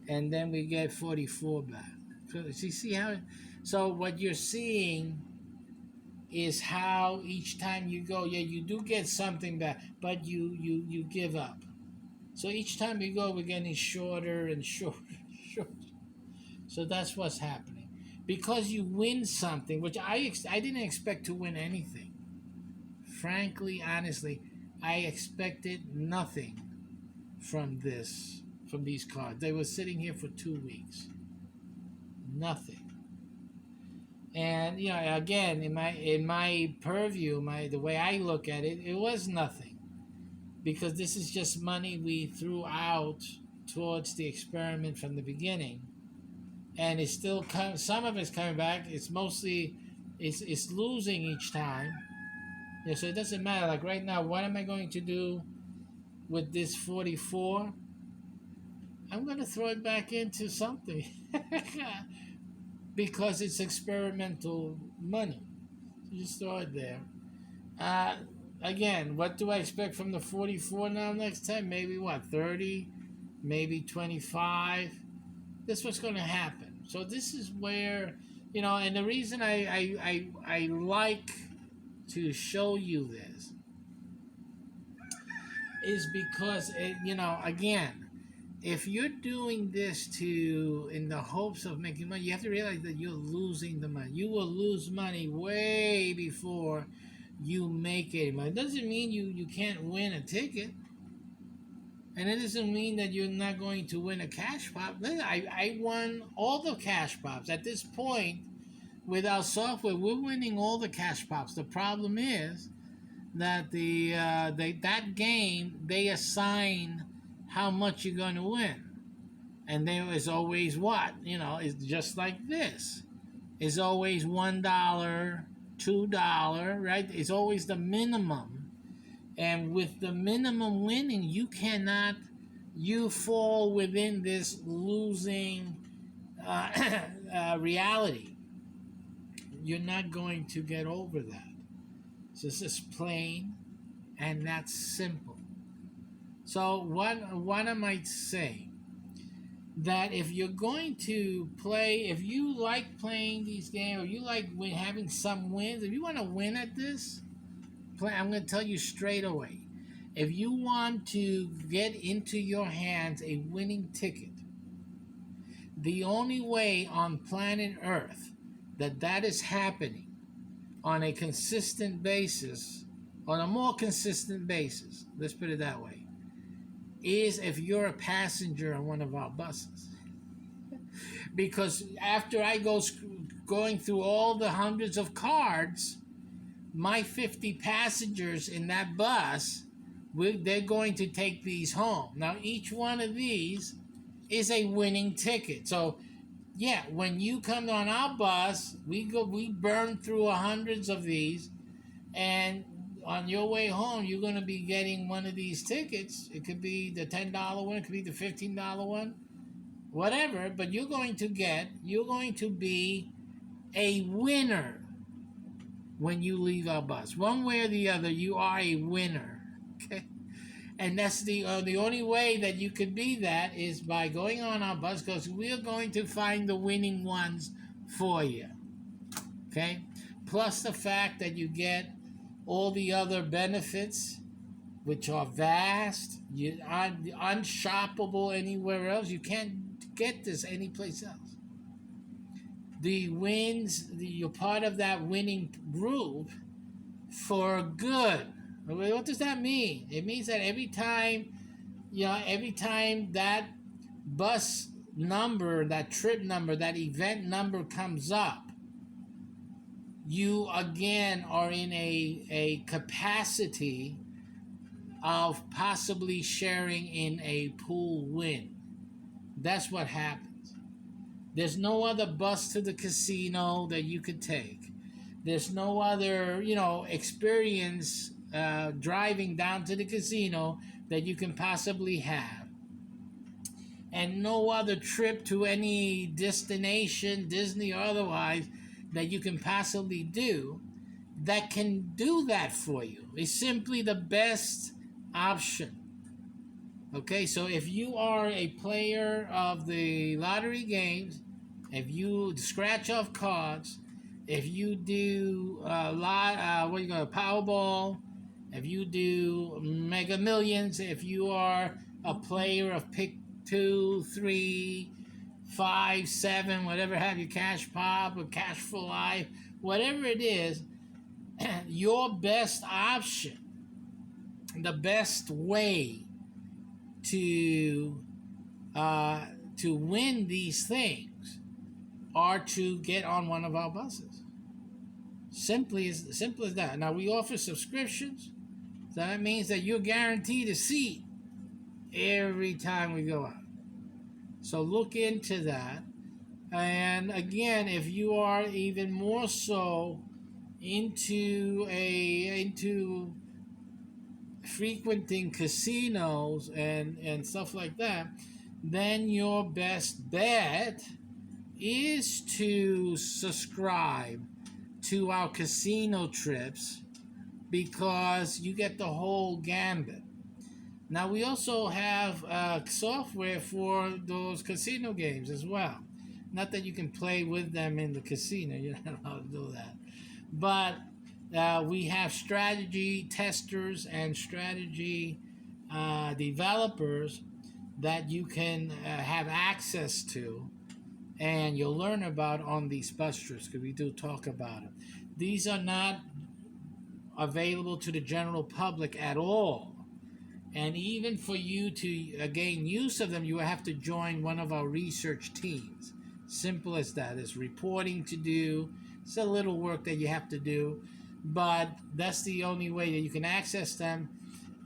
S1: and then we get 44 back. So you see how? So what you're seeing is how each time you go, yeah, you do get something back, but you give up. So each time you go, we're getting shorter and shorter, shorter. So that's what's happening. Because you win something, which I didn't expect to win anything. Frankly, honestly, I expected nothing from these cards. They were sitting here for 2 weeks. Nothing. And again, in my purview, the way I look at it, it was nothing, because this is just money we threw out towards the experiment from the beginning, and it's still some of it's coming back. It's mostly it's losing each time. Yeah, so it doesn't matter. Like right now, what am I going to do with this 44? I'm going to throw it back into something because it's experimental money. So just throw it there. Again, what do I expect from the 44 now next time? Maybe what, 30? Maybe 25? That's what's going to happen. So this is where, and the reason I like to show you this is because, again, if you're doing this in the hopes of making money, you have to realize that you're losing the money. You will lose money way before you make any money. It doesn't mean you can't win a ticket. And it doesn't mean that you're not going to win a cash pop. I won all the cash pops. At this point, with our software, we're winning all the cash pops. The problem is that that game, they assign how much you're going to win. And there is always what? It's just like this. It's always $1, $2, right? It's always the minimum. And with the minimum winning, you fall within this losing reality. You're not going to get over that. So it's just plain, and that's simple. So what am I saying? That if you're going to play, if you like playing these games, or you like having some wins, if you want to win at this, I'm going to tell you straight away. If you want to get into your hands a winning ticket, The only way on planet Earth that that is happening on a consistent basis, on a more consistent basis, let's put it that way, is if you're a passenger on one of our buses. Because after I go going through all the hundreds of cards, my 50 passengers in that bus, they're going to take these home. Now, each one of these is a winning ticket. So, yeah, when you come on our bus, we burn through hundreds of these, and on your way home, you're going to be getting one of these tickets. It could be the $10 one, it could be the $15 one, whatever. But you're going to be a winner when you leave our bus. One way or the other, you are a winner. Okay. And that's the only way that you could be that is by going on our bus, because we're going to find the winning ones for you. Okay? Plus the fact that you get all the other benefits, which are vast, unshoppable anywhere else. You can't get this anyplace else. The wins, you're part of that winning group for good. What does that mean? It means that every time that bus number, that trip number, that event number comes up, you again are in a capacity of possibly sharing in a pool win. That's what happens. There's no other bus to the casino that you could take. There's no other, experience driving down to the casino that you can possibly have. And no other trip to any destination, Disney or otherwise, that you can possibly do that can do that for you. It's simply the best option. Okay, so if you are a player of the lottery games, if you scratch off cards, if you do Powerball, if you do Mega Millions, if you are a player of Pick 2, 3, 5, 7, whatever have you, Cash Pop or Cash for Life, whatever it is, your best option, the best way to win these things are to get on one of our buses. Simple as that. Now, we offer subscriptions, so that means that you're guaranteed a seat every time we go out. So look into that. And again, if you are even more so into frequenting casinos and stuff like that, then your best bet is to subscribe to our casino trips, because you get the whole gambit. Now, we also have software for those casino games as well. Not that you can play with them in the casino, you don't know how to do that. But we have strategy testers and strategy developers that you can have access to, and you'll learn about on these bus trips, because we do talk about it. These are not available to the general public at all. And even for you to gain use of them, you have to join one of our research teams. Simple as that. There's reporting to do. It's a little work that you have to do, but that's the only way that you can access them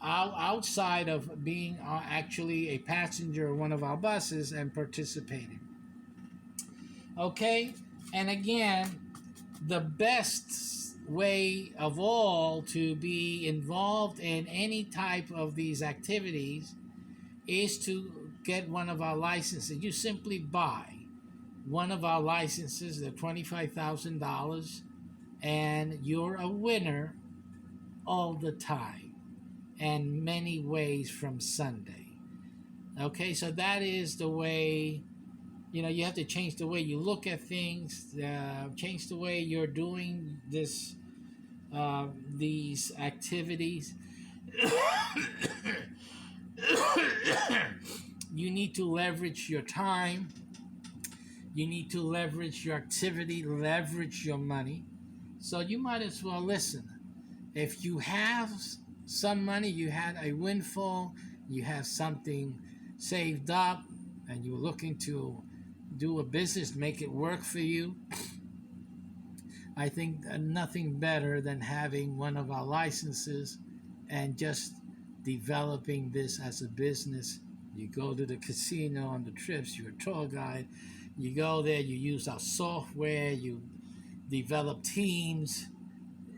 S1: outside of being actually a passenger of one of our buses and participating. Okay, and again, the best way of all to be involved in any type of these activities is to get one of our licenses. You simply buy one of our licenses. They're $25,000, and you're a winner all the time, and many ways from Sunday. Okay, so that is the way. You have to change the way you look at things, change the way you're doing these activities. You need to leverage your time. You need to leverage your activity, leverage your money. So you might as well listen. If you have some money, you had a windfall, you have something saved up, and you're looking to do a business, make it work for you, I think nothing better than having one of our licenses and just developing this as a business. You go to the casino on the trips, you're a tour guide, you go there, you use our software, you develop teams.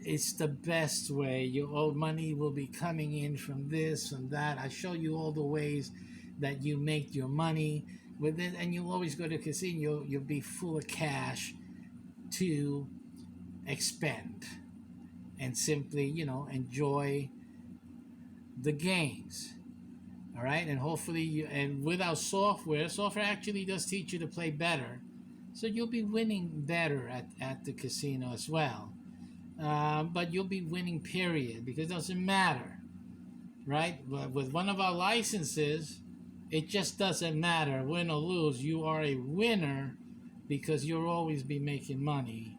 S1: It's the best way. Your old money will be coming in from this, from that. I show you all the ways that you make your money with it, and you'll always go to the casino. You'll be full of cash to expend and simply, enjoy the games. All right, and hopefully, and with our software actually does teach you to play better, so you'll be winning better at the casino as well. But you'll be winning, period, because it doesn't matter, right? But with one of our licenses, it just doesn't matter, win or lose. You are a winner because you'll always be making money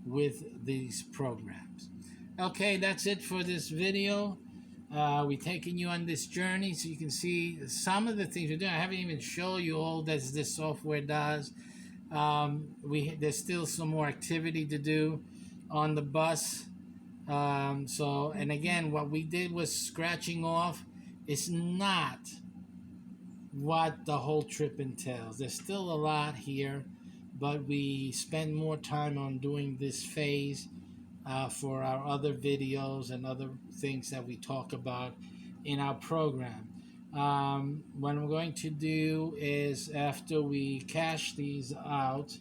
S1: with these programs. Okay, that's it for this video. We're taking you on this journey so you can see some of the things we're doing. I haven't even shown you all that this software does. There's still some more activity to do on the bus. And again, what we did was scratching off. It's not what the whole trip entails. There's still a lot here, but we spend more time on doing this phase for our other videos and other things that we talk about in our program. What I'm going to do is, after we cash these out,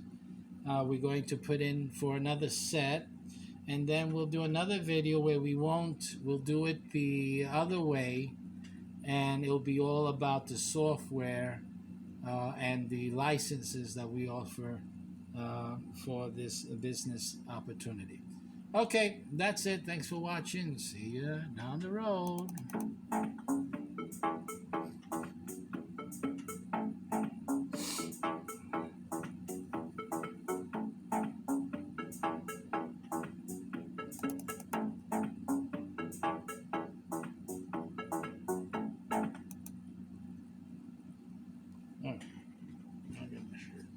S1: we're going to put in for another set, and then we'll do another video where we'll do it the other way, and it'll be all about the software and the licenses that we offer for this business opportunity. Okay, that's it. Thanks for watching. See you down the road. Oh, I got my shirt.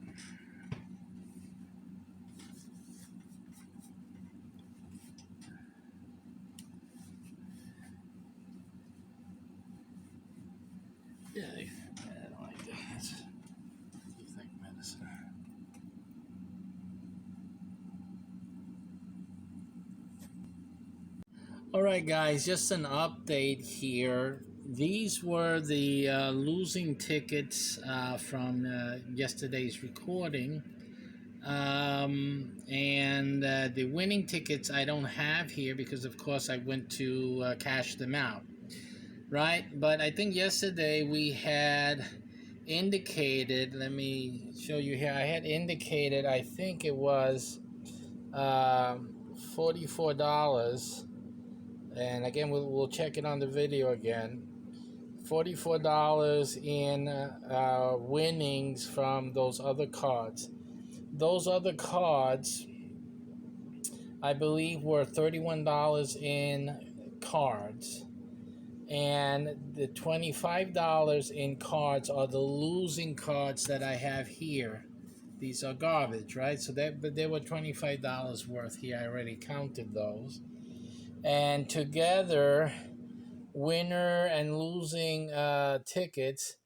S1: Yeah, I don't like that. That's thick medicine. All right, guys, just an update here. These were the losing tickets from yesterday's recording. And the winning tickets I don't have here because, of course, I went to cash them out. Right? But I think yesterday we had indicated, let me show you here, I had indicated, I think it was $44. And again, we'll check it on the video again. $44 in winnings from those other cards. Those other cards, I believe, were $31 in cards. And the $25 in cards are the losing cards that I have here. These are garbage, right? So but they were $25 worth here. I already counted those. And together, winner and losing tickets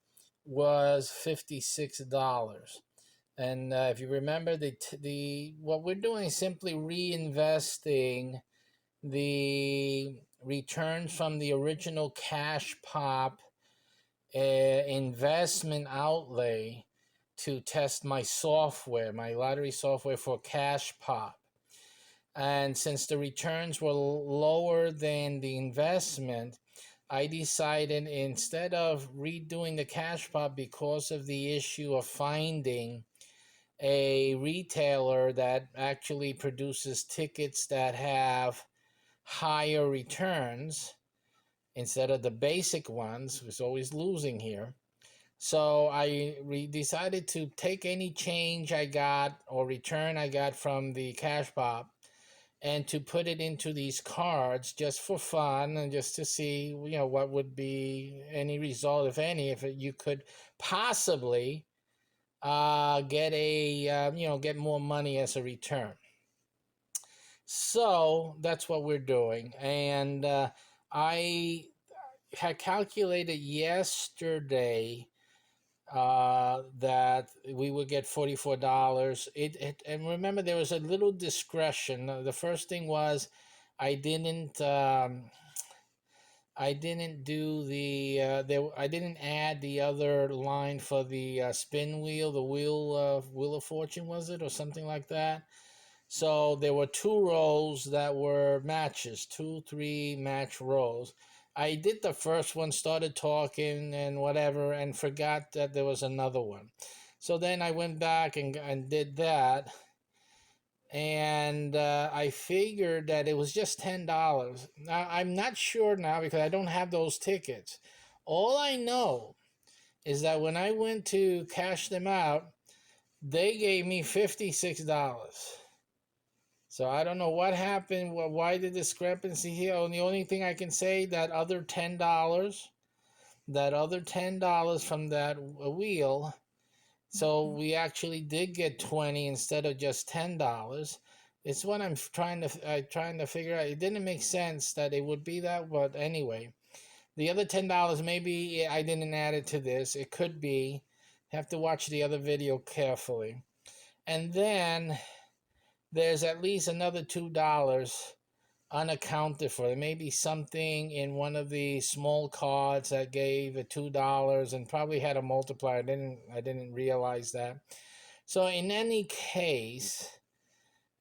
S1: was $56. And if you remember, what we're doing is simply reinvesting the returns from the original cash pop investment outlay to test my software, my lottery software for cash pop. And since the returns were lower than the investment, I decided, instead of redoing the cash pop because of the issue of finding a retailer that actually produces tickets that have higher returns instead of the basic ones, was always losing here. So I decided to take any change I got or return I got from the cash pop and to put it into these cards just for fun and just to see, what would be any result, if any, if you could possibly get get more money as a return. So that's what we're doing. And I had calculated yesterday that we would get $44. And remember, there was a little discretion. The first thing was I didn't I didn't do I didn't add the other line for the spin wheel, the wheel of fortune, was it, or something like that. So there were two rows that were matches, two, three match rows. I did the first one, started talking and whatever, and forgot that there was another one. So then I went back and did that. And I figured that it was just $10. Now, I'm not sure now because I don't have those tickets. All I know is that when I went to cash them out, they gave me $56. So I don't know what happened. Why the discrepancy here? And the only thing I can say, that other $10 from that wheel. So we actually did get 20 instead of just $10. It's what I'm trying to figure out. It didn't make sense that it would be that, but anyway, the other $10, maybe I didn't add it to this. It could be. Have to watch the other video carefully. And then there's at least another $2 unaccounted for. There may be something in one of the small cards that gave a $2 and probably had a multiplier. I didn't realize that. So in any case,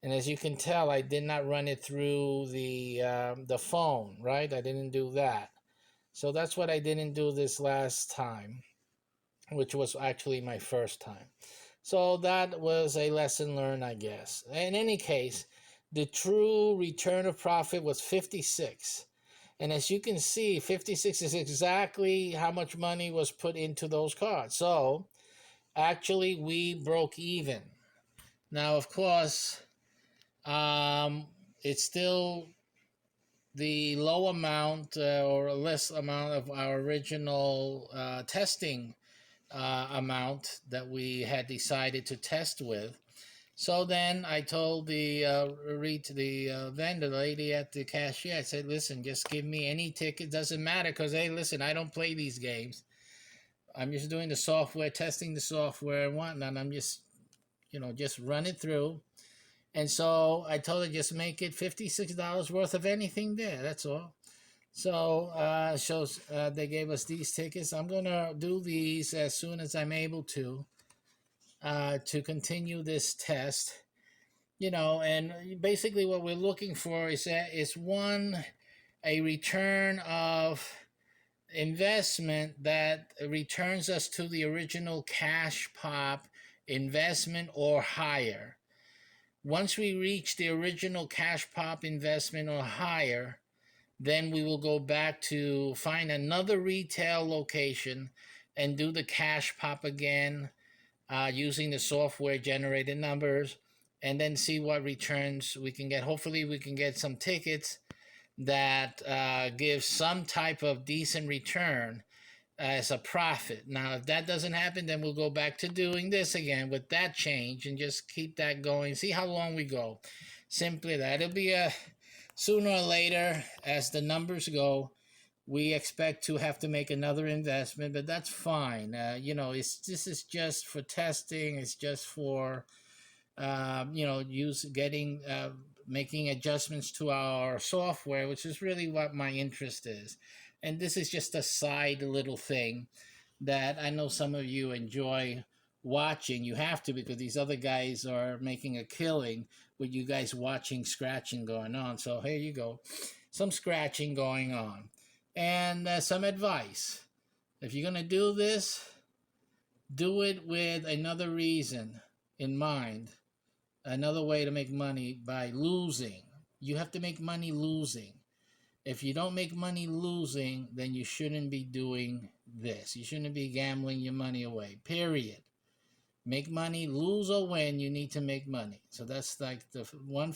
S1: and as you can tell, I did not run it through the phone, right? I didn't do that. So that's what I didn't do this last time, which was actually my first time. So that was a lesson learned, I guess. In any case, the true return of profit was 56. And as you can see, 56 is exactly how much money was put into those cards. So actually, we broke even. Now, of course, it's still the low amount or less amount of our original testing amount that we had decided to test with. So then I told the vendor lady at the cashier, I said, listen, just give me any ticket. Doesn't matter because, hey, listen, I don't play these games. I'm just doing the software, testing the software and whatnot. I'm just, just run it through. And so I told her, just make it $56 worth of anything there. That's all. So they gave us these tickets. I'm going to do these as soon as I'm able to continue this test. And basically what we're looking for is one, a return of investment that returns us to the original cash pop investment or higher. Once we reach the original cash pop investment or higher, then we will go back to find another retail location and do the cash pop again using the software generated numbers, and then see what returns we can get. Hopefully we can get some tickets that give some type of decent return as a profit. Now, if that doesn't happen, then we'll go back to doing this again with that change and just keep that going. See how long we go. Simply that. It'll be a sooner or later, as the numbers go, we expect to have to make another investment, but that's fine. This is just for testing. It's just for making adjustments to our software, which is really what my interest is. And this is just a side little thing that I know some of you enjoy watching. You have to, because these other guys are making a killing with you guys watching scratching going on. So here you go, some scratching going on, and some advice. If you're going to do this, do it with another reason in mind, another way to make money by losing. You have to make money losing. If you don't make money losing, then you shouldn't be doing this. You shouldn't be gambling your money away, period. Make money, lose or win, you need to make money. So that's like the one